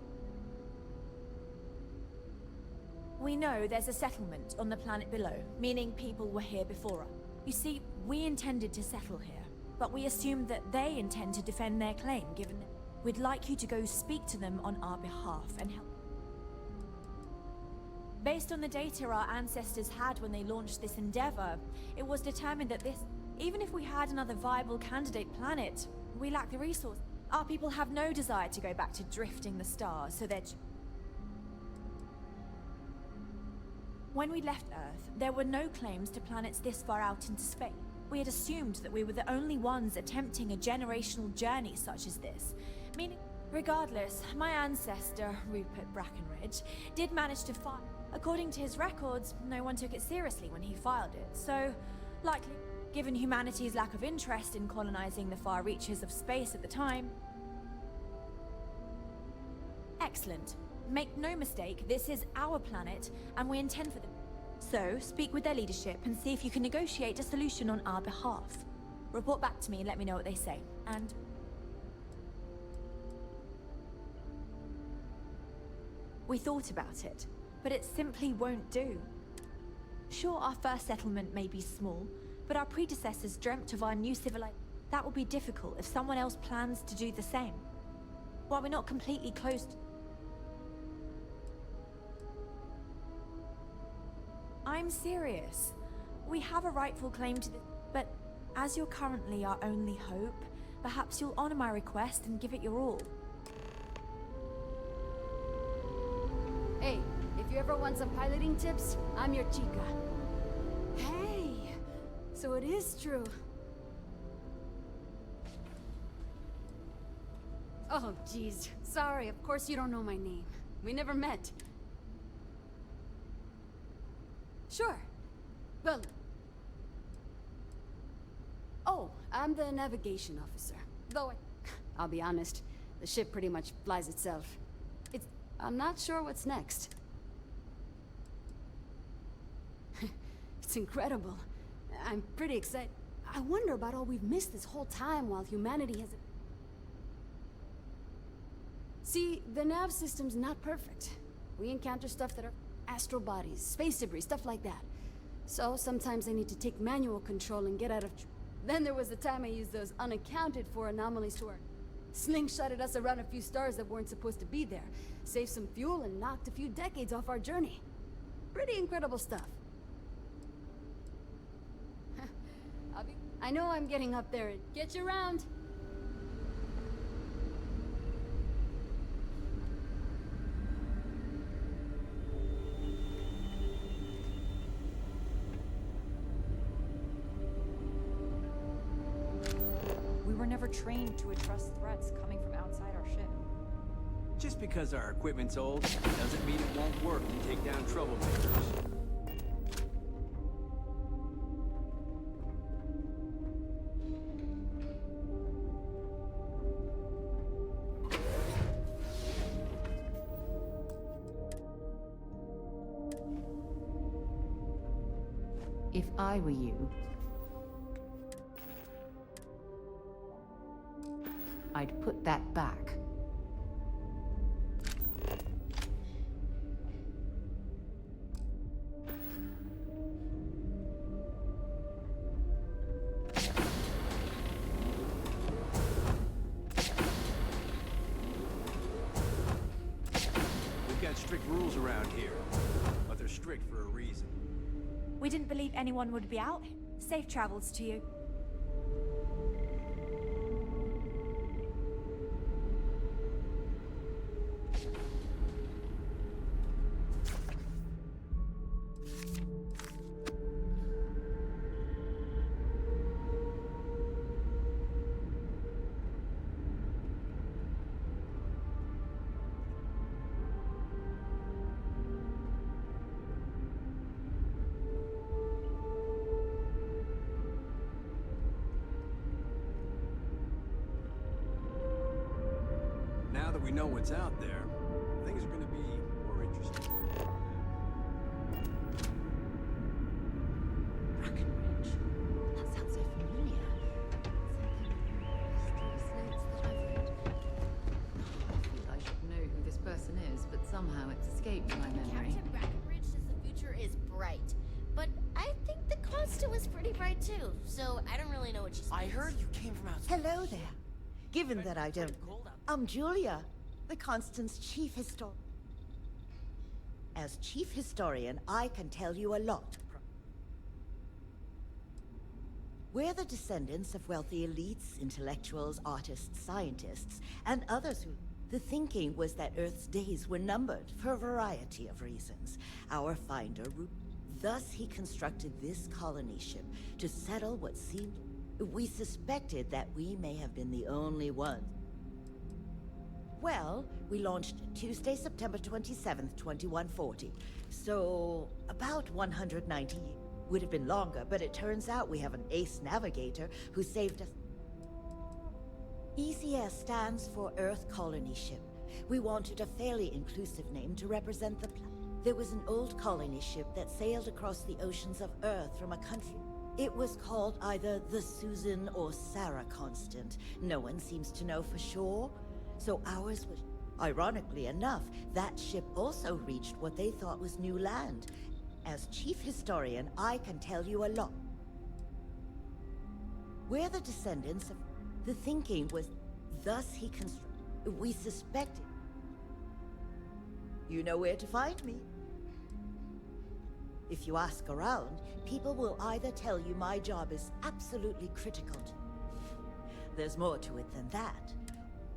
We know there's a settlement on the planet below, meaning people were here before us. You see, we intended to settle here, but we assumed that they intend to defend their claim, given that we'd like you to go speak to them on our behalf and help. Based on the data our ancestors had when they launched this endeavor, it was determined that even if we had another viable candidate planet, we lack the resource. Our people have no desire to go back to drifting the stars, so they're... When we left Earth, there were no claims to planets this far out into space. We had assumed that we were the only ones attempting a generational journey such as this. Meaning, regardless, my ancestor, Rupert Brackenridge, did manage to find... According to his records, no one took it seriously when he filed it, so likely, given humanity's lack of interest in colonizing the far reaches of space at the time. Excellent. Make no mistake, this is our planet, and we intend for them. So, speak with their leadership and see if you can negotiate a solution on our behalf. Report back to me and let me know what they say, and... We thought about it, but it simply won't do. Sure, our first settlement may be small, but our predecessors dreamt of our new civilization. That will be difficult if someone else plans to do the same. While we're not completely closed... I'm serious. We have a rightful claim to this, but as you're currently our only hope, perhaps you'll honor my request and give it your all. Hey, if you ever want some piloting tips, I'm your chica. Hey, so it is true. Oh, jeez. Sorry, of course you don't know my name. We never met. Sure. Well... Oh, I'm the navigation officer. Though I'll be honest, the ship pretty much flies itself. I'm not sure what's next. It's incredible. I'm pretty excited. I wonder about all we've missed this whole time while humanity has... See, the nav system's not perfect. We encounter stuff that are astral bodies, space debris, stuff like that. So sometimes I need to take manual control and get out of... Then there was the time I used those unaccounted for anomalies to our... Slingshotted us around a few stars that weren't supposed to be there, saved some fuel and knocked a few decades off our journey. Pretty incredible stuff. I know I'm getting up there and get you around. We were never trained to address threats coming from outside our ship. Just because our equipment's old doesn't mean it won't work to take down troublemakers. If I were you, I'd put that back. We've got strict rules around here, but they're strict for a reason. We didn't believe anyone would be out. Safe travels to you. Now that we know what's out there, things are gonna be more interesting. Brackenridge. That sounds so familiar. I should know who this person is, but somehow it's escaped my memory. Captain Brackenridge says the future is bright. But I think the Constant was pretty bright too, so I don't really know what she's. I heard you came from outside. Hello there. Given that I don't... I'm Julia, the Constant's chief historian. As chief historian, I can tell you a lot. We're the descendants of wealthy elites, intellectuals, artists, scientists, and others who... The thinking was that Earth's days were numbered for a variety of reasons. Our finder... Thus, he constructed this colony ship to settle what seemed... We suspected that we may have been the only ones. Well, we launched Tuesday, September 27th, 2140. So, about 190 years. Would have been longer, but it turns out we have an ace navigator who saved us. ECS stands for Earth Colony Ship. We wanted a fairly inclusive name to represent the planet. There was an old colony ship that sailed across the oceans of Earth from a country. It was called either the Susan or Sarah Constant. No one seems to know for sure. So ours was... Ironically enough, that ship also reached what they thought was new land. As chief historian, I can tell you a lot. We're the descendants of... The thinking was... Thus he constructed... We suspected... You know where to find me. If you ask around, people will either tell you my job is absolutely critical to... There's more to it than that.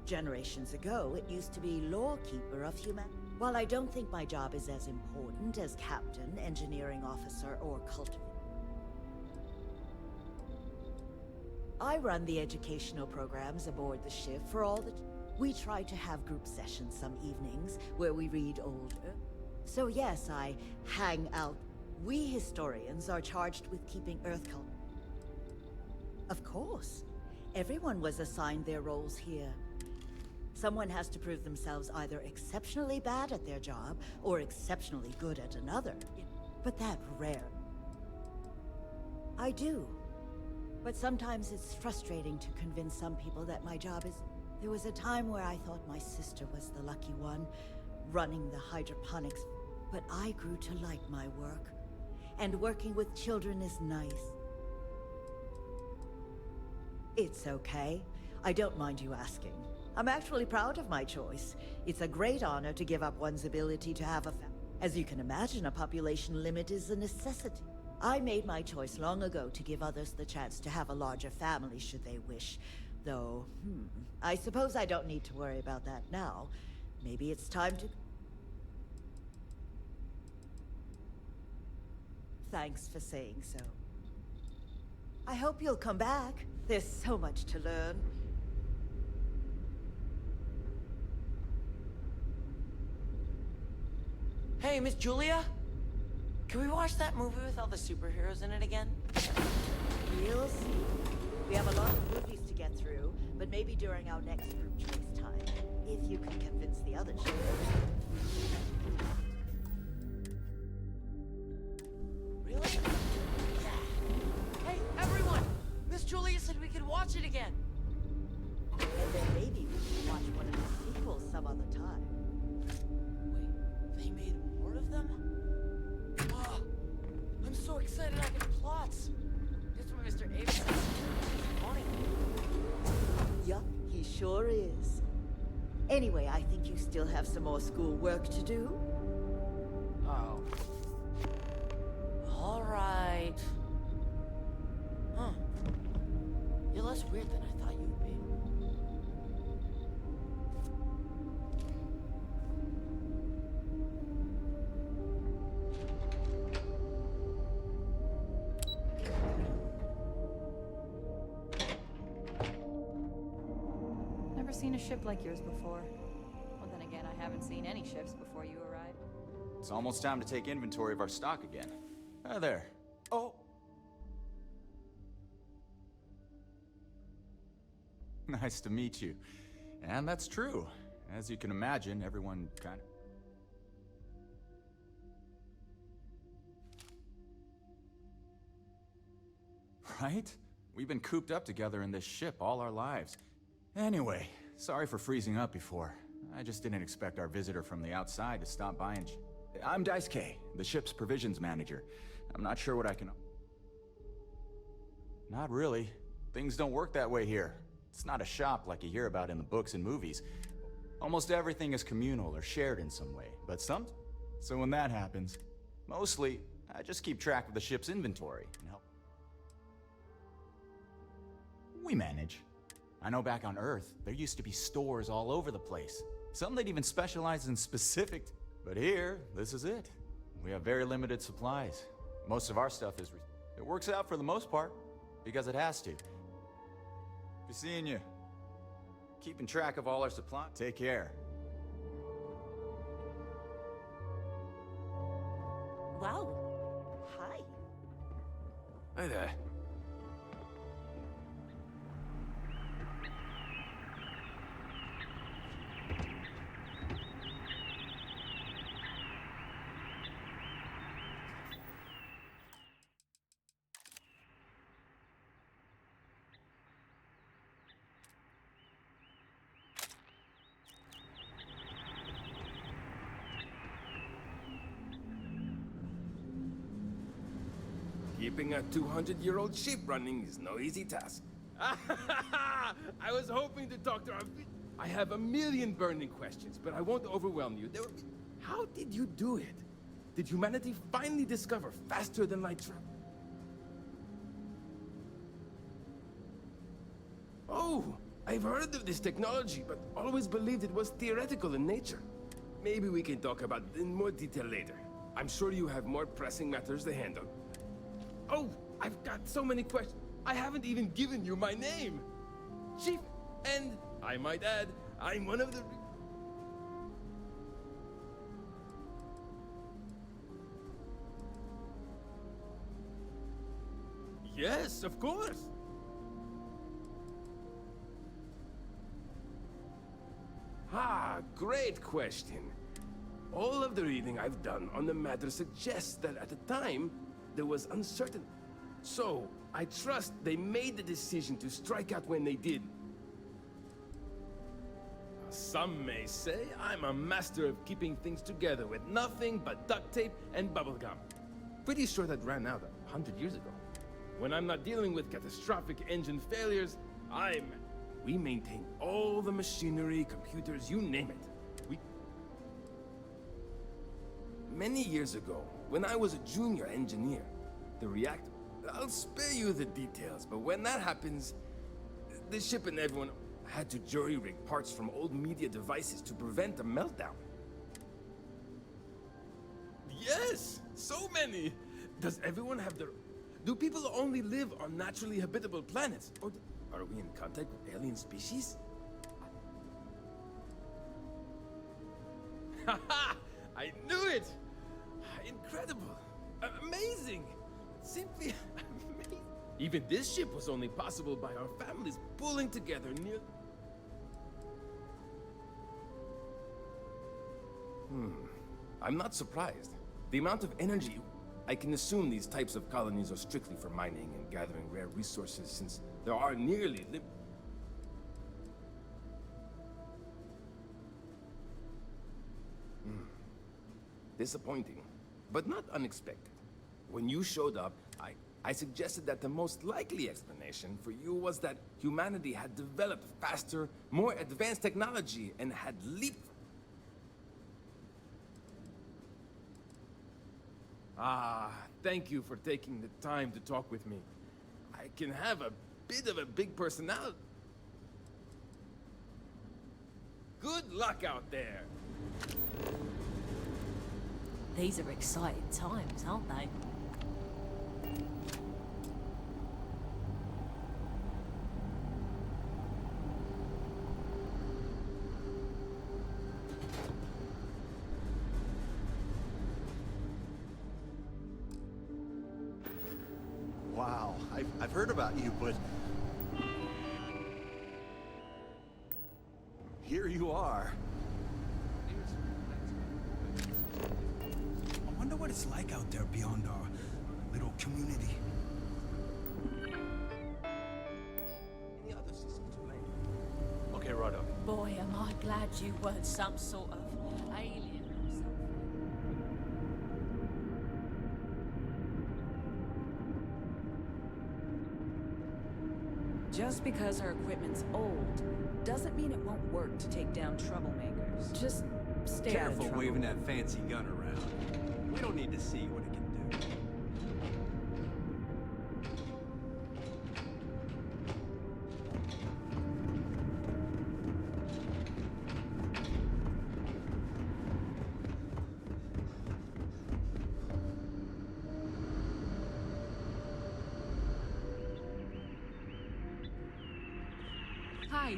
Generations ago, it used to be lawkeeper of humanity. While I don't think my job is as important as captain, engineering officer, or cultivator, I run the educational programs aboard the ship for all the... We try to have group sessions some evenings where we read old... So yes, I hang out. We historians are charged with keeping Earth culture. Of course. Everyone was assigned their roles here. Someone has to prove themselves either exceptionally bad at their job or exceptionally good at another. But that's rare. I do. But sometimes it's frustrating to convince some people that my job is... There was a time where I thought my sister was the lucky one, running the hydroponics. But I grew to like my work. And working with children is nice. It's okay. I don't mind you asking. I'm actually proud of my choice. It's a great honor to give up one's ability to have a family. As you can imagine, a population limit is a necessity. I made my choice long ago to give others the chance to have a larger family should they wish. Though, I suppose I don't need to worry about that now. Maybe it's time to... Thanks for saying so. I hope you'll come back. There's so much to learn. Hey, Miss Julia? Can we watch that movie with all the superheroes in it again? We'll see. We have a lot of movies to get through, but maybe during our next group choice time, if you can convince the other children. Really? Yeah. Hey, everyone! Miss Julia said we could watch it again. And then maybe we can watch one of the sequels some other time. Wait, they made more of them? Oh, I'm so excited I get plots. That's what Mr. Abe says. Funny. Yup, he sure is. Anyway, I think you still have some more school work to do. Oh. All right. Huh. You're less weird than I thought you would be. Never seen a ship like yours before. Well, then again, I haven't seen any ships before you arrived. It's almost time to take inventory of our stock again. There. Oh. Nice to meet you. And that's true. As you can imagine, everyone kind of... Right? We've been cooped up together in this ship all our lives. Anyway, sorry for freezing up before. I just didn't expect our visitor from the outside to stop by and... I'm Dice K, the ship's provisions manager. I'm not sure what I can... Not really. Things don't work that way here. It's not a shop like you hear about in the books and movies. Almost everything is communal or shared in some way, but some... So when that happens, mostly, I just keep track of the ship's inventory and help. We manage. I know back on Earth, there used to be stores all over the place. Some that even specialize in specific... But here, this is it. We have very limited supplies. Most of our stuff is... It works out for the most part, because it has to. Be seeing you. Keeping track of all our supplies. Take care. Wow. Hi. Hi there. Keeping a 200-year-old ship running is no easy task. I was hoping to talk to our... I have a million burning questions, but I won't overwhelm you. How did you do it? Did humanity finally discover faster-than-light travel? Oh, I've heard of this technology, but always believed it was theoretical in nature. Maybe we can talk about it in more detail later. I'm sure you have more pressing matters to handle. Oh, I've got so many questions. I haven't even given you my name. Chief, and I might add, I'm one of the... Yes, of course. Ah, great question. All of the reading I've done on the matter suggests that at the time, there was uncertainty. So, I trust they made the decision to strike out when they did. Some may say I'm a master of keeping things together with nothing but duct tape and bubblegum. Pretty sure that ran out 100 years ago. When I'm not dealing with catastrophic engine failures, we maintain all the machinery, computers, you name it. Many years ago, when I was a junior engineer, the reactor... I'll spare you the details, but when that happens, the ship and everyone had to jury-rig parts from old media devices to prevent a meltdown. Yes! So many! Does everyone have their... Do people only live on naturally habitable planets? Or are we in contact with alien species? Haha! I knew it! Incredible! Amazing! Simply amazing! Even this ship was only possible by our families pulling together near... I'm not surprised. The amount of energy... I can assume these types of colonies are strictly for mining and gathering rare resources, since there are nearly... Disappointing, but not unexpected. When you showed up, I suggested that the most likely explanation for you was that humanity had developed faster, more advanced technology and had leaped... Ah, thank you for taking the time to talk with me. I can have a bit of a big personality. Good luck out there! These are exciting times, aren't they? Wow, I've heard about you, but... Here you are. it's like out there beyond our little community. Any other systems remain? Okay, Rhoda. Boy, am I glad you weren't some sort of alien or something. Just because our equipment's old doesn't mean it won't work to take down troublemakers. Just stay out of Careful trouble. waving that fancy gun around. We don't need to see what it can do. Hi.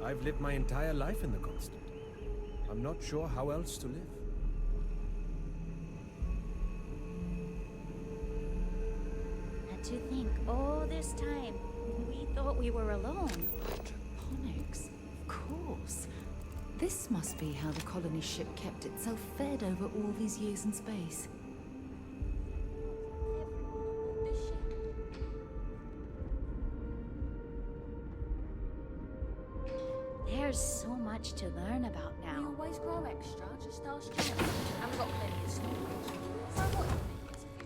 I've lived my entire life in the constant. I'm not sure how else to live. And to think, all this time, we thought we were alone. Hydroponics, of course. This must be how the colony ship kept itself fed over all these years in space. There's so much to learn about We now. always grow extra, just ask Jen. And we've got plenty of storage. So what do you think? It's a few-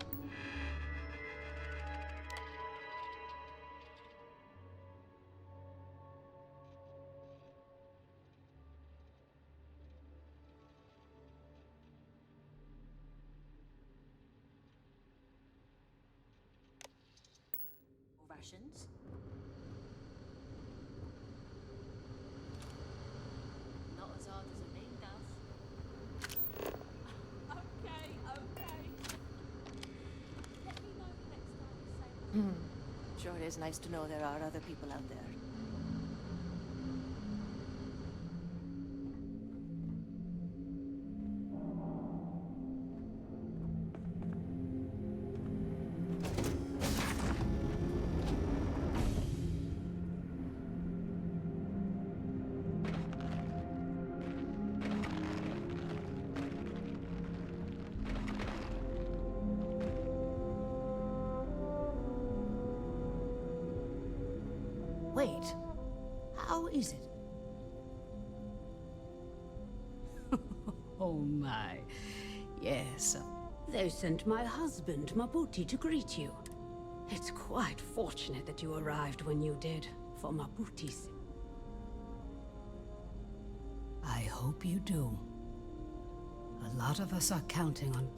Rations? Not as hard as a bean does. Okay, okay. Let me know the next time you say. Sure, it is nice to know there are other people out there. Wait, how is it? Oh my. Yes. They sent my husband, Mabuti, to greet you. It's quite fortunate that you arrived when you did, for Mabuti's sake. I hope you do. A lot of us are counting on...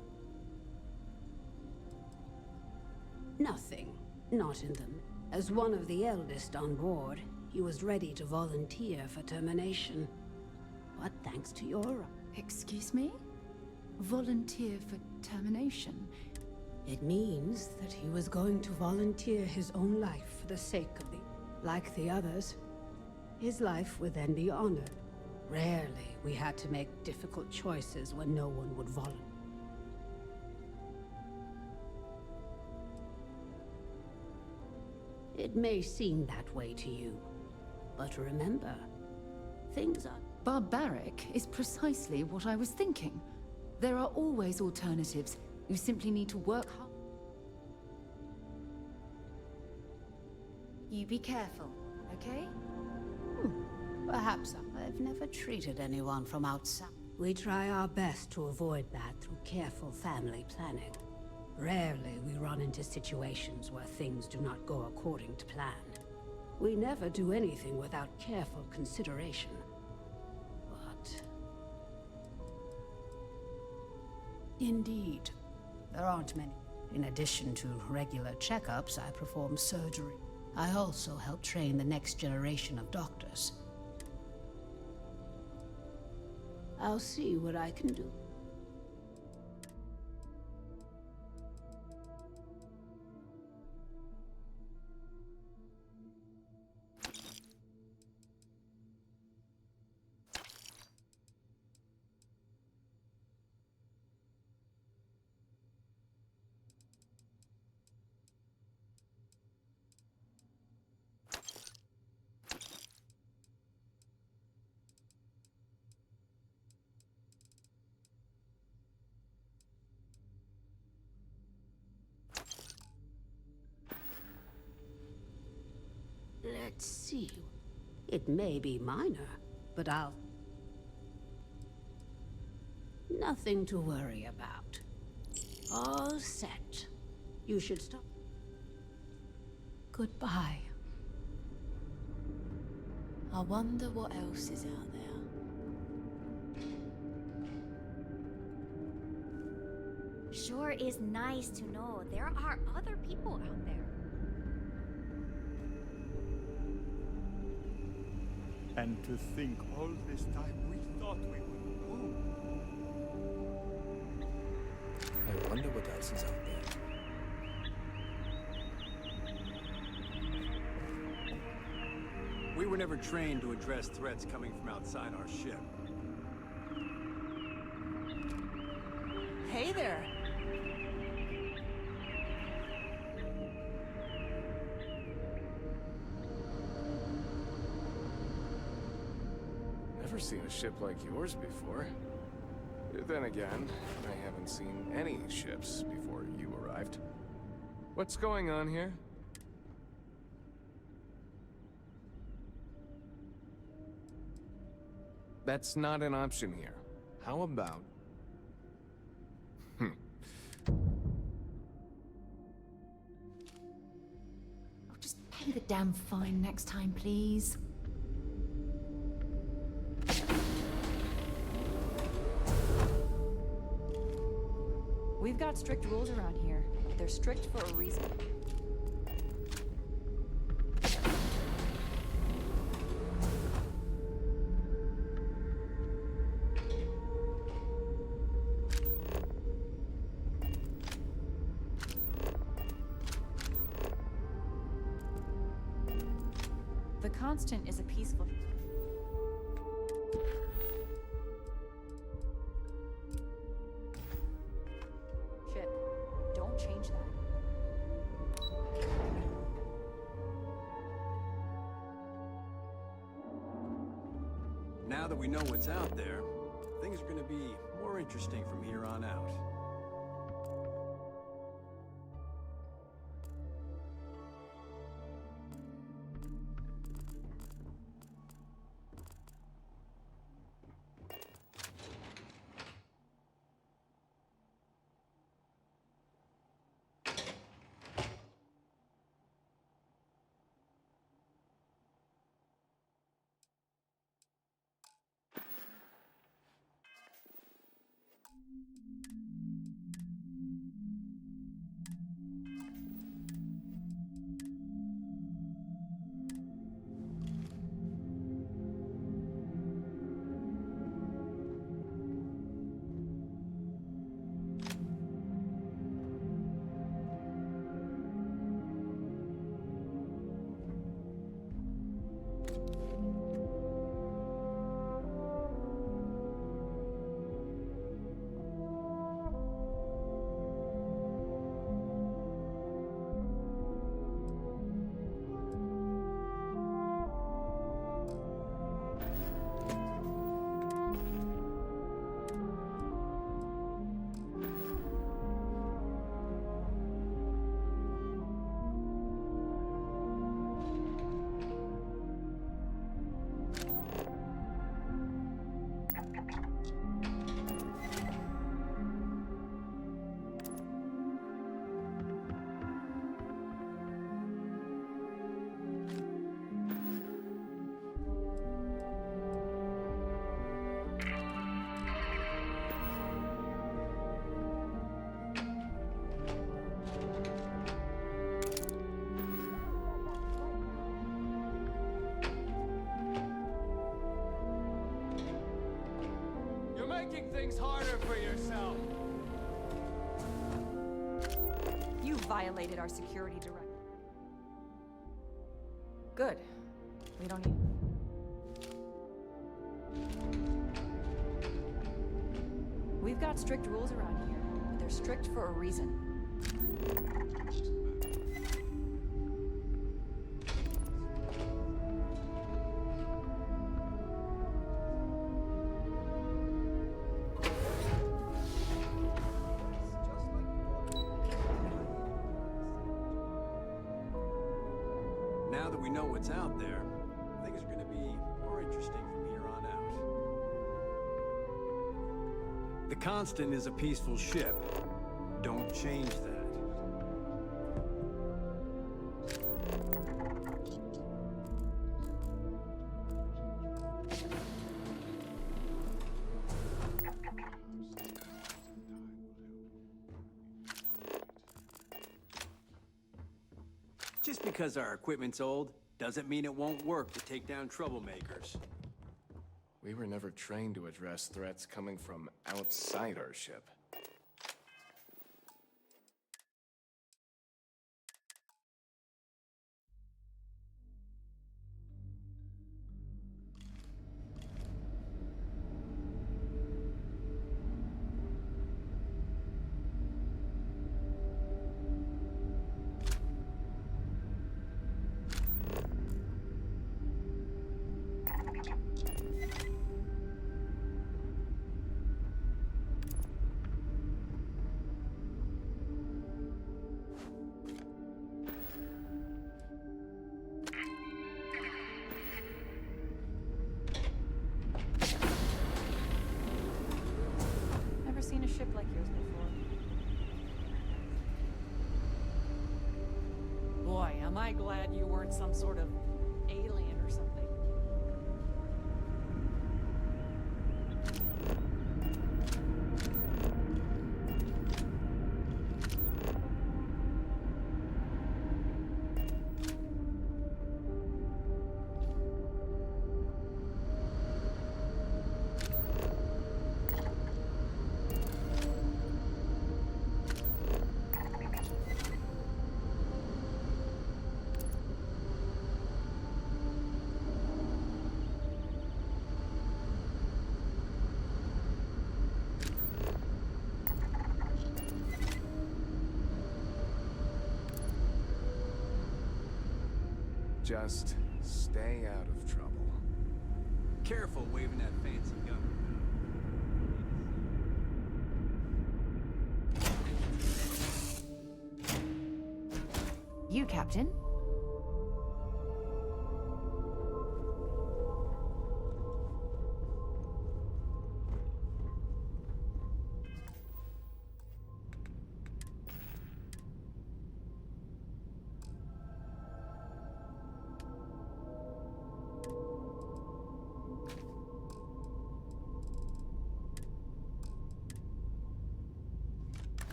Nothing. Not in them. As one of the eldest on board, he was ready to volunteer for termination. But thanks to your... Excuse me? Volunteer for termination? It means that he was going to volunteer his own life for the sake of the... Like the others, his life would then be honored. Rarely we had to make difficult choices when no one would volunteer. It may seem that way to you, but remember, things are... Barbaric is precisely what I was thinking. There are always alternatives. You simply need to work hard. You be careful, okay? Perhaps I've never treated anyone from outside. We try our best to avoid that through careful family planning. Rarely we run into situations where things do not go according to plan. We never do anything without careful consideration. But... Indeed, there aren't many. In addition to regular checkups, I perform surgery. I also help train the next generation of doctors. I'll see what I can do. Let's see. It may be minor, but I'll... Nothing to worry about. All set. You should stop. Goodbye. I wonder what else is out there. Sure is nice to know there are other people out there. And to think all this time we thought we would move. I wonder what else is out there. We were never trained to address threats coming from outside our ship. Hey there. Never seen a ship like yours before. Then again, I haven't seen any ships before you arrived. What's going on here? That's not an option here. How about... Oh, just pay the damn fine next time, please. We've got strict rules around here. They're strict for a reason. The Constant is a peaceful... ship. Don't change that. Now that we know what's out there, things are gonna be more interesting from here on out. Making things harder for yourself. You violated our security directive. Good. We don't need... We've got strict rules around here, but they're strict for a reason. Now that we know what's out there, things are gonna be more interesting from here on out. The Constant is a peaceful ship. Don't change that. Just because our equipment's old doesn't mean it won't work to take down troublemakers. We were never trained to address threats coming from outside our ship. Never seen a ship like yours before. Boy, am I glad you weren't some sort of alien or something. Just stay out of trouble. Careful waving that fancy gun around. You, Captain?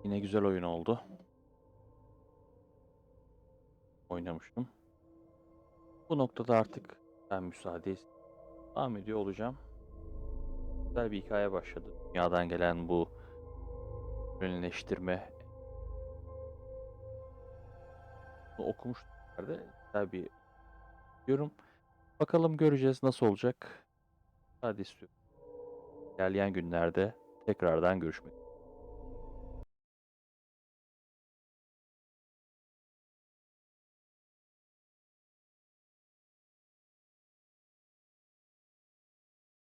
Yine güzel oyun oldu. Oynamıştım. Bu noktada artık ben müsaade devam ediyor olacağım. Güzel bir hikaye başladı. Dünyadan gelen bu ünleştirme okumuştum. Güzel bir yorum. Bakalım göreceğiz nasıl olacak. Hadi istiyorum. İlerleyen günlerde tekrardan görüşmek üzere.